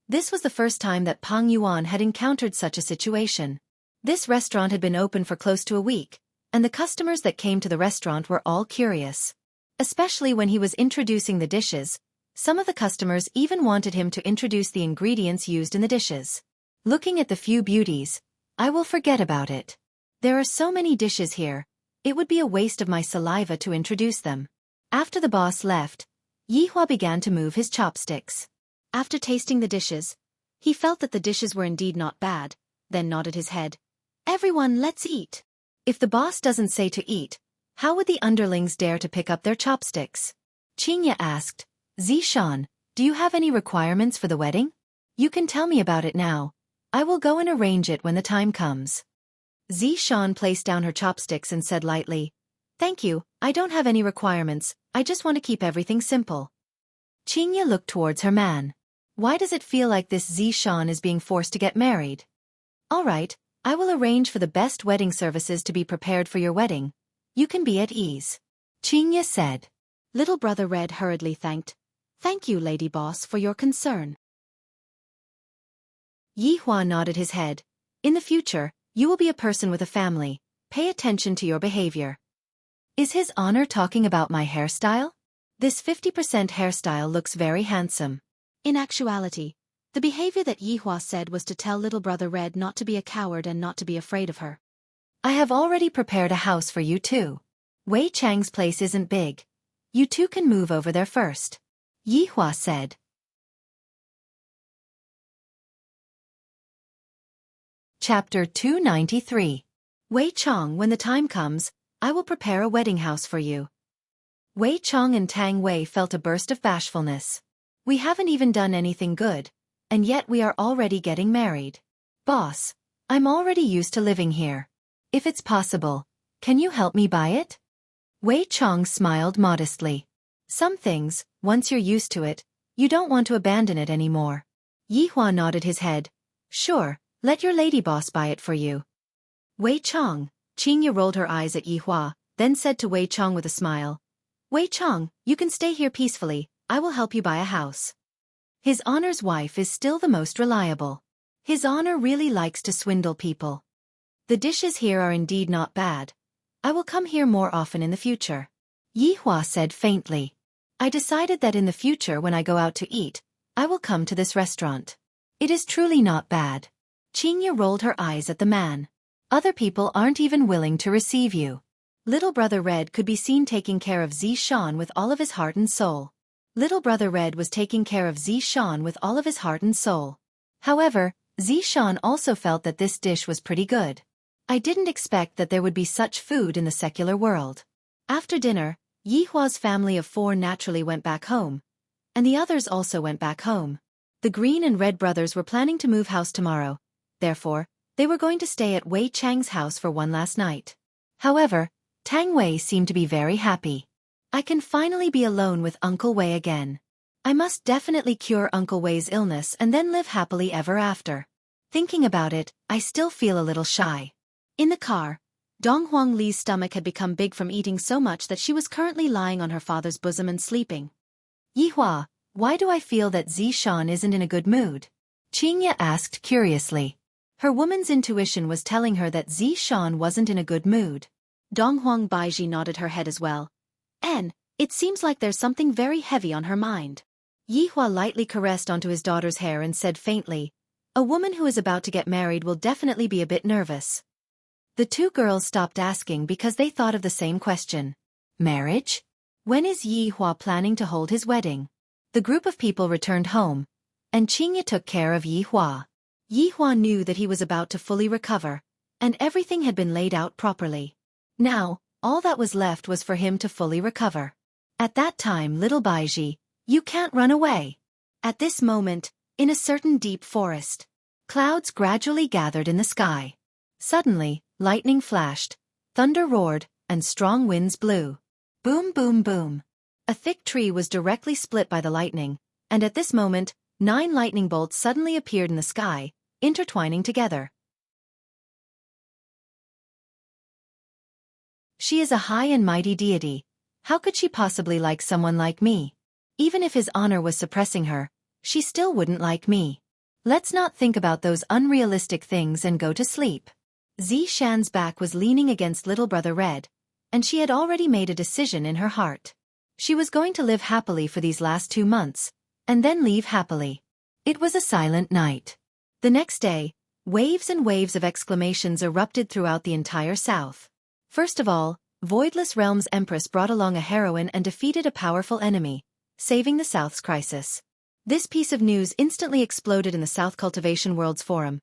Speaker 1: This was the first time that Pang Yuan had encountered such a situation. This restaurant had been open for close to a week, and the customers that came to the restaurant were all curious. Especially when he was introducing the dishes, some of the customers even wanted him to introduce the ingredients used in the dishes. Looking at the few beauties, I will forget about it. There are so many dishes here, it would be a waste of my saliva to introduce them. After the boss left, Yihua began to move his chopsticks. After tasting the dishes, he felt that the dishes were indeed not bad, then nodded his head. Everyone, let's eat. If the boss doesn't say to eat, how would the underlings dare to pick up their chopsticks? Qingye asked, Zishan, do you have any requirements for the wedding? You can tell me about it now. I will go and arrange it when the time comes. Zishan placed down her chopsticks and said lightly, Thank you, I don't have any requirements, I just want to keep everything simple. Qingye looked towards her man. Why does it feel like this Zishan is being forced to get married? All right, I will arrange for the best wedding services to be prepared for your wedding. You can be at ease. Qingye said. Little brother Red hurriedly thanked. Thank you, Lady Boss, for your concern. Yihua nodded his head. In the future, you will be a person with a family. Pay attention to your behavior. Is His Honor talking about my hairstyle? This 50% hairstyle looks very handsome. In actuality, the behavior that Yihua said was to tell little brother Red not to be a coward and not to be afraid of her. I have already prepared a house for you too. Wei Chang's place isn't big. You two can move over there first. Yihua said. Chapter 293. Wei Chang, when the time comes, I will prepare a wedding house for you. Wei Chang and Tang Wei felt a burst of bashfulness. We haven't even done anything good, and yet we are already getting married. Boss, I'm already used to living here. If it's possible, can you help me buy it? Wei Chang smiled modestly. Some things, once you're used to it, you don't want to abandon it anymore. Yihua nodded his head. Sure, let your lady boss buy it for you. Wei Chang, Qingye rolled her eyes at Yihua, then said to Wei Chang with a smile. Wei Chang, you can stay here peacefully, I will help you buy a house. His Honor's wife is still the most reliable. His Honor really likes to swindle people. The dishes here are indeed not bad. I will come here more often in the future. Yihua said faintly. I decided that in the future when I go out to eat, I will come to this restaurant. It is truly not bad. Qingye rolled her eyes at the man. Other people aren't even willing to receive you. Little brother Red could be seen taking care of Zishan with all of his heart and soul. Little brother Red was taking care of Zishan with all of his heart and soul. However, Zishan also felt that this dish was pretty good. I didn't expect that there would be such food in the secular world. After dinner, Yihua's family of 4 naturally went back home, and the others also went back home. The Green and Red brothers were planning to move house tomorrow. Therefore, they were going to stay at Wei Chang's house for one last night. However, Tang Wei seemed to be very happy. I can finally be alone with Uncle Wei again. I must definitely cure Uncle Wei's illness and then live happily ever after. Thinking about it, I still feel a little shy. In the car, Dong Huang Li's stomach had become big from eating so much that she was currently lying on her father's bosom and sleeping. Yihua, why do I feel that Zishan isn't in a good mood? Qingye asked curiously. Her woman's intuition was telling her that Zishan wasn't in a good mood. Dong Huang Baiji nodded her head as well. It seems like there's something very heavy on her mind. Yihua lightly caressed onto his daughter's hair and said faintly, a woman who is about to get married will definitely be a bit nervous. The 2 girls stopped asking because they thought of the same question. Marriage? When is Yihua planning to hold his wedding? The group of people returned home, and Qingye took care of Yihua. Yihua knew that he was about to fully recover, and everything had been laid out properly. Now, all that was left was for him to fully recover. At that time, little Baiji, you can't run away. At this moment, In a certain deep forest, clouds gradually gathered in the sky. Suddenly, lightning flashed, thunder roared, and strong winds blew. Boom, boom, boom. A thick tree was directly split by the lightning, and at this moment, 9 lightning bolts suddenly appeared in the sky, intertwining together. She is a high and mighty deity. How could she possibly like someone like me? Even if his honor was suppressing her, she still wouldn't like me. Let's not think about those unrealistic things and go to sleep. Zishan's back was leaning against little brother Red, and she had already made a decision in her heart. She was going to live happily for these last 2 months, and then leave happily. It was a silent night. The next day, waves and waves of exclamations erupted throughout the entire south. First of all, Voidless Realm's Empress brought along a heroine and defeated a powerful enemy, saving the South's crisis. This piece of news instantly exploded in the South Cultivation World's forum,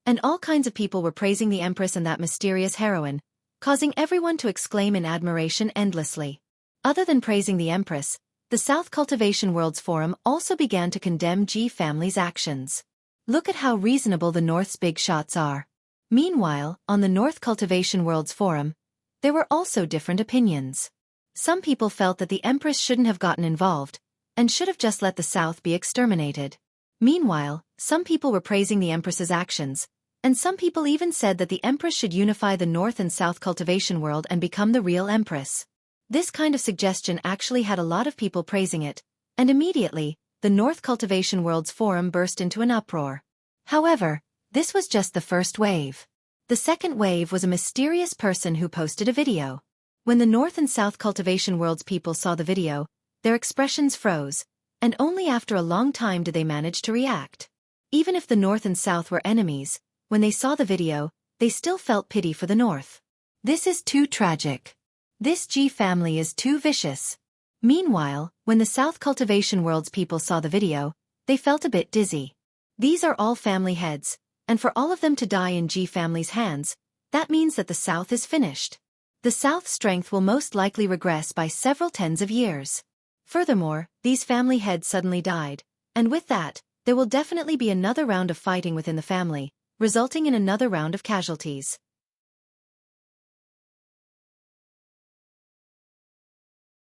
Speaker 1: and all kinds of people were praising the Empress and that mysterious heroine, causing everyone to exclaim in admiration endlessly. Other than praising the Empress, the South Cultivation World's forum also began to condemn Ji family's actions. Look at how reasonable the North's big shots are. Meanwhile, on the North Cultivation World's forum, there were also different opinions. Some people felt that the Empress shouldn't have gotten involved, and should have just let the South be exterminated. Meanwhile, some people were praising the Empress's actions, and some people even said that the Empress should unify the North and South Cultivation World and become the real Empress. This kind of suggestion actually had a lot of people praising it, and immediately, the North Cultivation World's forum burst into an uproar. However, this was just the first wave. The second wave was a mysterious person who posted a video. When the North and South Cultivation World's people saw the video, their expressions froze, and only after a long time did they manage to react. Even if the North and South were enemies, when they saw the video, they still felt pity for the North. This is too tragic. This Ji family is too vicious. Meanwhile, when the South Cultivation World's people saw the video, they felt a bit dizzy. These are all family heads, and for all of them to die in Ji family's hands, that means that the South is finished. The South's strength will most likely regress by several tens of years. Furthermore, these family heads suddenly died, and with that, there will definitely be another round of fighting within the family, resulting in another round of casualties.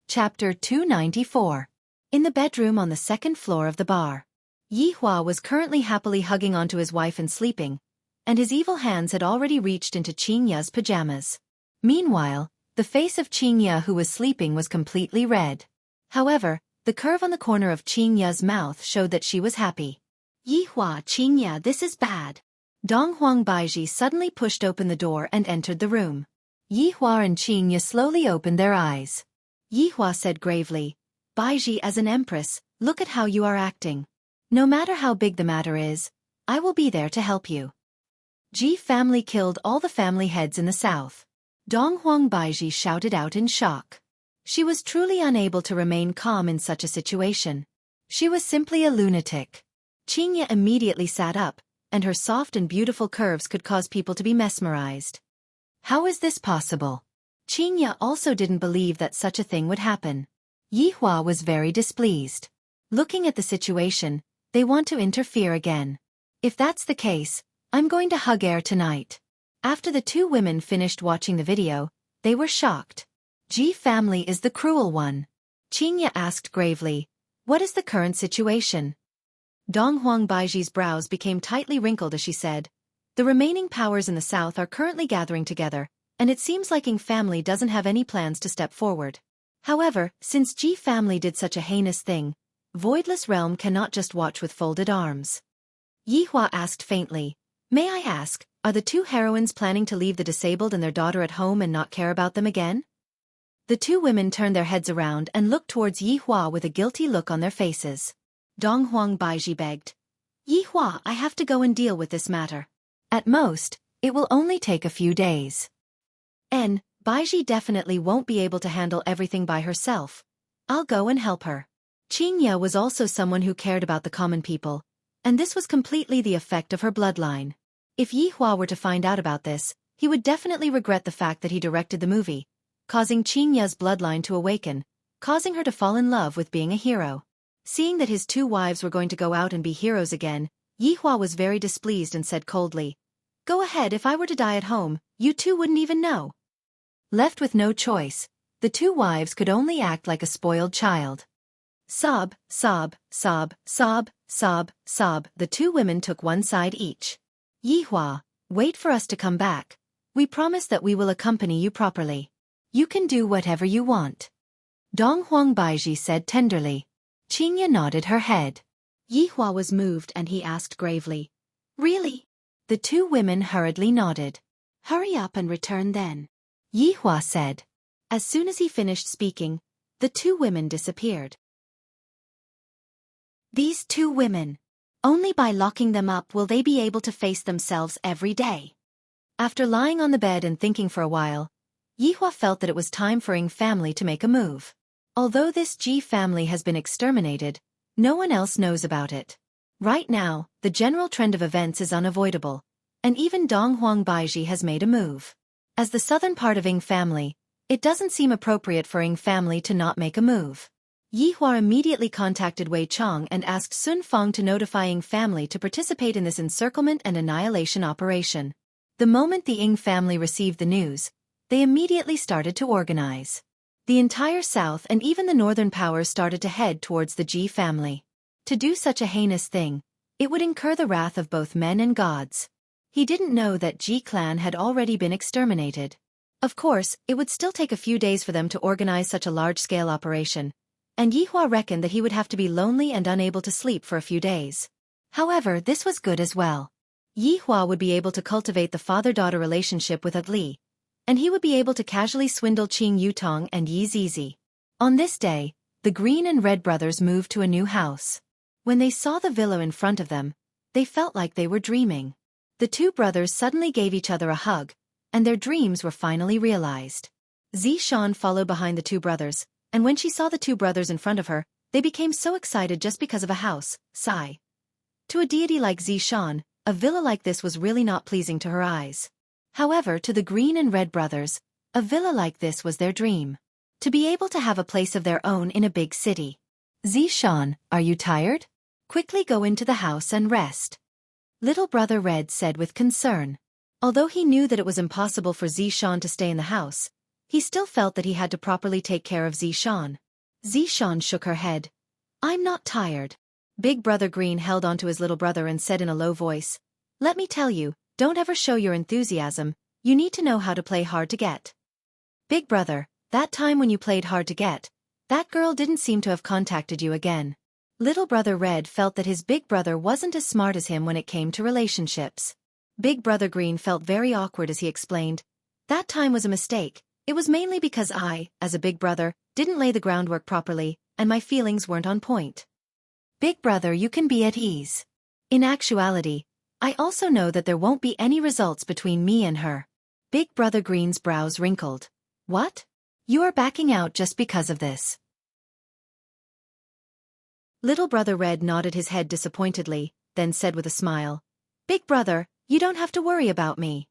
Speaker 1: Chapter 294. In the bedroom on the second floor of the bar, Yi Hua was currently happily hugging onto his wife and sleeping, and his evil hands had already reached into Qing Ya's pajamas. Meanwhile, the face of Qing Ya who was sleeping was completely red. However, the curve on the corner of Qing Ya's mouth showed that she was happy. Yi Hua, Qing Ya, this is bad. Dong Huang Baiji suddenly pushed open the door and entered the room. Yi Hua and Qing Ya slowly opened their eyes. Yi Hua said gravely, Baiji, as an empress, look at how you are acting. No matter how big the matter is, I will be there to help you. Ji family killed all the family heads in the south. Dong Huang Baiji shouted out in shock. She was truly unable to remain calm in such a situation. She was simply a lunatic. Qing Ya immediately sat up, and her soft and beautiful curves could cause people to be mesmerized. How is this possible? Qing Ya also didn't believe that such a thing would happen. Yi Hua was very displeased. Looking at the situation, they want to interfere again. If that's the case, I'm going to hug air tonight. After the two women finished watching the video, they were shocked. Ji family is the cruel one. Qing Ya asked gravely, what is the current situation? Dong Huang Baiji's brows became tightly wrinkled as she said, the remaining powers in the south are currently gathering together, and it seems like Ying family doesn't have any plans to step forward. However, since Ji family did such a heinous thing, Voidless Realm cannot just watch with folded arms. Yi Hua asked faintly, may I ask, are the two heroines planning to leave the disabled and their daughter at home and not care about them again? The two women turned their heads around and looked towards Yi Hua with a guilty look on their faces. Dong Huang Baiji begged, Yi Hua, I have to go and deal with this matter. At most, it will only take a few days. Baiji definitely won't be able to handle everything by herself. I'll go and help her. Qing Ya was also someone who cared about the common people, and this was completely the effect of her bloodline. If Yi Hua were to find out about this, he would definitely regret the fact that he directed the movie, causing Qing Ya's bloodline to awaken, causing her to fall in love with being a hero. Seeing that his two wives were going to go out and be heroes again, Yihua was very displeased and said coldly, "Go ahead, if I were to die at home, you two wouldn't even know." Left with no choice, the two wives could only act like a spoiled child. Sob, sob, sob, sob, sob, sob. The two women took one side each. "Yihua, wait for us to come back. We promise that we will accompany you properly. You can do whatever you want," Dong Huang Baiji said tenderly. Qingya nodded her head. Yihua was moved and he asked gravely, "Really?" The two women hurriedly nodded. "Hurry up and return then," Yihua said. As soon as he finished speaking, the two women disappeared. These two women. Only by locking them up will they be able to face themselves every day. After lying on the bed and thinking for a while, Yihua felt that it was time for Ying family to make a move. Although this Ji family has been exterminated, no one else knows about it. Right now, the general trend of events is unavoidable, and even Dong Huang Baiji has made a move. As the southern part of Ying family, it doesn't seem appropriate for Ying family to not make a move. Yihua immediately contacted Wei Chong and asked Sun Feng to notify Ying family to participate in this encirclement and annihilation operation. The moment the Ying family received the news, they immediately started to organize. The entire south and even the northern powers started to head towards the Ji family. To do such a heinous thing, it would incur the wrath of both men and gods. He didn't know that Ji clan had already been exterminated. Of course, it would still take a few days for them to organize such a large-scale operation, and Yihua reckoned that he would have to be lonely and unable to sleep for a few days. However, this was good as well. Yihua would be able to cultivate the father-daughter relationship with Ugly, and he would be able to casually swindle Qing Yutong and Yi Zizi. On this day, the Green and Red brothers moved to a new house. When they saw the villa in front of them, they felt like they were dreaming. The two brothers suddenly gave each other a hug, and their dreams were finally realized. Zishan followed behind the two brothers, and when she saw the two brothers in front of her, they became so excited just because of a house, sigh. To a deity like Zishan, a villa like this was really not pleasing to her eyes. However, to the Green and Red brothers, a villa like this was their dream. To be able to have a place of their own in a big city. "Zishan, are you tired? Quickly go into the house and rest," Little Brother Red said with concern. Although he knew that it was impossible for Zishan to stay in the house, he still felt that he had to properly take care of Zishan. Zishan shook her head. "I'm not tired." Big Brother Green held onto his little brother and said in a low voice, "Let me tell you, don't ever show your enthusiasm, you need to know how to play hard to get. Big brother, that time when you played hard to get, that girl didn't seem to have contacted you again." Little Brother Red felt that his big brother wasn't as smart as him when it came to relationships. Big Brother Green felt very awkward as he explained, "That time was a mistake. It was mainly because I, as a big brother, didn't lay the groundwork properly, and my feelings weren't on point." "Big brother, you can be at ease. In actuality, I also know that there won't be any results between me and her." Big Brother Green's brows wrinkled. "What? You are backing out just because of this?" Little Brother Red nodded his head disappointedly, then said with a smile, "Big brother, you don't have to worry about me."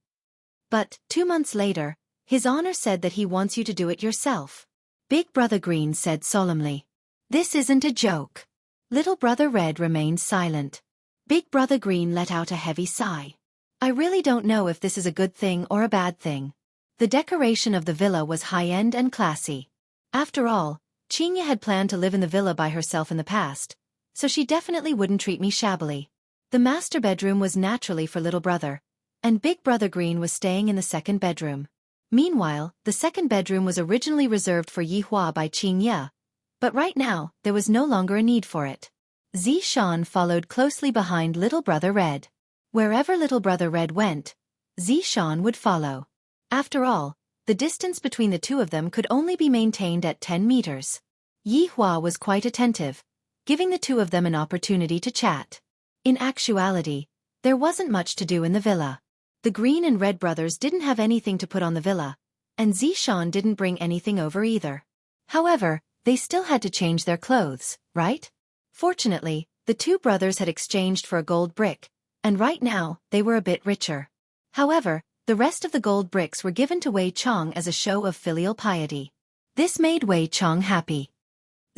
Speaker 1: But, 2 months later, His Honor said that he wants you to do it yourself. Big Brother Green said solemnly. "This isn't a joke." Little Brother Red remained silent. Big Brother Green let out a heavy sigh. "I really don't know if this is a good thing or a bad thing." The decoration of the villa was high-end and classy. After all, Qingya had planned to live in the villa by herself in the past, so she definitely wouldn't treat me shabbily. The master bedroom was naturally for Little Brother, and Big Brother Green was staying in the second bedroom. Meanwhile, the second bedroom was originally reserved for Yihua by Qingya, but right now, there was no longer a need for it. Zishan followed closely behind Little Brother Red. Wherever Little Brother Red went, Zishan would follow. After all, the distance between the two of them could only be maintained at 10 meters. Yihua was quite attentive, giving the two of them an opportunity to chat. In actuality, there wasn't much to do in the villa. The Green and Red brothers didn't have anything to put on the villa, and Zishan didn't bring anything over either. However, they still had to change their clothes, right? Fortunately, the two brothers had exchanged for a gold brick, and right now, they were a bit richer. However, the rest of the gold bricks were given to Wei Chong as a show of filial piety. This made Wei Chong happy.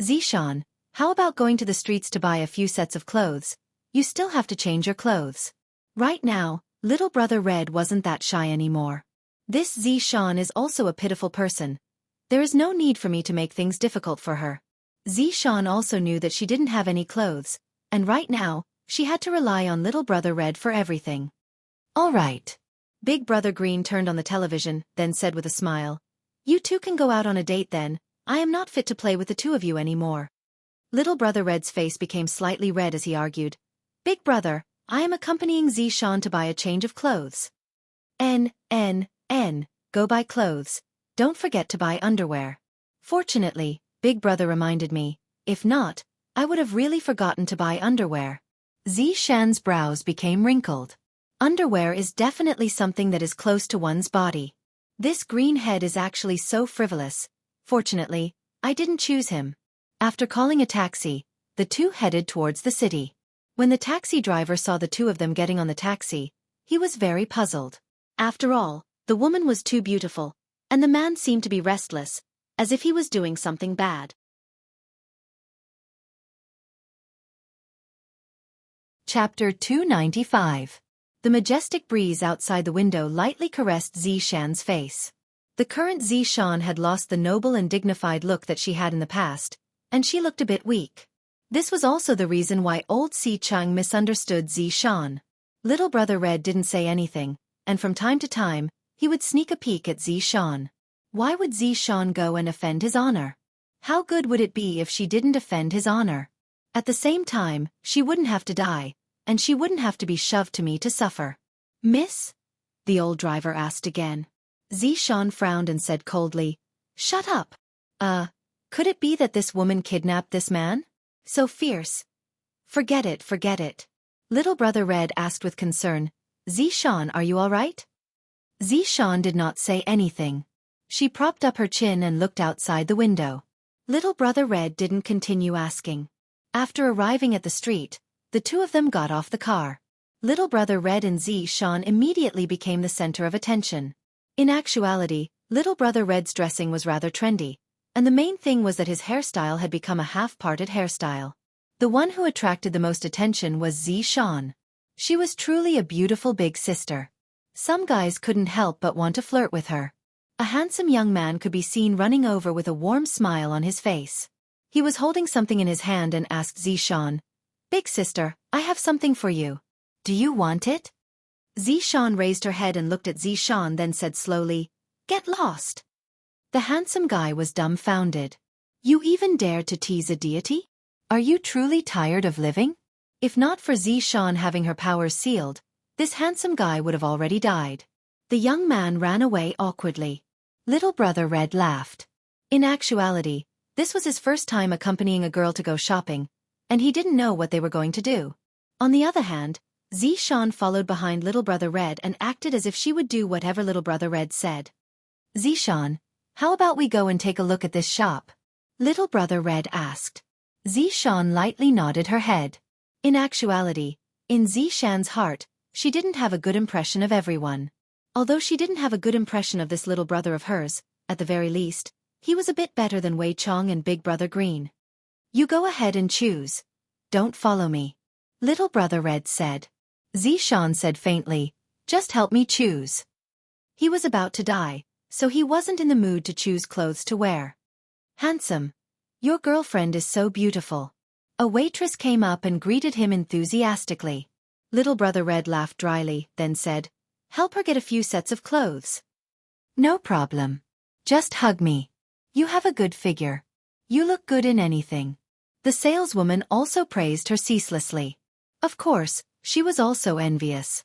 Speaker 1: "Zishan, How about going to the streets to buy a few sets of clothes? You still have to change your clothes. Right now, little brother Red wasn't that shy anymore. This Xiaofan is also a pitiful person. There is no need for me to make things difficult for her. Xiaofan also knew that she didn't have any clothes, and right now, she had to rely on little brother Red for everything. All right. Big brother Green turned on the television, then said with a smile, "You two can go out on a date then. I am not fit to play with the two of you anymore." Little brother Red's face became slightly red as he argued, "Big brother, I am accompanying Xiaofan to buy a change of clothes." N, go buy clothes. Don't forget to buy underwear. Fortunately, Big brother reminded me, if not, I would have really forgotten to buy underwear. Xiaofan's brows became wrinkled. Underwear is definitely something that is close to one's body. This green head is actually so frivolous. Fortunately, I didn't choose him. After calling a taxi, the two headed towards the city. When the taxi driver saw the two of them getting on the taxi, he was very puzzled. After all, the woman was too beautiful, and the man seemed to be restless, as if he was doing something bad. Chapter 295. The majestic breeze outside the window lightly caressed Xiaofan's face. The current Xiaofan had lost the noble and dignified look that she had in the past, and she looked a bit weak. This was also the reason why old Xicheng misunderstood Xiaofan. Little brother Red didn't say anything, and from time to time, he would sneak a peek at Xiaofan. Why would Xiaofan go and offend his honor? How good would it be if she didn't offend his honor? At the same time, she wouldn't have to die, and she wouldn't have to be shoved to me to suffer. "Miss?" the old driver asked again. Xiaofan frowned and said coldly, "Shut up. Could it be that this woman kidnapped this man? So fierce." Forget it. Little brother Red asked with concern, "Xiaofan, are you all right?" Xiaofan did not say anything. She propped up her chin and looked outside the window. Little brother Red didn't continue asking. After arriving at the street, the two of them got off the car. Little brother Red and Xiaofan immediately became the center of attention. In actuality, little brother Red's dressing was rather trendy, and the main thing was that his hairstyle had become a half-parted hairstyle. The one who attracted the most attention was Xiaofan. She was truly a beautiful big sister. Some guys couldn't help but want to flirt with her. A handsome young man could be seen running over with a warm smile on his face. He was holding something in his hand and asked Xiaofan, "Big sister, I have something for you. Do you want it?" Xiaofan raised her head and looked at Xiaofan, then said slowly, "Get lost." The handsome guy was dumbfounded. "You even dared to tease a deity? Are you truly tired of living?" If not for Xiaofan having her powers sealed, this handsome guy would have already died. The young man ran away awkwardly. Little brother Red laughed. In actuality, this was his first time accompanying a girl to go shopping, and he didn't know what they were going to do. On the other hand, Xiaofan followed behind little brother Red and acted as if she would do whatever little brother Red said. "Xiaofan, how about we go and take a look at this shop?" little brother Red asked. Xiaofan lightly nodded her head. In actuality, in Xiaofan's heart, she didn't have a good impression of everyone. Although she didn't have a good impression of this little brother of hers, at the very least, he was a bit better than Wei Chong and Big Brother Green. "You go ahead and choose. Don't follow me," little brother Red said. Xiaofan said faintly, "Just help me choose." He was about to die, so he wasn't in the mood to choose clothes to wear. "Handsome. Your girlfriend is so beautiful." A waitress came up and greeted him enthusiastically. Little brother Red laughed dryly, then said, "Help her get a few sets of clothes." "No problem. Just hug me. You have a good figure. You look good in anything." The saleswoman also praised her ceaselessly. Of course, she was also envious.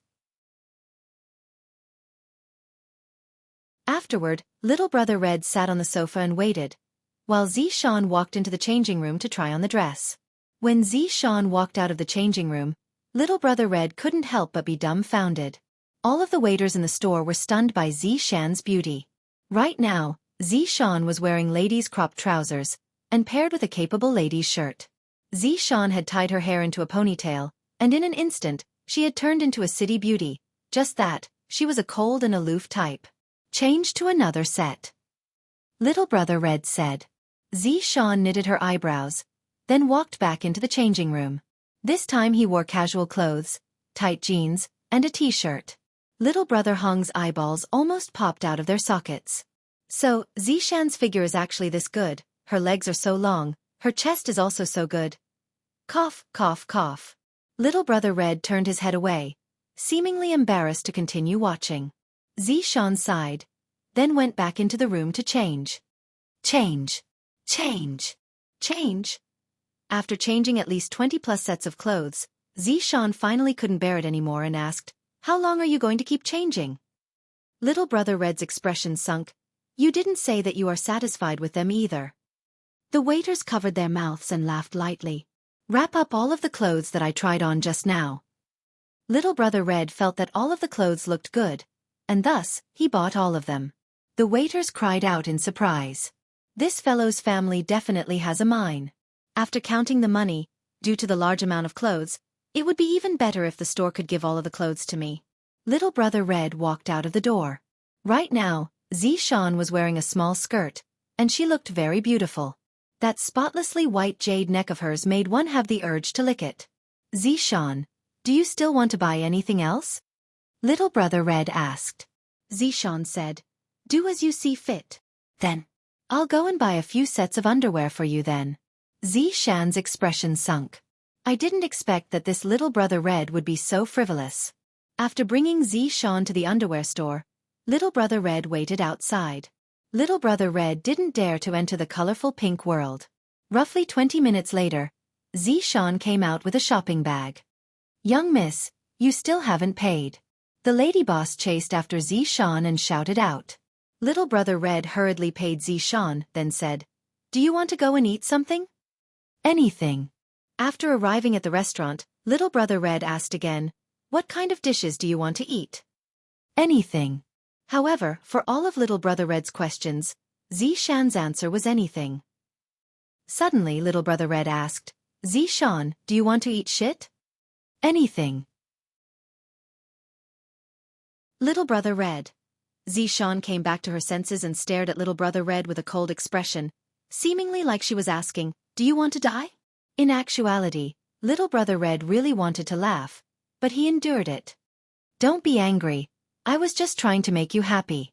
Speaker 1: Afterward, little brother Red sat on the sofa and waited, while Xiaofan walked into the changing room to try on the dress. When Xiaofan walked out of the changing room, little brother Red couldn't help but be dumbfounded. All of the waiters in the store were stunned by Xiaofan's beauty. Right now, Xiaofan was wearing ladies' crop trousers, and paired with a capable ladies' shirt. Xiaofan had tied her hair into a ponytail, and in an instant, she had turned into a city beauty. Just that, she was a cold and aloof type. "Change to another set," little brother Red said. Xiaofan knitted her eyebrows. then walked back into the changing room. This time he wore casual clothes, tight jeans, and a t-shirt. Little brother Hong's eyeballs almost popped out of their sockets. So, Zishan's figure is actually this good, her legs are so long, her chest is also so good. Cough, cough, cough. Little brother Red turned his head away, seemingly embarrassed to continue watching. Zishan sighed, then went back into the room to change. Change. Change. Change. After changing at least 20+ sets of clothes, Zishan finally couldn't bear it anymore and asked, "How long are you going to keep changing?" Little brother Red's expression sunk. "You didn't say that you are satisfied with them either." The waiters covered their mouths and laughed lightly. "Wrap up all of the clothes that I tried on just now." Little brother Red felt that all of the clothes looked good, and thus, he bought all of them. The waiters cried out in surprise. This fellow's family definitely has a mine. After counting the money, due to the large amount of clothes, it would be even better if the store could give all of the clothes to me. Little brother Red walked out of the door. Right now, Zishan was wearing a small skirt, and she looked very beautiful. That spotlessly white jade neck of hers made one have the urge to lick it. "Zishan, do you still want to buy anything else?" Little brother Red asked. Zishan said, "Do as you see fit." "Then, I'll go and buy a few sets of underwear for you then." Zishan's expression sunk. I didn't expect that this little brother Red would be so frivolous. After bringing Zishan to the underwear store, little brother Red waited outside. Little brother Red didn't dare to enter the colorful pink world. Roughly 20 minutes later, Zishan came out with a shopping bag. "Young miss, you still haven't paid." The lady boss chased after Zishan and shouted out. Little brother Red hurriedly paid Zishan, then said, "Do you want to go and eat something?" "Anything." After arriving at the restaurant, little brother Red asked again, "What kind of dishes do you want to eat?" "Anything." However, for all of little brother Red's questions, Zishan's answer was anything. Suddenly little brother Red asked, "Zishan, do you want to eat shit?" "Anything." Little brother Red. Zishan came back to her senses and stared at little brother Red with a cold expression, seemingly like she was asking, "Do you want to die?" In actuality, little brother Red really wanted to laugh, but he endured it. "Don't be angry, I was just trying to make you happy."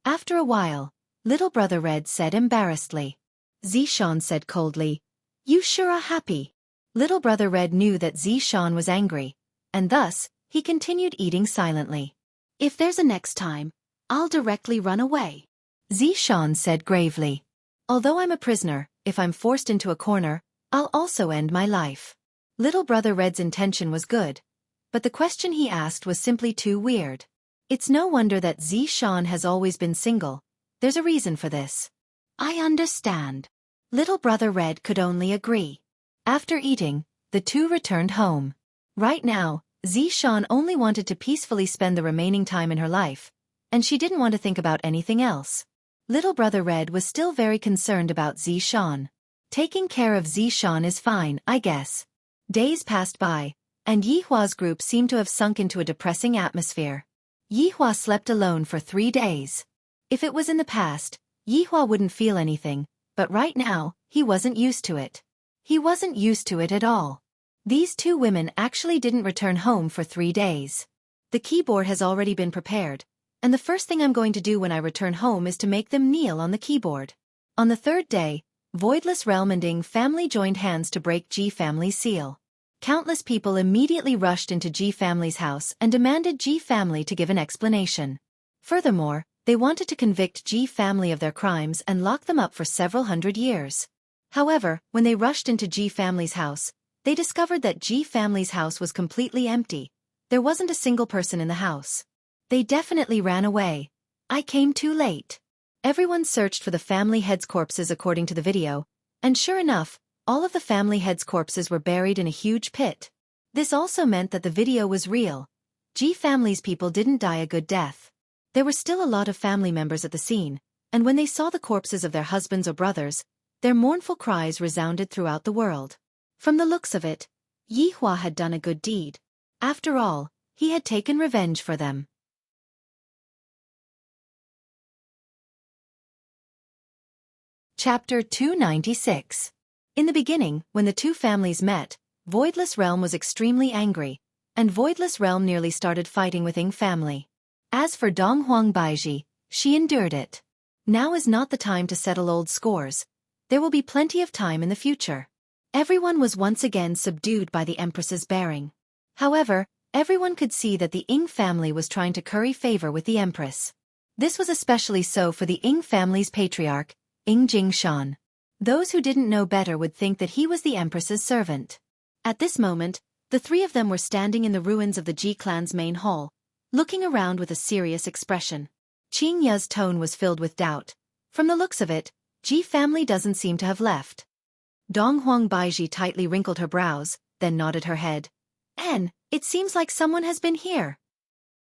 Speaker 1: After a while, little brother Red said embarrassedly. Zishan said coldly, "You sure are happy." Little brother Red knew that Zishan was angry, and thus, he continued eating silently. "If there's a next time, I'll directly run away," Zishan said gravely. "Although I'm a prisoner, if I'm forced into a corner, I'll also end my life." Little brother Red's intention was good, but the question he asked was simply too weird. It's no wonder that Zishan has always been single. There's a reason for this. "I understand." Little brother Red could only agree. After eating, the two returned home. Right now, Zishan only wanted to peacefully spend the remaining time in her life, and she didn't want to think about anything else. Little brother Red was still very concerned about Zishan. Taking care of Zishan is fine, I guess. Days passed by, and Yihua's group seemed to have sunk into a depressing atmosphere. Yihua slept alone for 3 days. If it was in the past, Yihua wouldn't feel anything, but right now, he wasn't used to it. He wasn't used to it at all. These two women actually didn't return home for 3 days. The keyboard has already been prepared, and the first thing I'm going to do when I return home is to make them kneel on the keyboard. On the 3rd day, Voidless Realm and Ing family joined hands to break G family's seal. Countless people immediately rushed into G family's house and demanded G family to give an explanation. Furthermore, they wanted to convict G family of their crimes and lock them up for several hundred years. However, when they rushed into G family's house, they discovered that G family's house was completely empty. There wasn't a single person in the house. They definitely ran away. I came too late. Everyone searched for the family heads' corpses according to the video, and sure enough, all of the family heads' corpses were buried in a huge pit. This also meant that the video was real. G family's people didn't die a good death. There were still a lot of family members at the scene, and when they saw the corpses of their husbands or brothers, their mournful cries resounded throughout the world. From the looks of it, Yihua had done a good deed. After all, he had taken revenge for them. Chapter 296. In the beginning, when the two families met, Voidless Realm was extremely angry, and Voidless Realm nearly started fighting with Ying family. As for Donghuang Baiji, she endured it. Now is not the time to settle old scores. There will be plenty of time in the future. Everyone was once again subdued by the Empress's bearing. However, everyone could see that the Ying family was trying to curry favor with the Empress. This was especially so for the Ying family's patriarch, Ying Jingshan. Those who didn't know better would think that he was the Empress's servant. At this moment, the three of them were standing in the ruins of the Ji clan's main hall, looking around with a serious expression. Qing Ya's tone was filled with doubt. From the looks of it, Ji family doesn't seem to have left. Donghuang Baiji tightly wrinkled her brows, then nodded her head. It seems like someone has been here.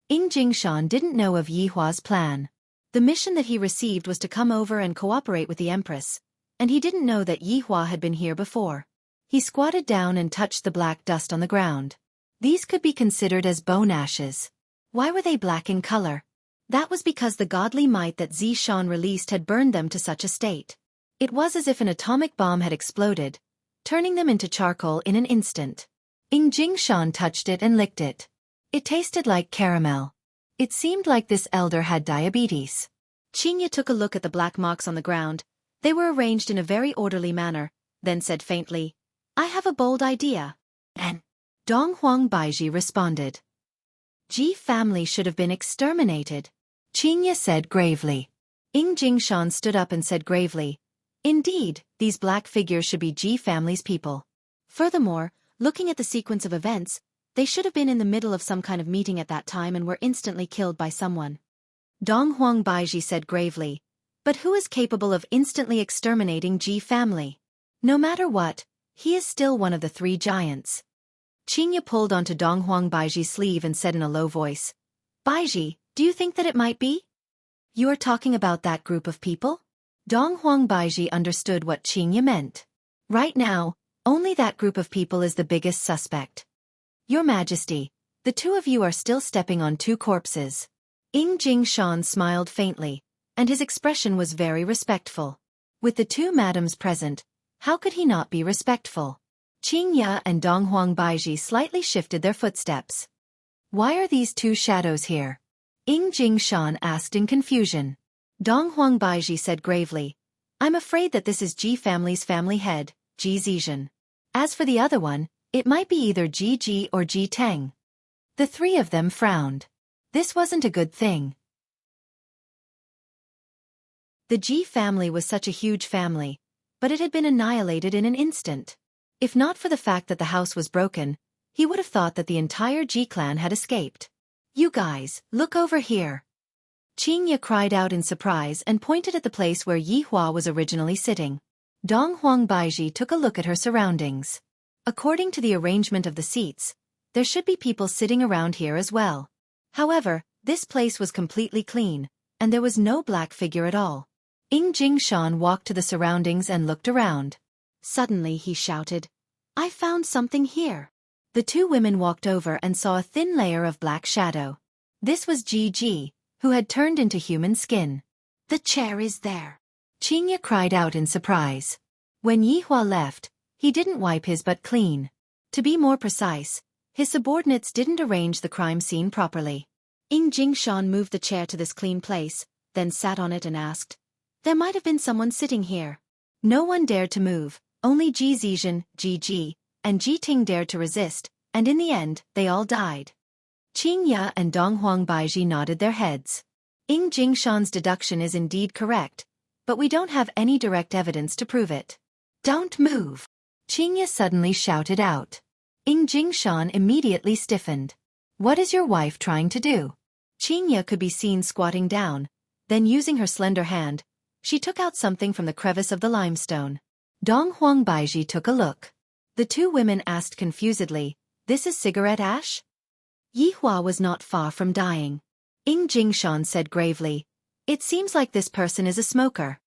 Speaker 1: Ying Jingshan didn't know of Yihua's plan. The mission that he received was to come over and cooperate with the Empress, and he didn't know that Yihua had been here before. He squatted down and touched the black dust on the ground. These could be considered as bone ashes. Why were they black in color? That was because the godly might that Zishan released had burned them to such a state. It was as if an atomic bomb had exploded, turning them into charcoal in an instant. Ying Jingshan touched it and licked it. It tasted like caramel. It seemed like this elder had diabetes. Qingya took a look at the black marks on the ground. They were arranged in a very orderly manner, then said faintly, "I have a bold idea." And Donghuang Baiji responded. Ji family should have been exterminated. Qingya said gravely. Ying Jingshan stood up and said gravely, "Indeed, these black figures should be Ji family's people. Furthermore, looking at the sequence of events, they should have been in the middle of some kind of meeting at that time and were instantly killed by someone." Donghuang Baiji said gravely, "But who is capable of instantly exterminating Ji family? No matter what, he is still one of the three giants." Qingya pulled onto Donghuang Baiji's sleeve and said in a low voice, "Baiji, do you think that it might be? You are talking about that group of people?" Donghuang Baiji understood what Qingya meant. Right now, only that group of people is the biggest suspect. "Your Majesty, the two of you are still stepping on two corpses." Ying Jingshan smiled faintly, and his expression was very respectful. With the two madams present, how could he not be respectful? Qingya and Donghuang Baiji slightly shifted their footsteps. "Why are these two shadows here?" Ying Jingshan asked in confusion. Donghuang Baiji said gravely, "I'm afraid that this is Ji family's family head, Ji Zizhan. As for the other one, it might be either Ji Ji or Ji Teng." The three of them frowned. This wasn't a good thing. The Ji family was such a huge family, but it had been annihilated in an instant. If not for the fact that the house was broken, he would have thought that the entire Ji clan had escaped. "You guys, look over here." Qingya cried out in surprise and pointed at the place where Yihua was originally sitting. Donghuang Baiji took a look at her surroundings. According to the arrangement of the seats, there should be people sitting around here as well. However, this place was completely clean, and there was no black figure at all. Ying Jingshan walked to the surroundings and looked around. Suddenly he shouted, "I found something here." The two women walked over and saw a thin layer of black shadow. This was Ji Ji, who had turned into human skin. "The chair is there." Qingya cried out in surprise. When Yihua left, he didn't wipe his butt clean. To be more precise, his subordinates didn't arrange the crime scene properly. Ying Jingshan moved the chair to this clean place, then sat on it and asked, "There might have been someone sitting here." No one dared to move, only Ji Zizhan, Ji Ji, and Ji Ting dared to resist, and in the end, they all died. Qingya and Donghuang Baiji nodded their heads. Ying Jingshan's deduction is indeed correct, but we don't have any direct evidence to prove it. "Don't move!" Qingya suddenly shouted out. Ying Jingshan immediately stiffened. "What is your wife trying to do?" Qingya could be seen squatting down, then using her slender hand, she took out something from the crevice of the limestone. Donghuang Baiji took a look. The two women asked confusedly, "This is cigarette ash?" Yihua was not far from dying. Ying Jingshan said gravely, "It seems like this person is a smoker."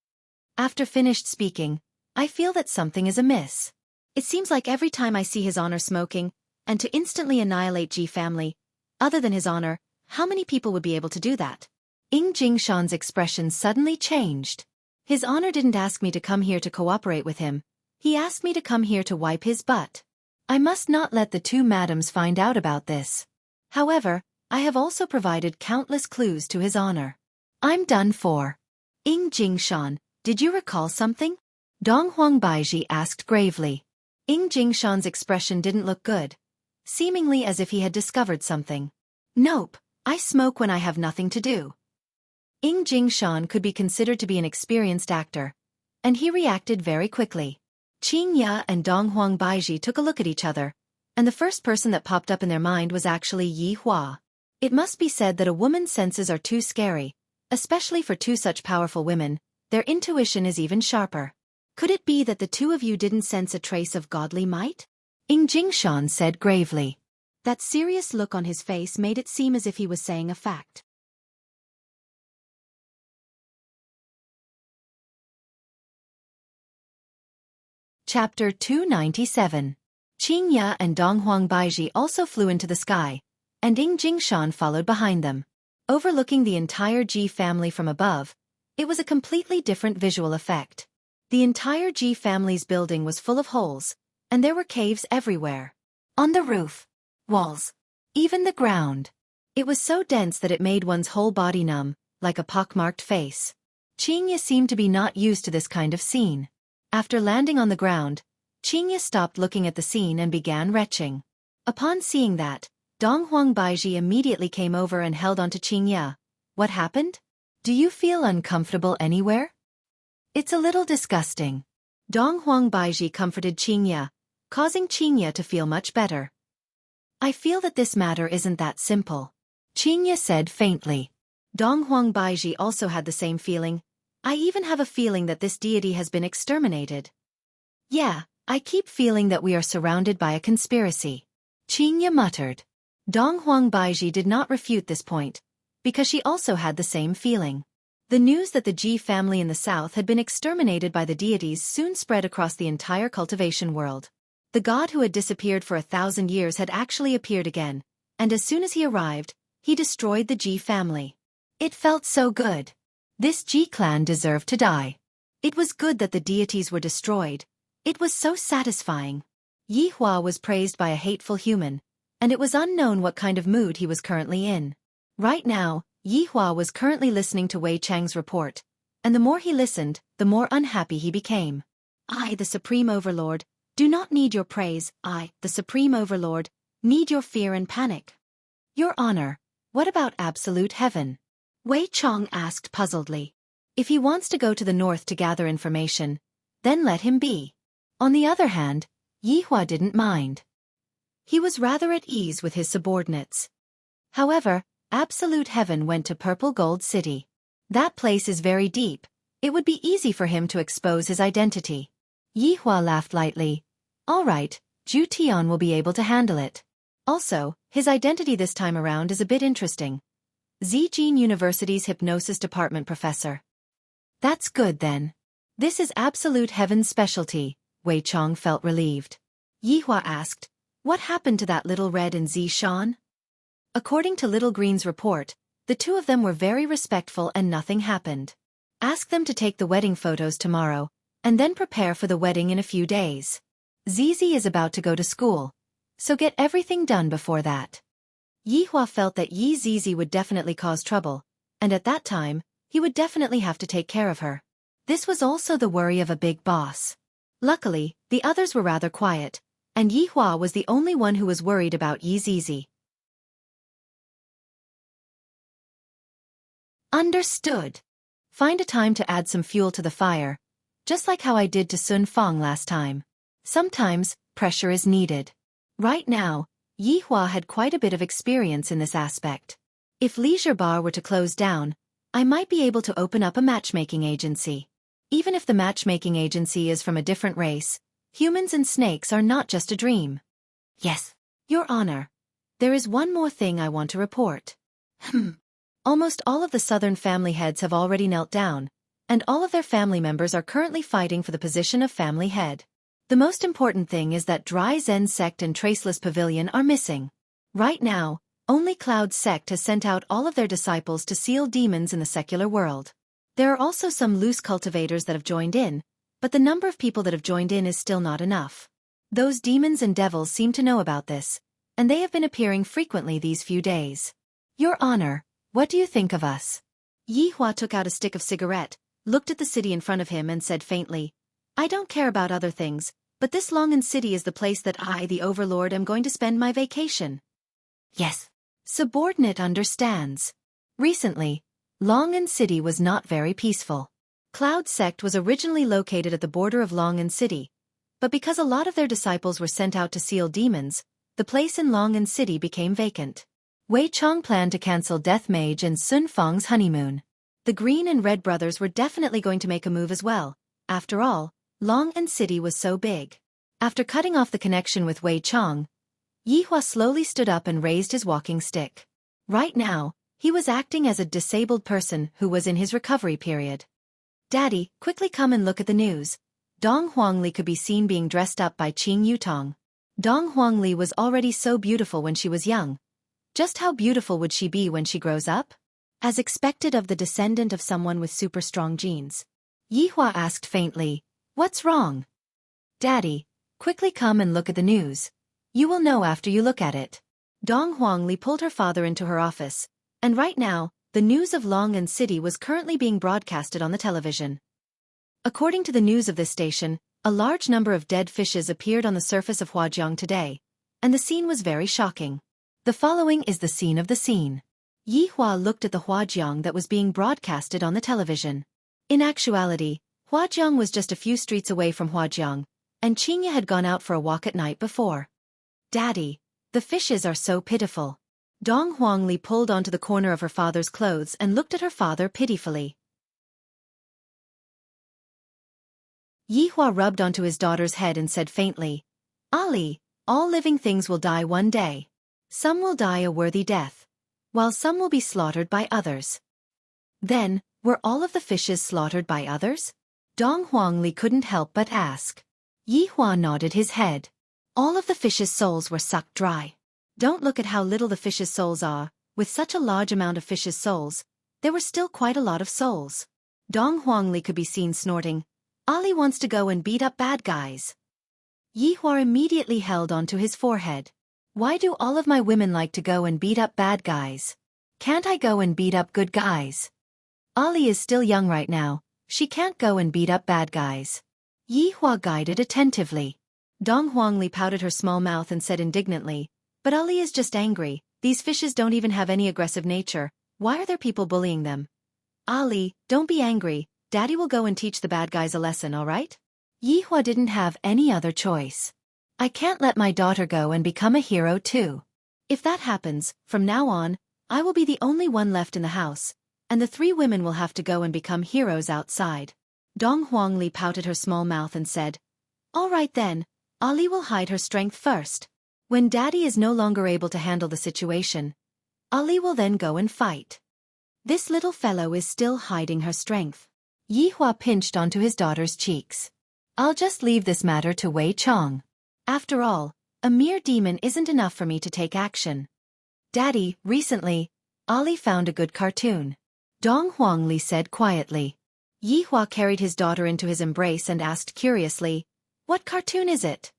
Speaker 1: After finished speaking, "I feel that something is amiss. It seems like every time I see His Honor smoking, and to instantly annihilate Ji family, other than His Honor, how many people would be able to do that?" Ying Jingshan's expression suddenly changed. "His Honor didn't ask me to come here to cooperate with him. He asked me to come here to wipe his butt. I must not let the two madams find out about this. However, I have also provided countless clues to his honor. I'm done for. Jingshan, did you recall something? Dong Huangbaiji asked gravely. Jingshan's expression didn't look good, seemingly as if he had discovered something. Nope, I smoke when I have nothing to do. Jingshan could be considered to be an experienced actor, and he reacted very quickly. Qingya and Dong Huangbaiji took a look at each other, and the first person that popped up in their mind was actually Yi Hua. It must be said that a woman's senses are too scary, especially for two such powerful women. Their intuition is even sharper. Could it be that the two of you didn't sense a trace of godly might? Jingshan said gravely. That serious look on his face made it seem as if he was saying a fact. Chapter 297. Qingya and Dong Huangbaiji also flew into the sky, and Jingshan followed behind them. Overlooking the entire Ji family from above, it was a completely different visual effect. The entire Ji family's building was full of holes, and there were caves everywhere. On the roof, walls, even the ground. It was so dense that it made one's whole body numb, like a pockmarked face. Qingya seemed to be not used to this kind of scene. After landing on the ground, Qingya stopped looking at the scene and began retching. Upon seeing that, Dong Huangbaiji immediately came over and held onto Qingya. What happened? Do you feel uncomfortable anywhere? It's a little disgusting. Dong Huangbaiji comforted Qingya, causing Qingya to feel much better. I feel that this matter isn't that simple, Qingya said faintly. Dong Huangbaiji also had the same feeling. I even have a feeling that this deity has been exterminated. Yeah, I keep feeling that we are surrounded by a conspiracy, Qingya muttered. Dong Huangbaiji did not refute this point, because she also had the same feeling. The news that the Ji family in the south had been exterminated by the deities soon spread across the entire cultivation world. The god who had disappeared for 1,000 years had actually appeared again, and as soon as he arrived, he destroyed the Ji family. It felt so good. This Ji clan deserved to die. It was good that the deities were destroyed. It was so satisfying. Yi Hua was praised by a hateful human, and it was unknown what kind of mood he was currently in. Right now, Yi Hua was currently listening to Wei Chang's report, and the more he listened, the more unhappy he became. I, the Supreme Overlord, do not need your praise. I, the Supreme Overlord, need your fear and panic. Your Honor, what about absolute heaven? Wei Chang asked puzzledly. If he wants to go to the north to gather information, then let him be. On the other hand, Yi Hua didn't mind. He was rather at ease with his subordinates. However, absolute heaven went to Purple Gold City. That place is very deep. It would be easy for him to expose his identity. Yi Hua laughed lightly. All right, Zhu Tian will be able to handle it. Also, his identity this time around is a bit interesting. Zijin University's Hypnosis Department professor. That's good then. This is absolute heaven's specialty, Wei Chang felt relieved. Yi Hua asked, what happened to that little red and Zishan? According to Little Green's report, the two of them were very respectful and nothing happened. Ask them to take the wedding photos tomorrow, and then prepare for the wedding in a few days. Zizi is about to go to school, so get everything done before that. Yi Hua felt that Yi Zizi would definitely cause trouble, and at that time, he would definitely have to take care of her. This was also the worry of a big boss. Luckily, the others were rather quiet, and Yi Hua was the only one who was worried about Yi Zizi. Understood. Find a time to add some fuel to the fire, just like how I did to Sun Fang last time. Sometimes, pressure is needed. Right now, Yi Hua had quite a bit of experience in this aspect. If Leisure Bar were to close down, I might be able to open up a matchmaking agency. Even if the matchmaking agency is from a different race, humans and snakes are not just a dream. Yes, Your Honor. There is one more thing I want to report. Almost all of the southern family heads have already knelt down, and all of their family members are currently fighting for the position of family head. The most important thing is that Dry Zen Sect and Traceless Pavilion are missing. Right now, only Cloud Sect has sent out all of their disciples to seal demons in the secular world. There are also some loose cultivators that have joined in, but the number of people that have joined in is still not enough. Those demons and devils seem to know about this, and they have been appearing frequently these few days. Your Honor, what do you think of us? Yi Hua took out a stick of cigarette, looked at the city in front of him and said faintly, I don't care about other things, but this Longan City is the place that I, the Overlord, am going to spend my vacation. Yes. Subordinate understands. Recently, Longan City was not very peaceful. Cloud Sect was originally located at the border of Longan City, but because a lot of their disciples were sent out to seal demons, the place in Longan City became vacant. Wei Chong planned to cancel Death Mage and Sun Fang's honeymoon. The Green and Red brothers were definitely going to make a move as well. After all, Longan City was so big. After cutting off the connection with Wei Chong, Yi Hua slowly stood up and raised his walking stick. Right now, he was acting as a disabled person who was in his recovery period. Daddy, quickly come and look at the news. Dong Huangli could be seen being dressed up by Qing Yutong. Dong Huangli was already so beautiful when she was young. Just how beautiful would she be when she grows up? As expected of the descendant of someone with super strong genes. Yi Hua asked faintly, What's wrong? Daddy, quickly come and look at the news. You will know after you look at it. Dong Huangli pulled her father into her office, and right now, the news of Longan City was currently being broadcasted on the television. According to the news of this station, a large number of dead fishes appeared on the surface of Huajiang today, and the scene was very shocking. The following is the scene of the scene. Yi Hua looked at the Huajiang that was being broadcasted on the television. In actuality, Huajiang was just a few streets away from Huajiang, and Qingya had gone out for a walk at night before. Daddy, the fishes are so pitiful. Dong Huangli pulled onto the corner of her father's clothes and looked at her father pitifully. Yi Hua rubbed onto his daughter's head and said faintly, Ali, all living things will die one day. Some will die a worthy death, while some will be slaughtered by others. Then, were all of the fishes slaughtered by others? Dong Huangli couldn't help but ask. Yi Hua nodded his head. All of the fishes' souls were sucked dry. Don't look at how little the fishes' souls are. With such a large amount of fishes' souls, there were still quite a lot of souls. Dong Huangli could be seen snorting. Ali wants to go and beat up bad guys. Yi Hua immediately held onto his forehead. Why do all of my women like to go and beat up bad guys? Can't I go and beat up good guys? Ali is still young right now. She can't go and beat up bad guys. Yi Hua guided attentively. Dong Huangli pouted her small mouth and said indignantly, But Ali is just angry. These fishes don't even have any aggressive nature. Why are there people bullying them? Ali, don't be angry. Daddy will go and teach the bad guys a lesson, all right? Yi Hua didn't have any other choice. I can't let my daughter go and become a hero too. If that happens, from now on, I will be the only one left in the house, and the 3 women will have to go and become heroes outside. Dong Huangli pouted her small mouth and said, All right then, Ali will hide her strength first. When Daddy is no longer able to handle the situation, Ali will then go and fight. This little fellow is still hiding her strength. Yi Hua pinched onto his daughter's cheeks. I'll just leave this matter to Wei Chong. After all, a mere demon isn't enough for me to take action. Daddy, recently, Ali found a good cartoon. Dong Huangli said quietly. Yi Hua carried his daughter into his embrace and asked curiously, What cartoon is it?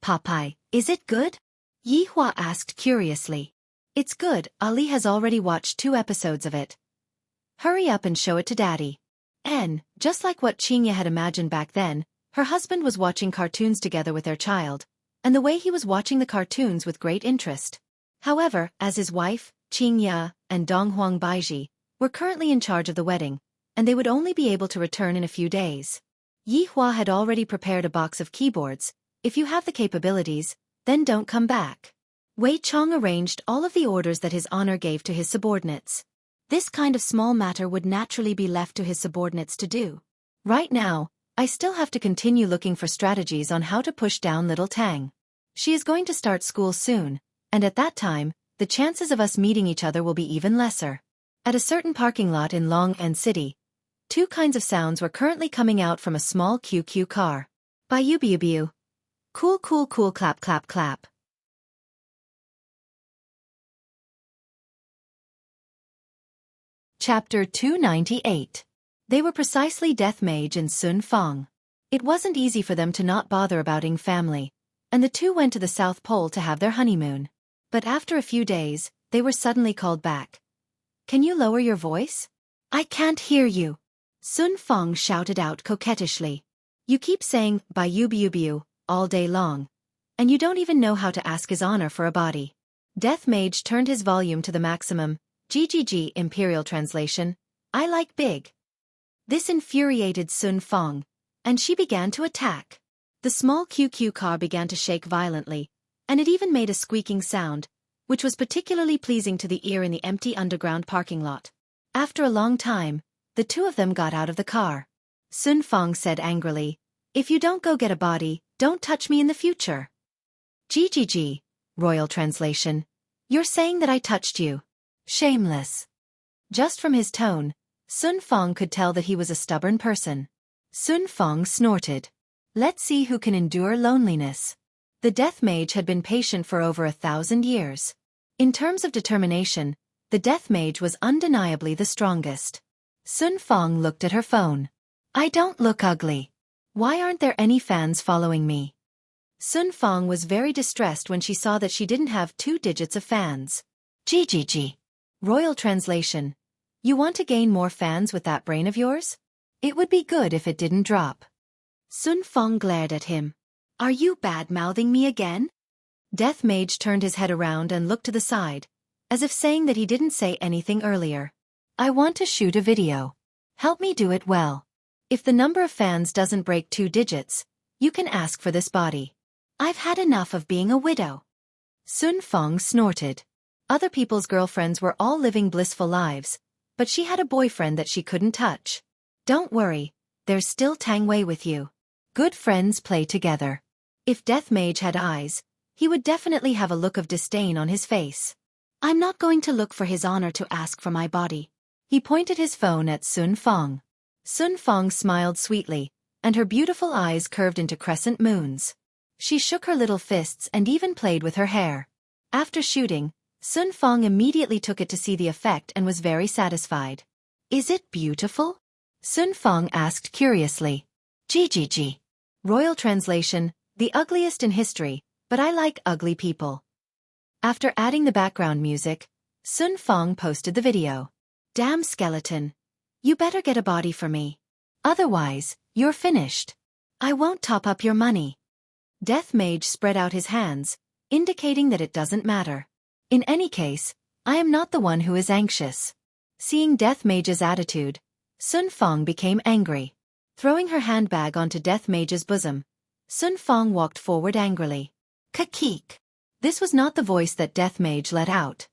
Speaker 1: Popeye, is it good? Yi Hua asked curiously. It's good, Ali has already watched 2 episodes of it. Hurry up and show it to Daddy. Just like what Qingya had imagined back then, her husband was watching cartoons together with their child, and the way he was watching the cartoons with great interest. However, as his wife, Qingya, and Dong Huang Baiji, were currently in charge of the wedding, and they would only be able to return in a few days. Yi Hua had already prepared a box of keyboards. If you have the capabilities, then don't come back. Wei Chong arranged all of the orders that his honor gave to his subordinates. This kind of small matter would naturally be left to his subordinates to do. Right now, I still have to continue looking for strategies on how to push down little Tang. She is going to start school soon, and at that time, the chances of us meeting each other will be even lesser. At a certain parking lot in Longan City, 2 kinds of sounds were currently coming out from a small QQ car. Biu biu biu. Cool cool cool clap clap clap. Chapter 298. They were precisely Death Mage and Sun Fang. It wasn't easy for them to not bother about Ing family, and the two went to the South Pole to have their honeymoon. But after a few days, they were suddenly called back. Can you lower your voice? I can't hear you. Sun Fong shouted out coquettishly. You keep saying, "Biu all day long. And you don't even know how to ask his honor for a body. Death Mage turned his volume to the maximum. GGG Imperial Translation. I like big. This infuriated Sun Fong, and she began to attack. The small QQ car began to shake violently, and it even made a squeaking sound, which was particularly pleasing to the ear in the empty underground parking lot. After a long time, the two of them got out of the car. Sun Fong said angrily, "If you don't go get a body, don't touch me in the future." GGG, Royal Translation. You're saying that I touched you. Shameless. Just from his tone, Sun Fong could tell that he was a stubborn person. Sun Fong snorted. Let's see who can endure loneliness. The Death Mage had been patient for over 1,000 years. In terms of determination, the Death Mage was undeniably the strongest. Sun Fong looked at her phone. I don't look ugly. Why aren't there any fans following me? Sun Fong was very distressed when she saw that she didn't have 2 digits of fans. GGG. Royal Translation. You want to gain more fans with that brain of yours? It would be good if it didn't drop. Sun Fong glared at him. Are you bad-mouthing me again? Death Mage turned his head around and looked to the side, as if saying that he didn't say anything earlier. I want to shoot a video. Help me do it well. If the number of fans doesn't break 2 digits, you can ask for this body. I've had enough of being a widow. Sun Fong snorted. Other people's girlfriends were all living blissful lives, but she had a boyfriend that she couldn't touch. Don't worry, there's still Tang Wei with you. Good friends play together. If Death Mage had eyes, he would definitely have a look of disdain on his face. I'm not going to look for his honor to ask for my body. He pointed his phone at Sun Fong. Sun Fong smiled sweetly, and her beautiful eyes curved into crescent moons. She shook her little fists and even played with her hair. After shooting, Sun Fong immediately took it to see the effect and was very satisfied. Is it beautiful? Sun Fong asked curiously. GGG. Royal Translation, the ugliest in history, but I like ugly people. After adding the background music, Sun Fong posted the video. Damn skeleton. You better get a body for me. Otherwise, you're finished. I won't top up your money. Death Mage spread out his hands, indicating that it doesn't matter. In any case, I am not the one who is anxious. Seeing Death Mage's attitude, Sun Fong became angry. Throwing her handbag onto Death Mage's bosom, Sun Fong walked forward angrily. Kakik. This was not the voice that Death Mage let out.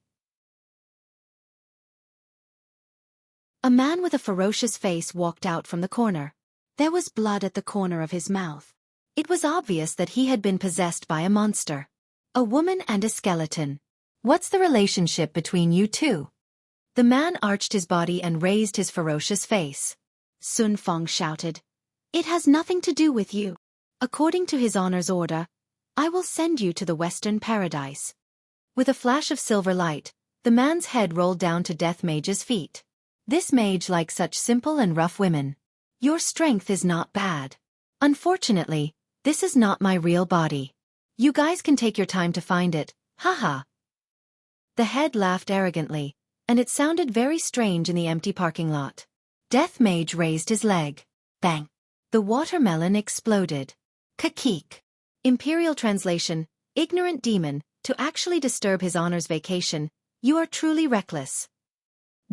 Speaker 1: A man with a ferocious face walked out from the corner. There was blood at the corner of his mouth. It was obvious that he had been possessed by a monster. A woman and a skeleton. What's the relationship between you two? The man arched his body and raised his ferocious face. Sun Fong shouted. It has nothing to do with you. According to his honor's order, I will send you to the Western Paradise. With a flash of silver light, the man's head rolled down to Death Mage's feet. This mage likes such simple and rough women. Your strength is not bad. Unfortunately, this is not my real body. You guys can take your time to find it, haha. The head laughed arrogantly, and it sounded very strange in the empty parking lot. Death Mage raised his leg. Bang! The watermelon exploded. Kakik. Imperial Translation, ignorant demon, to actually disturb his honor's vacation, you are truly reckless.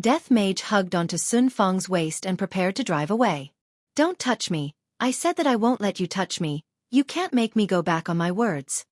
Speaker 1: Death Mage hugged onto Sun Fong's waist and prepared to drive away. Don't touch me, I said that I won't let you touch me, you can't make me go back on my words.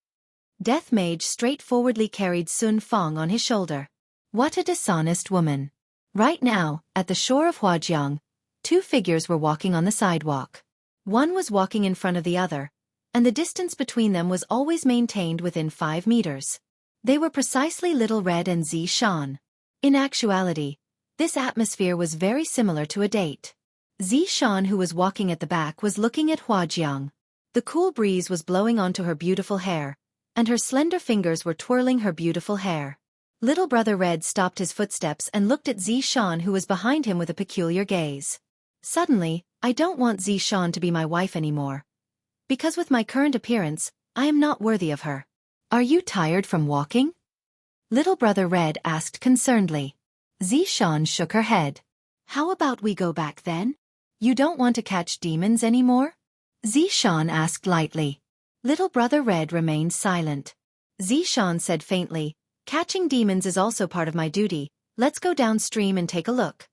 Speaker 1: Death Mage straightforwardly carried Sun Fong on his shoulder. What a dishonest woman. Right now, at the shore of Huajiang, 2 figures were walking on the sidewalk. One was walking in front of the other, and the distance between them was always maintained within 5 meters. They were precisely Little Red and Xiaofan. In actuality, this atmosphere was very similar to a date. Xiaofan, who was walking at the back, was looking at Huajiang. The cool breeze was blowing onto her beautiful hair, and her slender fingers were twirling her beautiful hair. Little Brother Red stopped his footsteps and looked at Xiaofan, who was behind him with a peculiar gaze. Suddenly, I don't want Xiaofan to be my wife anymore, because with my current appearance, I am not worthy of her. Are you tired from walking? Little Brother Red asked concernedly. Xiaofan shook her head. How about we go back then? You don't want to catch demons anymore? Xiaofan asked lightly. Little Brother Red remained silent. Xiaofan said faintly, catching demons is also part of my duty, let's go downstream and take a look.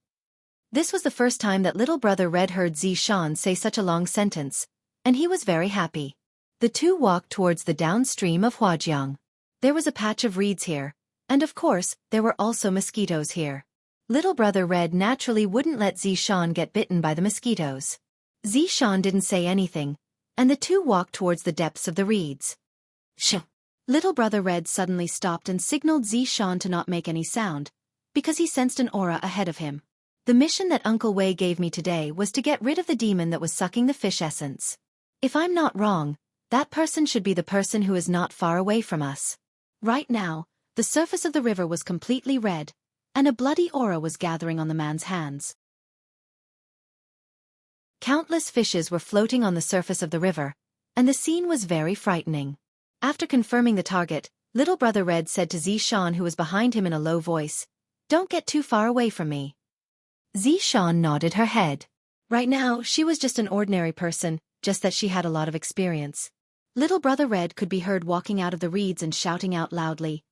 Speaker 1: This was the first time that Little Brother Red heard Xiaofan say such a long sentence, and he was very happy. The two walked towards the downstream of Huajiang. There was a patch of reeds here, and of course, there were also mosquitoes here. Little Brother Red naturally wouldn't let Xiaofan get bitten by the mosquitoes. Xiaofan didn't say anything, and the two walked towards the depths of the reeds. Shh! Little Brother Red suddenly stopped and signaled Xiaofan to not make any sound, because he sensed an aura ahead of him. The mission that Uncle Wei gave me today was to get rid of the demon that was sucking the fish essence. If I'm not wrong, that person should be the person who is not far away from us. Right now, the surface of the river was completely red, and a bloody aura was gathering on the man's hands. Countless fishes were floating on the surface of the river, and the scene was very frightening. After confirming the target, Little Brother Red said to Xiaofan, who was behind him in a low voice, "Don't get too far away from me." Xiaofan nodded her head. Right now, she was just an ordinary person, just that she had a lot of experience. Little Brother Red could be heard walking out of the reeds and shouting out loudly,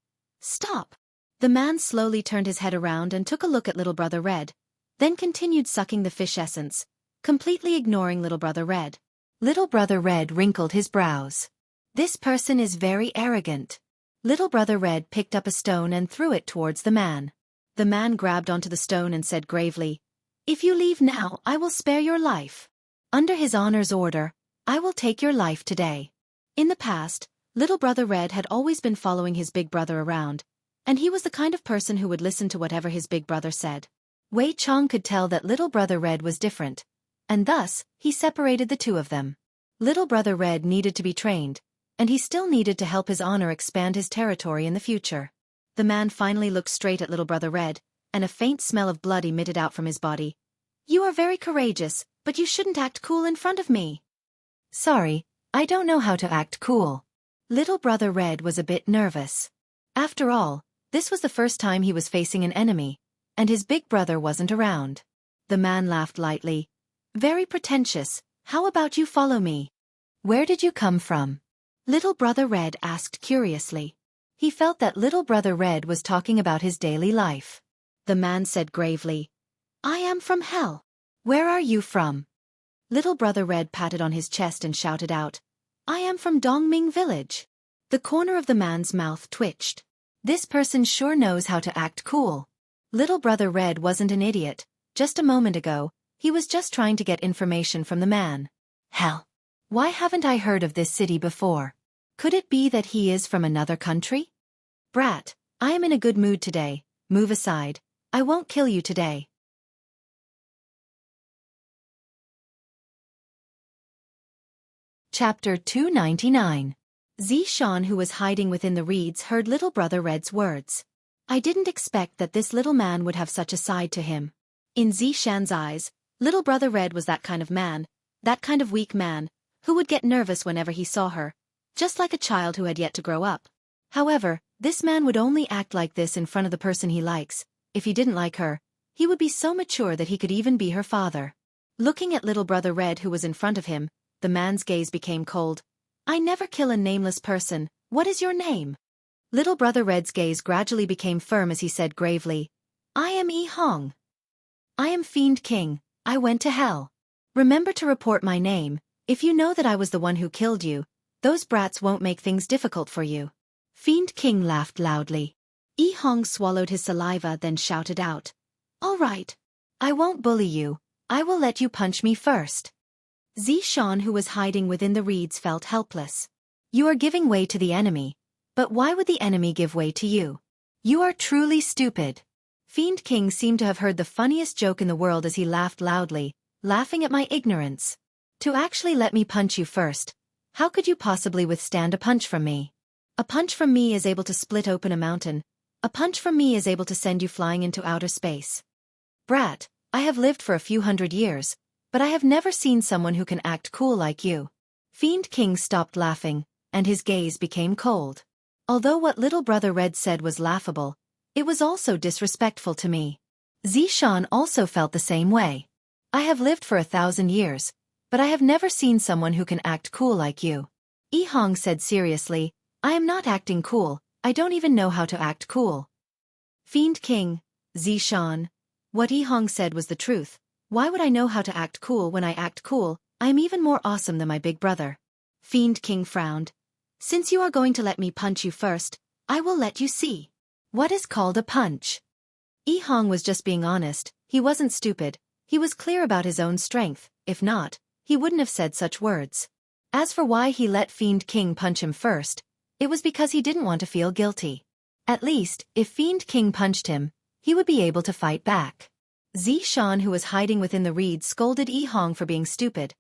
Speaker 1: "Stop!" The man slowly turned his head around and took a look at Little Brother Red, then continued sucking the fish essence, completely ignoring Little Brother Red. Little Brother Red wrinkled his brows. This person is very arrogant. Little Brother Red picked up a stone and threw it towards the man. The man grabbed onto the stone and said gravely, "If you leave now, I will spare your life. Under his honor's order, I will take your life today." In the past, Little Brother Red had always been following his big brother around, and he was the kind of person who would listen to whatever his big brother said. Wei Chong could tell that Little Brother Red was different, and thus, he separated the two of them. Little Brother Red needed to be trained, and he still needed to help his honor expand his territory in the future. The man finally looked straight at Little Brother Red, and a faint smell of blood emitted out from his body. "You are very courageous, but you shouldn't act cool in front of me." "Sorry, I don't know how to act cool." Little Brother Red was a bit nervous. After all, this was the first time he was facing an enemy, and his big brother wasn't around. The man laughed lightly. "Very pretentious, how about you follow me?" "Where did you come from?" Little Brother Red asked curiously. He felt that Little Brother Red was talking about his daily life. The man said gravely, "I am from hell." "Where are you from?" Little Brother Red patted on his chest and shouted out, "I am from Dongming Village." The corner of the man's mouth twitched. This person sure knows how to act cool. Little Brother Red wasn't an idiot. Just a moment ago, he was just trying to get information from the man. Hell! Why haven't I heard of this city before? Could it be that he is from another country? "Brat, I am in a good mood today, move aside, I won't kill you today." Chapter 299. Xiaofan, who was hiding within the reeds, heard Little Brother Red's words. I didn't expect that this little man would have such a side to him. In Xiaofan's eyes, Little Brother Red was that kind of man, that kind of weak man, who would get nervous whenever he saw her, just like a child who had yet to grow up. However, this man would only act like this in front of the person he likes. If he didn't like her, he would be so mature that he could even be her father. Looking at Little Brother Red, who was in front of him, the man's gaze became cold. "I never kill a nameless person, what is your name?" Little Brother Red's gaze gradually became firm as he said gravely, "I am Yi Hong. I am Fiend King, I went to hell. Remember to report my name. If you know that I was the one who killed you, those brats won't make things difficult for you." Fiend King laughed loudly. Yi Hong swallowed his saliva, then shouted out, "All right. I won't bully you, I will let you punch me first." Xiaofan, who was hiding within the reeds, felt helpless. "You are giving way to the enemy. But why would the enemy give way to you? You are truly stupid." Fiend King seemed to have heard the funniest joke in the world as he laughed loudly, laughing at my ignorance. "To actually let me punch you first. How could you possibly withstand a punch from me? A punch from me is able to split open a mountain. A punch from me is able to send you flying into outer space. Brat, I have lived for a few hundred years, but I have never seen someone who can act cool like you." Fiend King stopped laughing, and his gaze became cold. Although what little brother Red said was laughable, it was also disrespectful to me. Zishan also felt the same way. I have lived for 1,000 years, but I have never seen someone who can act cool like you. Yihong said seriously, I am not acting cool, I don't even know how to act cool. Fiend King, Zishan. What Yihong said was the truth. Why would I know how to act cool when I act cool? I am even more awesome than my big brother. Fiend King frowned. Since you are going to let me punch you first, I will let you see. What is called a punch? Yihong was just being honest, he wasn't stupid, he was clear about his own strength, if not, he wouldn't have said such words. As for why he let Fiend King punch him first, it was because he didn't want to feel guilty. At least, if Fiend King punched him, he would be able to fight back. Zishan, who was hiding within the reeds, scolded Yihong for being stupid.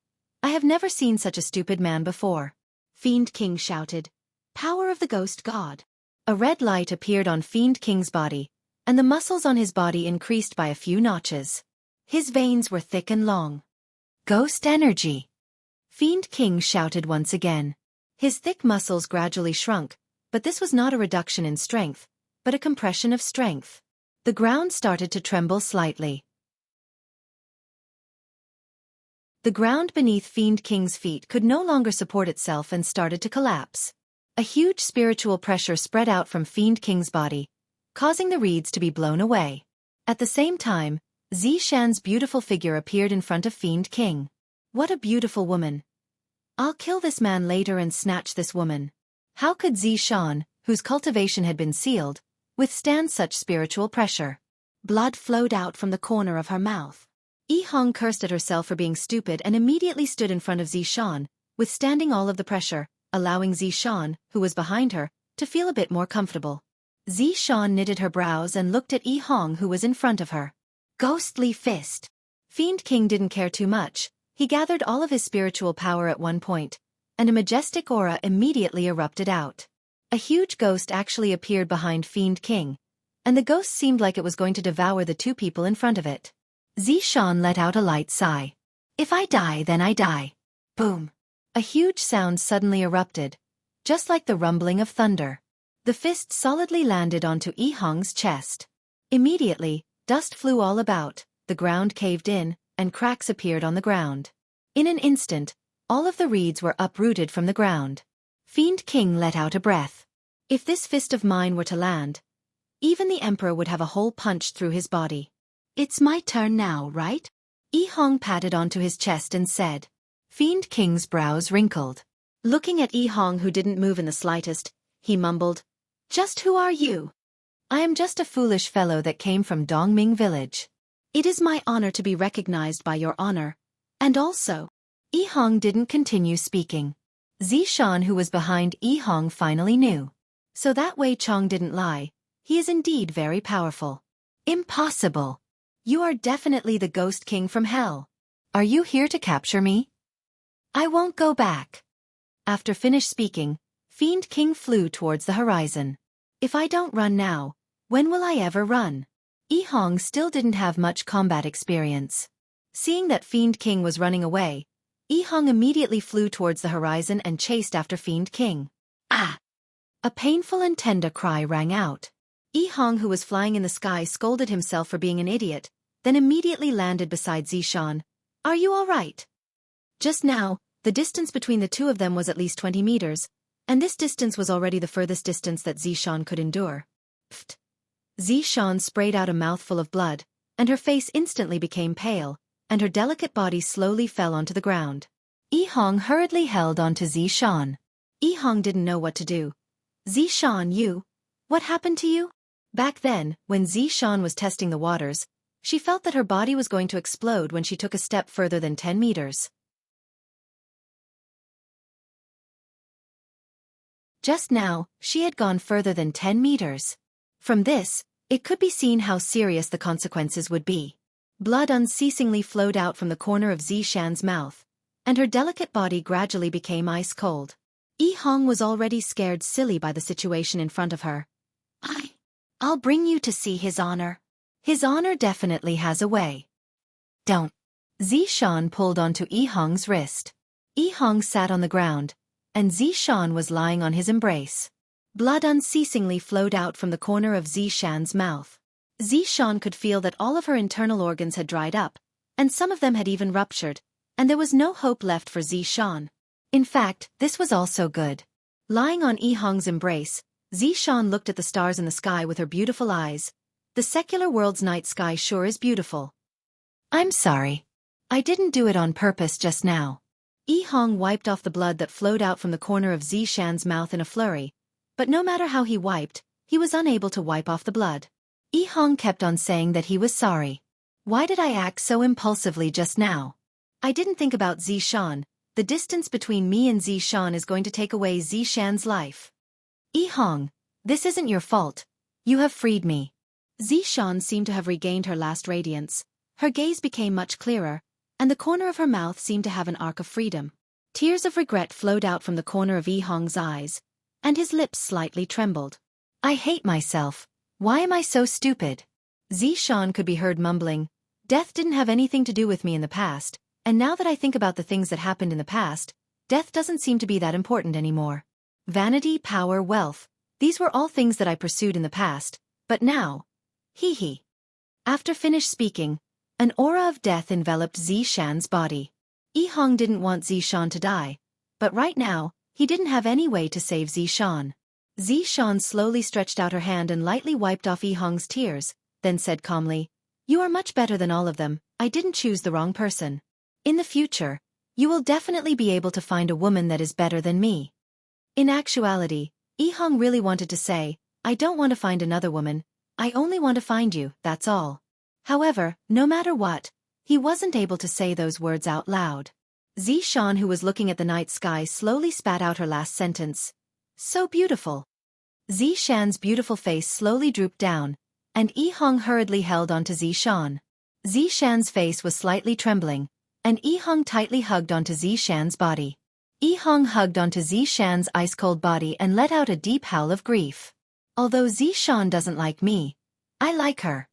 Speaker 1: I have never seen such a stupid man before. Fiend King shouted, Power of the Ghost God. A red light appeared on Fiend King's body, and the muscles on his body increased by a few notches. His veins were thick and long. Ghost energy. Fiend King shouted once again. His thick muscles gradually shrunk, but this was not a reduction in strength, but a compression of strength. The ground started to tremble slightly. The ground beneath Fiend King's feet could no longer support itself and started to collapse. A huge spiritual pressure spread out from Fiend King's body, causing the reeds to be blown away. At the same time, Zishan's beautiful figure appeared in front of Fiend King. What a beautiful woman. I'll kill this man later and snatch this woman. How could Zishan, whose cultivation had been sealed, withstand such spiritual pressure? Blood flowed out from the corner of her mouth. Yihong cursed at herself for being stupid and immediately stood in front of Zishan, withstanding all of the pressure, allowing Zishan, who was behind her, to feel a bit more comfortable. Zishan knitted her brows and looked at Yihong, who was in front of her. Ghostly fist. Fiend King didn't care too much. He gathered all of his spiritual power at one point, and a majestic aura immediately erupted out. A huge ghost actually appeared behind Fiend King, and the ghost seemed like it was going to devour the two people in front of it. Zishan let out a light sigh. If I die, then I die. Boom. A huge sound suddenly erupted, just like the rumbling of thunder. The fist solidly landed onto Yihong's chest. Immediately, dust flew all about, the ground caved in, and cracks appeared on the ground. In an instant, all of the reeds were uprooted from the ground. Fiend King let out a breath. If this fist of mine were to land, even the Emperor would have a hole punched through his body. It's my turn now, right? Yihong patted onto his chest and said. Fiend King's brows wrinkled. Looking at Yihong, who didn't move in the slightest, he mumbled, Just who are you? I am just a foolish fellow that came from Dongming village. It is my honor to be recognized by your honor. And also, Yihong didn't continue speaking. Zishan, who was behind Yihong, finally knew. So that Wei Chong didn't lie. He is indeed very powerful. Impossible. You are definitely the Ghost King from hell. Are you here to capture me? I won't go back. After finished speaking, Fiend King flew towards the horizon. If I don't run now, when will I ever run? Yihong still didn't have much combat experience. Seeing that Fiend King was running away, Yihong immediately flew towards the horizon and chased after Fiend King. Ah! A painful and tender cry rang out. Yihong, who was flying in the sky, scolded himself for being an idiot, then immediately landed beside Zishan. Are you all right? Just now, the distance between the two of them was at least 20 meters, and this distance was already the furthest distance that Zishan could endure. Pfft. Zishan sprayed out a mouthful of blood, and her face instantly became pale, and her delicate body slowly fell onto the ground. Yihong hurriedly held onto Zishan. Yihong didn't know what to do. Zishan, what happened to you? Back then, when Zishan was testing the waters, she felt that her body was going to explode when she took a step further than 10 meters. Just now, she had gone further than 10 meters. From this, it could be seen how serious the consequences would be. Blood unceasingly flowed out from the corner of Zishan's mouth, and her delicate body gradually became ice cold. Yihong was already scared silly by the situation in front of her. I'll bring you to see his honor. His honor definitely has a way. Don't. Zishan pulled onto Yihong's wrist. Yi Hong sat on the ground, and Zishan was lying on his embrace. Blood unceasingly flowed out from the corner of Zishan's mouth. Zishan could feel that all of her internal organs had dried up, and some of them had even ruptured, and there was no hope left for Zishan. In fact, this was also good. Lying on Yi Hong's embrace, Zishan looked at the stars in the sky with her beautiful eyes. The secular world's night sky sure is beautiful. I'm sorry. I didn't do it on purpose just now. Yi Hong wiped off the blood that flowed out from the corner of Zishan's mouth in a flurry, but no matter how he wiped, he was unable to wipe off the blood. Yi Hong kept on saying that he was sorry. Why did I act so impulsively just now? I didn't think about Zishan. The distance between me and Zishan is going to take away Zishan's life. Yi Hong, this isn't your fault. You have freed me. Zishan seemed to have regained her last radiance. Her gaze became much clearer, and the corner of her mouth seemed to have an arc of freedom. Tears of regret flowed out from the corner of Yi Hong's eyes, and his lips slightly trembled. I hate myself. Why am I so stupid? Zishan could be heard mumbling, death didn't have anything to do with me in the past, and now that I think about the things that happened in the past, death doesn't seem to be that important anymore. Vanity, power, wealth, these were all things that I pursued in the past, but now, hee. After finished speaking, an aura of death enveloped Zishan's body. Yi Hong didn't want Zishan to die, but right now, he didn't have any way to save Zishan. Zishan slowly stretched out her hand and lightly wiped off Yi Hong's tears, then said calmly, You are much better than all of them, I didn't choose the wrong person. In the future, you will definitely be able to find a woman that is better than me. In actuality, Yi Hong really wanted to say, I don't want to find another woman, I only want to find you, that's all. However, no matter what, he wasn't able to say those words out loud. Zishan, who was looking at the night sky, slowly spat out her last sentence. So beautiful. Zishan's beautiful face slowly drooped down, and Yi Hong hurriedly held onto Zishan. Zishan's face was slightly trembling, and Yi Hong tightly hugged onto Zishan's body. Yi Hong hugged onto Zishan's ice-cold body and let out a deep howl of grief. Although Zishan doesn't like me, I like her.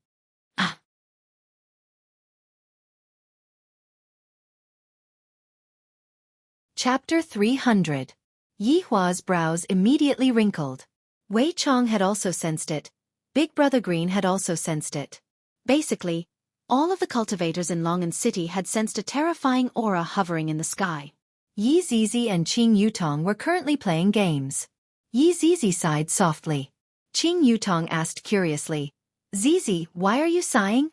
Speaker 1: Chapter 300. Yi Hua's brows immediately wrinkled. Wei Chong had also sensed it. Big Brother Green had also sensed it. Basically, all of the cultivators in Longan City had sensed a terrifying aura hovering in the sky. Yi Zizi and Qing Yutong were currently playing games. Yi Zizi sighed softly. Qing Yutong asked curiously, Zizi, why are you sighing?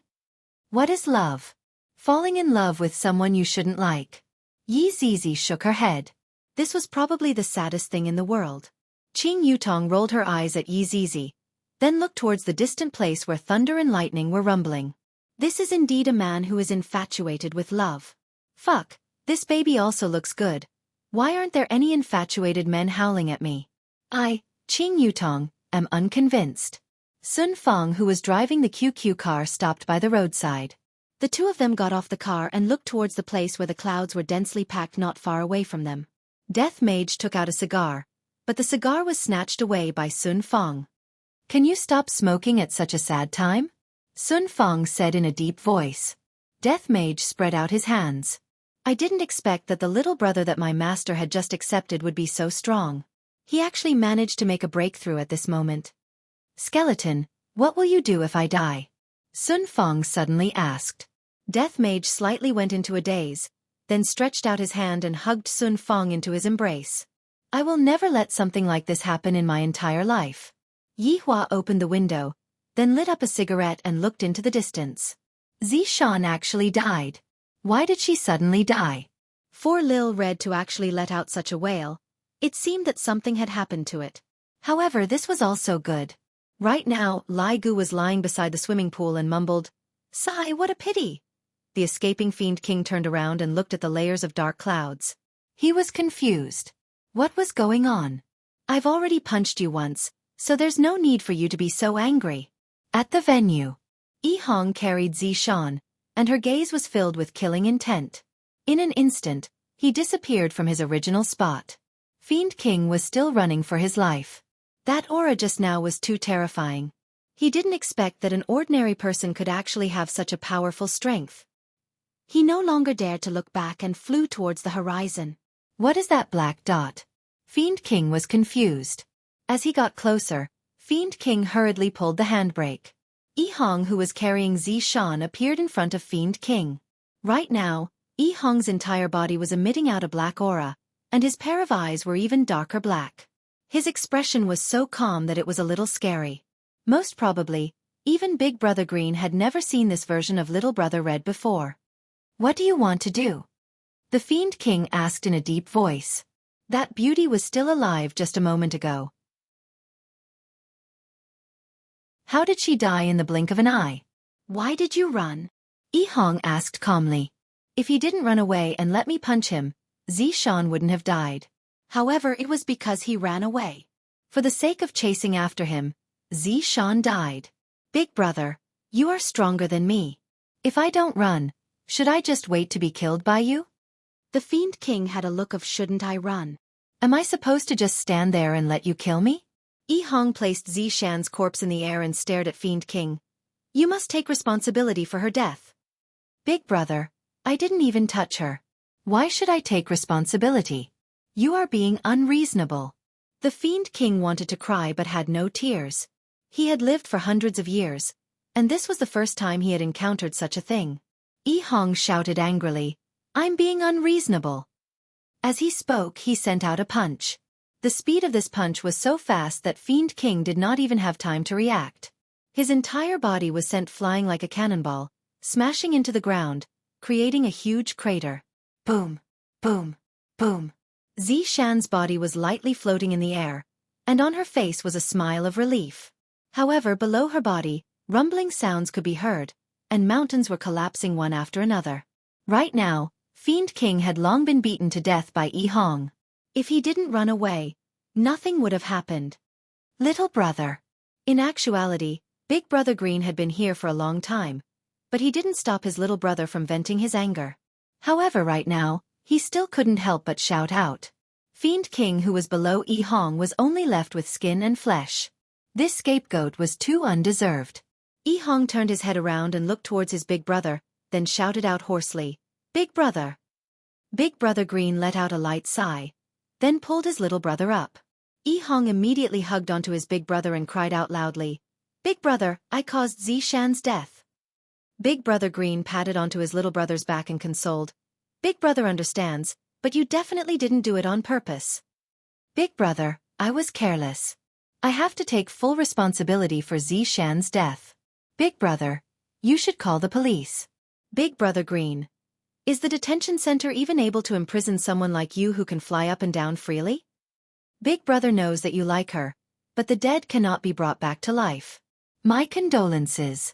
Speaker 1: What is love? Falling in love with someone you shouldn't like. Yi Zizi shook her head. This was probably the saddest thing in the world. Qing Yutong rolled her eyes at Yi Zizi, then looked towards the distant place where thunder and lightning were rumbling. This is indeed a man who is infatuated with love. Fuck, this baby also looks good. Why aren't there any infatuated men howling at me? I, Qing Yutong, am unconvinced. Sun Feng, who was driving the QQ car, stopped by the roadside. The two of them got off the car and looked towards the place where the clouds were densely packed not far away from them. Death Mage took out a cigar, but the cigar was snatched away by Sun Feng. Can you stop smoking at such a sad time? Sun Feng said in a deep voice. Death Mage spread out his hands. I didn't expect that the little brother that my master had just accepted would be so strong. He actually managed to make a breakthrough at this moment. Skeleton, what will you do if I die? Sun Feng suddenly asked. Death Mage slightly went into a daze, then stretched out his hand and hugged Sun Feng into his embrace. I will never let something like this happen in my entire life. Yi Hua opened the window, then lit up a cigarette and looked into the distance. Zishan actually died. Why did she suddenly die? For Lil Red to actually let out such a wail, it seemed that something had happened to it. However, this was also good. Right now, Lai Gu was lying beside the swimming pool and mumbled, Sigh, what a pity. The escaping Fiend King turned around and looked at the layers of dark clouds. He was confused. What was going on? I've already punched you once, so there's no need for you to be so angry. At the venue, Yi Hong carried Zishan, and her gaze was filled with killing intent. In an instant, he disappeared from his original spot. Fiend King was still running for his life. That aura just now was too terrifying. He didn't expect that an ordinary person could actually have such a powerful strength. He no longer dared to look back and flew towards the horizon. What is that black dot? Fiend King was confused. As he got closer, Fiend King hurriedly pulled the handbrake. Yi Hong, who was carrying Xiaofan, appeared in front of Fiend King. Right now, Yi Hong's entire body was emitting out a black aura, and his pair of eyes were even darker black. His expression was so calm that it was a little scary. Most probably, even Big Brother Green had never seen this version of Little Brother Red before. What do you want to do? The Fiend King asked in a deep voice. That beauty was still alive just a moment ago. How did she die in the blink of an eye? Why did you run? Yi Hong asked calmly. If he didn't run away and let me punch him, Xiaofan wouldn't have died. However, it was because he ran away. For the sake of chasing after him, Xiaofan died. Big Brother, you are stronger than me. If I don't run, should I just wait to be killed by you? The Fiend King had a look of shouldn't I run? Am I supposed to just stand there and let you kill me? Yi Hong placed Xiaofan's corpse in the air and stared at Fiend King. You must take responsibility for her death. Big Brother, I didn't even touch her. Why should I take responsibility? You are being unreasonable. The Fiend King wanted to cry but had no tears. He had lived for hundreds of years, and this was the first time he had encountered such a thing. Yi Hong shouted angrily, I'm being unreasonable. As he spoke, he sent out a punch. The speed of this punch was so fast that Fiend King did not even have time to react. His entire body was sent flying like a cannonball, smashing into the ground, creating a huge crater. Boom, boom, boom. Xiaofan's body was lightly floating in the air, and on her face was a smile of relief. However, below her body, rumbling sounds could be heard, and mountains were collapsing one after another. Right now, Fiend King had long been beaten to death by Yi Hong. If he didn't run away, nothing would have happened. Little brother. In actuality, Big Brother Green had been here for a long time, but he didn't stop his little brother from venting his anger. However, right now, he still couldn't help but shout out. Fiend King, who was below Yi Hong, was only left with skin and flesh. This scapegoat was too undeserved. Yi Hong turned his head around and looked towards his big brother, then shouted out hoarsely, Big Brother. Big Brother Green let out a light sigh, then pulled his little brother up. Yi Hong immediately hugged onto his big brother and cried out loudly, Big Brother, I caused Xiaofan's death. Big Brother Green patted onto his little brother's back and consoled, Big Brother understands, but you definitely didn't do it on purpose. Big Brother, I was careless. I have to take full responsibility for Xiaofan's death. Big Brother, you should call the police. Big Brother Green. Is the detention center even able to imprison someone like you who can fly up and down freely? Big Brother knows that you like her, but the dead cannot be brought back to life. My condolences.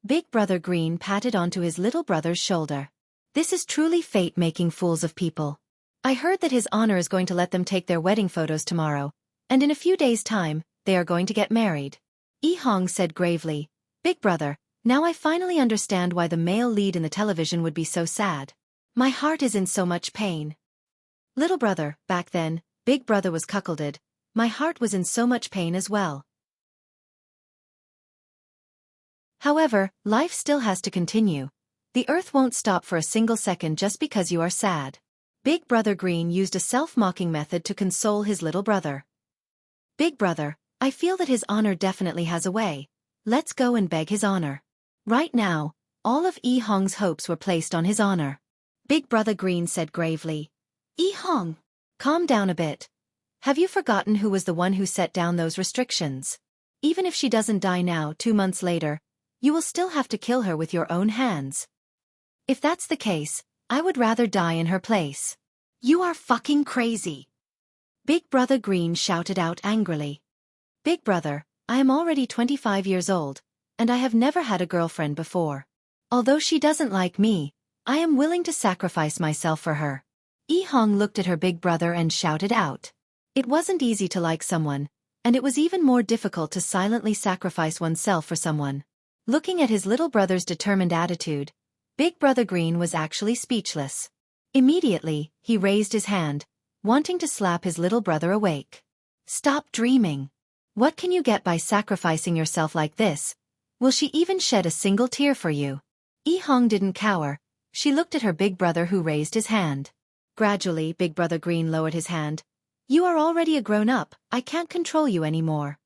Speaker 1: Big Brother Green patted onto his little brother's shoulder. This is truly fate making fools of people. I heard that His Honor is going to let them take their wedding photos tomorrow, and in a few days' time, they are going to get married. Yi Hong said gravely, Big Brother, now I finally understand why the male lead in the television would be so sad. My heart is in so much pain. Little brother, back then, Big Brother was cuckolded. My heart was in so much pain as well. However, life still has to continue. The earth won't stop for a single second just because you are sad. Big Brother Green used a self-mocking method to console his little brother. Big Brother, I feel that His Honor definitely has a way. Let's go and beg His Honor. Right now, all of Yi Hong's hopes were placed on His Honor. Big Brother Green said gravely, Yi Hong, calm down a bit. Have you forgotten who was the one who set down those restrictions? Even if she doesn't die now, 2 months later, you will still have to kill her with your own hands. If that's the case, I would rather die in her place. You are fucking crazy. Big Brother Green shouted out angrily. Big Brother, I am already 25 years old, and I have never had a girlfriend before. Although she doesn't like me, I am willing to sacrifice myself for her. Yi Hong looked at her big brother and shouted out. It wasn't easy to like someone, and it was even more difficult to silently sacrifice oneself for someone. Looking at his little brother's determined attitude, Big Brother Green was actually speechless. Immediately, he raised his hand, wanting to slap his little brother awake. Stop dreaming. What can you get by sacrificing yourself like this? Will she even shed a single tear for you? Yi Hong didn't cower. She looked at her big brother who raised his hand. Gradually, Big Brother Green lowered his hand. You are already a grown-up, I can't control you anymore.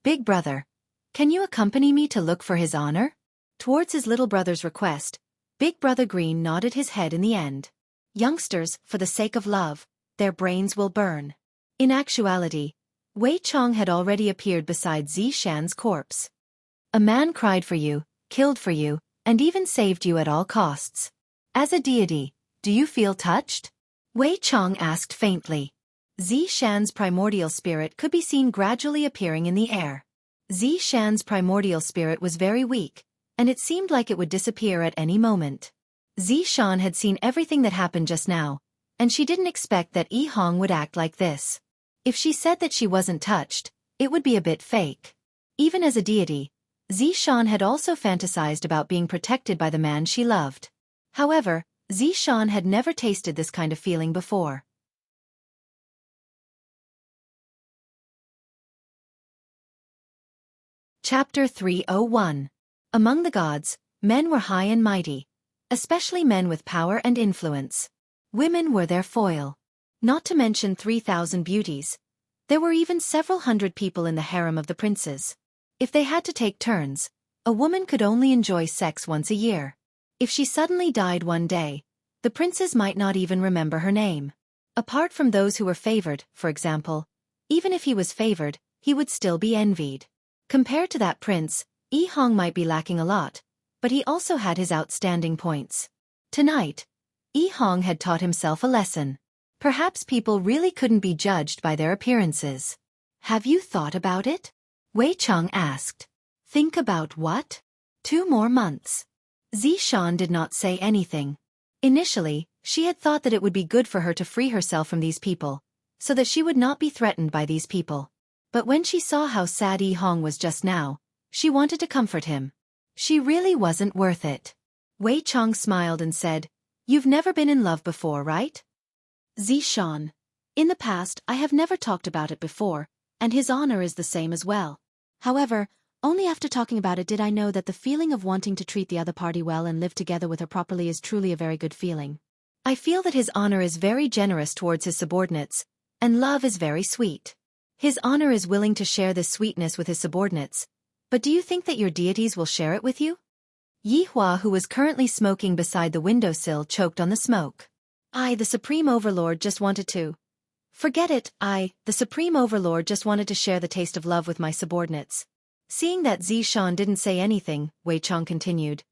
Speaker 1: Big Brother, can you accompany me to look for his honor? Towards his little brother's request, Big Brother Green nodded his head in the end. Youngsters, for the sake of love, their brains will burn. In actuality, Wei Chong had already appeared beside Zishan's corpse. A man cried for you, killed for you, and even saved you at all costs. As a deity, do you feel touched? Wei Chong asked faintly. Zishan's primordial spirit could be seen gradually appearing in the air. Zishan's primordial spirit was very weak, and it seemed like it would disappear at any moment. Zishan had seen everything that happened just now, and she didn't expect that Yi Hong would act like this. If she said that she wasn't touched, it would be a bit fake. Even as a deity, Zishan had also fantasized about being protected by the man she loved. However, Zishan had never tasted this kind of feeling before. Chapter 301. Among the gods, men were high and mighty, especially men with power and influence. Women were their foil. Not to mention 3,000 beauties. There were even several hundred people in the harem of the princes. If they had to take turns, a woman could only enjoy sex once a year. If she suddenly died one day, the princes might not even remember her name. Apart from those who were favored, for example, even if he was favored, he would still be envied. Compared to that prince, Yi Hong might be lacking a lot, but he also had his outstanding points. Tonight, Yi Hong had taught himself a lesson. Perhaps people really couldn't be judged by their appearances. Have you thought about it? Wei Chong asked. Think about what? 2 more months. Zishan did not say anything. Initially, she had thought that it would be good for her to free herself from these people, so that she would not be threatened by these people. But when she saw how sad Yi Hong was just now, she wanted to comfort him. She really wasn't worth it. Wei Chong smiled and said, You've never been in love before, right? Zishan. In the past, I have never talked about it before, and his honor is the same as well. However, only after talking about it did I know that the feeling of wanting to treat the other party well and live together with her properly is truly a very good feeling. I feel that his honor is very generous towards his subordinates, and love is very sweet. His honor is willing to share this sweetness with his subordinates, but do you think that your deities will share it with you? Yi Hua, who was currently smoking beside the windowsill, choked on the smoke. The Supreme Overlord just wanted to. Forget it, the Supreme Overlord just wanted to share the taste of love with my subordinates. Seeing that Zishan didn't say anything, Wei Chong continued.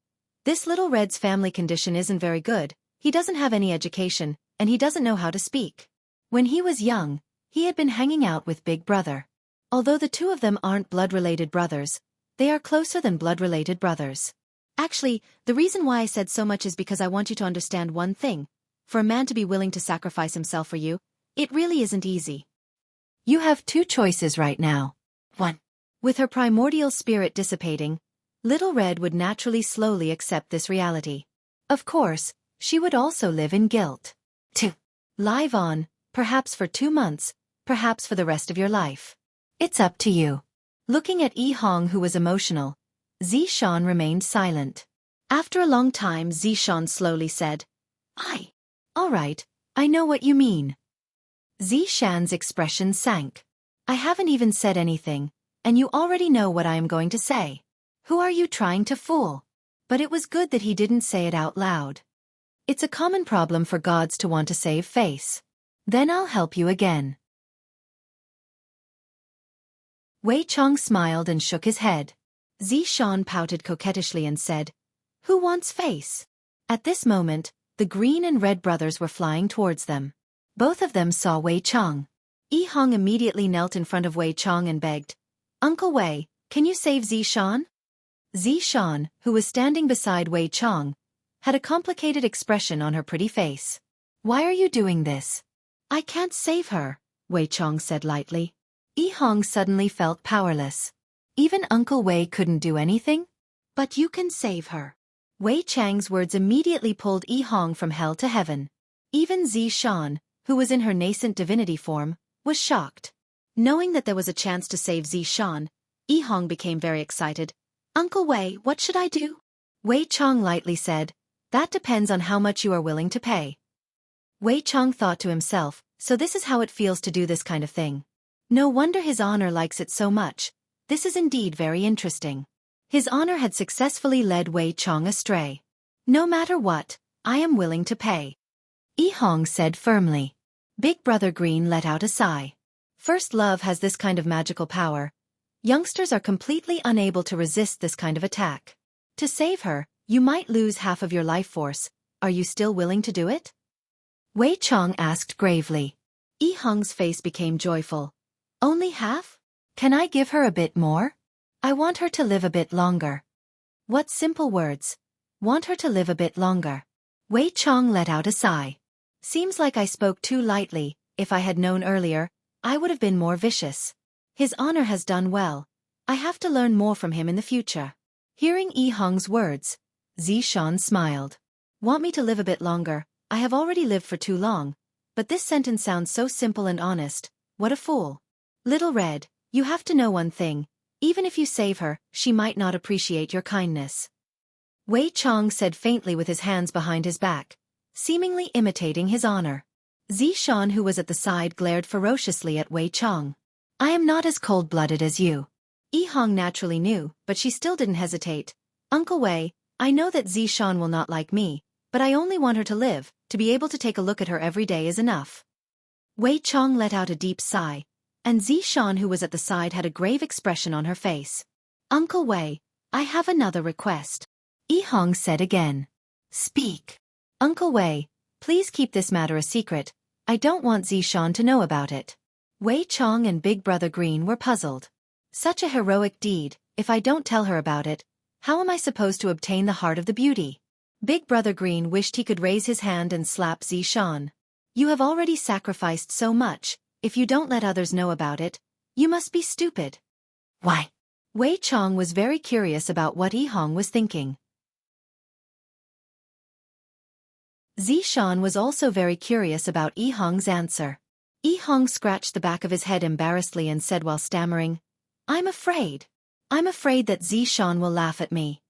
Speaker 1: This little Red's family condition isn't very good, he doesn't have any education, and he doesn't know how to speak. When he was young, he had been hanging out with Big Brother. Although the two of them aren't blood-related brothers, they are closer than blood-related brothers. Actually, the reason why I said so much is because I want you to understand one thing. For a man to be willing to sacrifice himself for you, it really isn't easy. You have 2 choices right now. 1. With her primordial spirit dissipating, Little Red would naturally slowly accept this reality. Of course, she would also live in guilt. 2. Live on, perhaps for 2 months, perhaps for the rest of your life. It's up to you. Looking at Yi Hong, who was emotional, Zishan remained silent. After a long time, Zishan slowly said, All right, I know what you mean. Zishan's expression sank. I haven't even said anything, and you already know what I am going to say. Who are you trying to fool? But it was good that he didn't say it out loud. It's a common problem for gods to want to save face. Then I'll help you again. Wei Chong smiled and shook his head. Zishan pouted coquettishly and said, Who wants face? At this moment, the green and red brothers were flying towards them. Both of them saw Wei Chong. Yi Hong immediately knelt in front of Wei Chong and begged, Uncle Wei, can you save Zishan? Zishan, who was standing beside Wei Chong, had a complicated expression on her pretty face. Why are you doing this? I can't save her, Wei Chong said lightly. Yi Hong suddenly felt powerless. Even Uncle Wei couldn't do anything? But you can save her. Wei Chang's words immediately pulled Yi Hong from hell to heaven. Even Zishan, who was in her nascent divinity form, was shocked. Knowing that there was a chance to save Zishan, Yi Hong became very excited. Uncle Wei, what should I do? Wei Chong lightly said, That depends on how much you are willing to pay. Wei Chong thought to himself, so this is how it feels to do this kind of thing. No wonder his honor likes it so much. This is indeed very interesting. His honor had successfully led Wei Chong astray. No matter what, I am willing to pay. Yi Hong said firmly. Big Brother Green let out a sigh. First love has this kind of magical power. Youngsters are completely unable to resist this kind of attack. To save her, you might lose half of your life force. Are you still willing to do it? Wei Chong asked gravely. Yi Hong's face became joyful. Only half? Can I give her a bit more? I want her to live a bit longer. What simple words. Want her to live a bit longer. Wei Chong let out a sigh. Seems like I spoke too lightly. If I had known earlier, I would have been more vicious. His honor has done well. I have to learn more from him in the future. Hearing Yi Hong's words, Zishan smiled. Want me to live a bit longer? I have already lived for too long. But this sentence sounds so simple and honest. What a fool. Little Red, you have to know one thing. Even if you save her, she might not appreciate your kindness. Wei Chong said faintly with his hands behind his back, seemingly imitating his honor. Zishan, who was at the side, glared ferociously at Wei Chong. I am not as cold-blooded as you. Yi Hong naturally knew, but she still didn't hesitate. Uncle Wei, I know that Zishan will not like me, but I only want her to live. To be able to take a look at her every day is enough. Wei Chong let out a deep sigh, and Zishan, who was at the side, had a grave expression on her face. Uncle Wei, I have another request. Yi Hong said again. Speak. Uncle Wei, please keep this matter a secret. I don't want Zishan to know about it. Wei Chong and Big Brother Green were puzzled. Such a heroic deed, if I don't tell her about it, how am I supposed to obtain the heart of the beauty? Big Brother Green wished he could raise his hand and slap Zishan. You have already sacrificed so much. If you don't let others know about it, you must be stupid. Why? Wei Chong was very curious about what Yi Hong was thinking. Zishan was also very curious about Yi Hong's answer. Yi Hong scratched the back of his head embarrassedly and said while stammering, I'm afraid. I'm afraid that Zishan will laugh at me.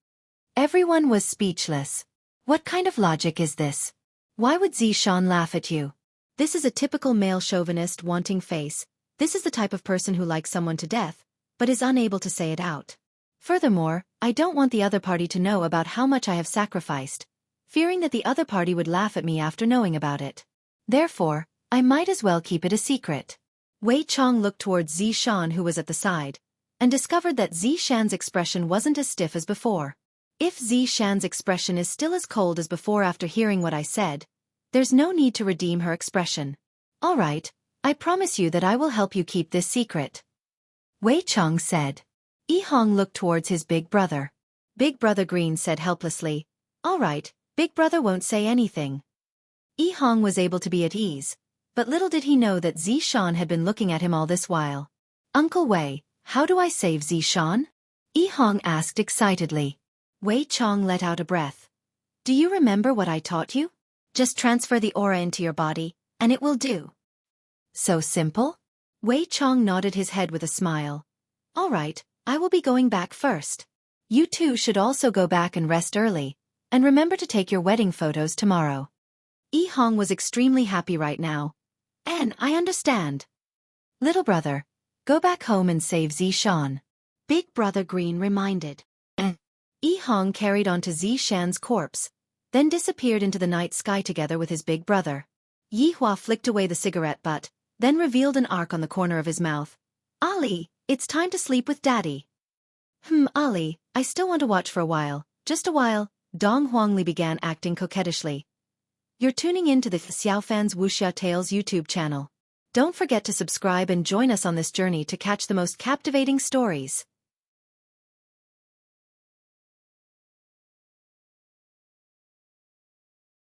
Speaker 1: Everyone was speechless. What kind of logic is this? Why would Zishan laugh at you? This is a typical male chauvinist wanting face. This is the type of person who likes someone to death, but is unable to say it out. Furthermore, I don't want the other party to know about how much I have sacrificed, fearing that the other party would laugh at me after knowing about it. Therefore, I might as well keep it a secret. Wei Chong looked towards Zishan, who was at the side, and discovered that Zishan's expression wasn't as stiff as before. If Zishan's expression is still as cold as before after hearing what I said, there's no need to redeem her expression. All right, I promise you that I will help you keep this secret. Wei Chong said. Yi Hong looked towards his big brother. Big Brother Green said helplessly, All right, Big Brother won't say anything. Yi Hong was able to be at ease, but little did he know that Zishan had been looking at him all this while. Uncle Wei, how do I save Zishan? Yi Hong asked excitedly. Wei Chong let out a breath. Do you remember what I taught you? Just transfer the aura into your body, and it will do. So simple? Wei Chong nodded his head with a smile. All right, I will be going back first. You two should also go back and rest early, and remember to take your wedding photos tomorrow. Yi Hong was extremely happy right now. And I understand. Little brother, go back home and save Zishan. Big Brother Green reminded. Yi Hong carried on to Zishan's corpse, then disappeared into the night sky together with his big brother. Yi Hua flicked away the cigarette butt, then revealed an arc on the corner of his mouth. Ali, it's time to sleep with Daddy. Ali, I still want to watch for a while, just a while. Dong Huangli began acting coquettishly. You're tuning in to the Xiaofan's Wuxia Tales YouTube channel. Don't forget to subscribe and join us on this journey to catch the most captivating stories.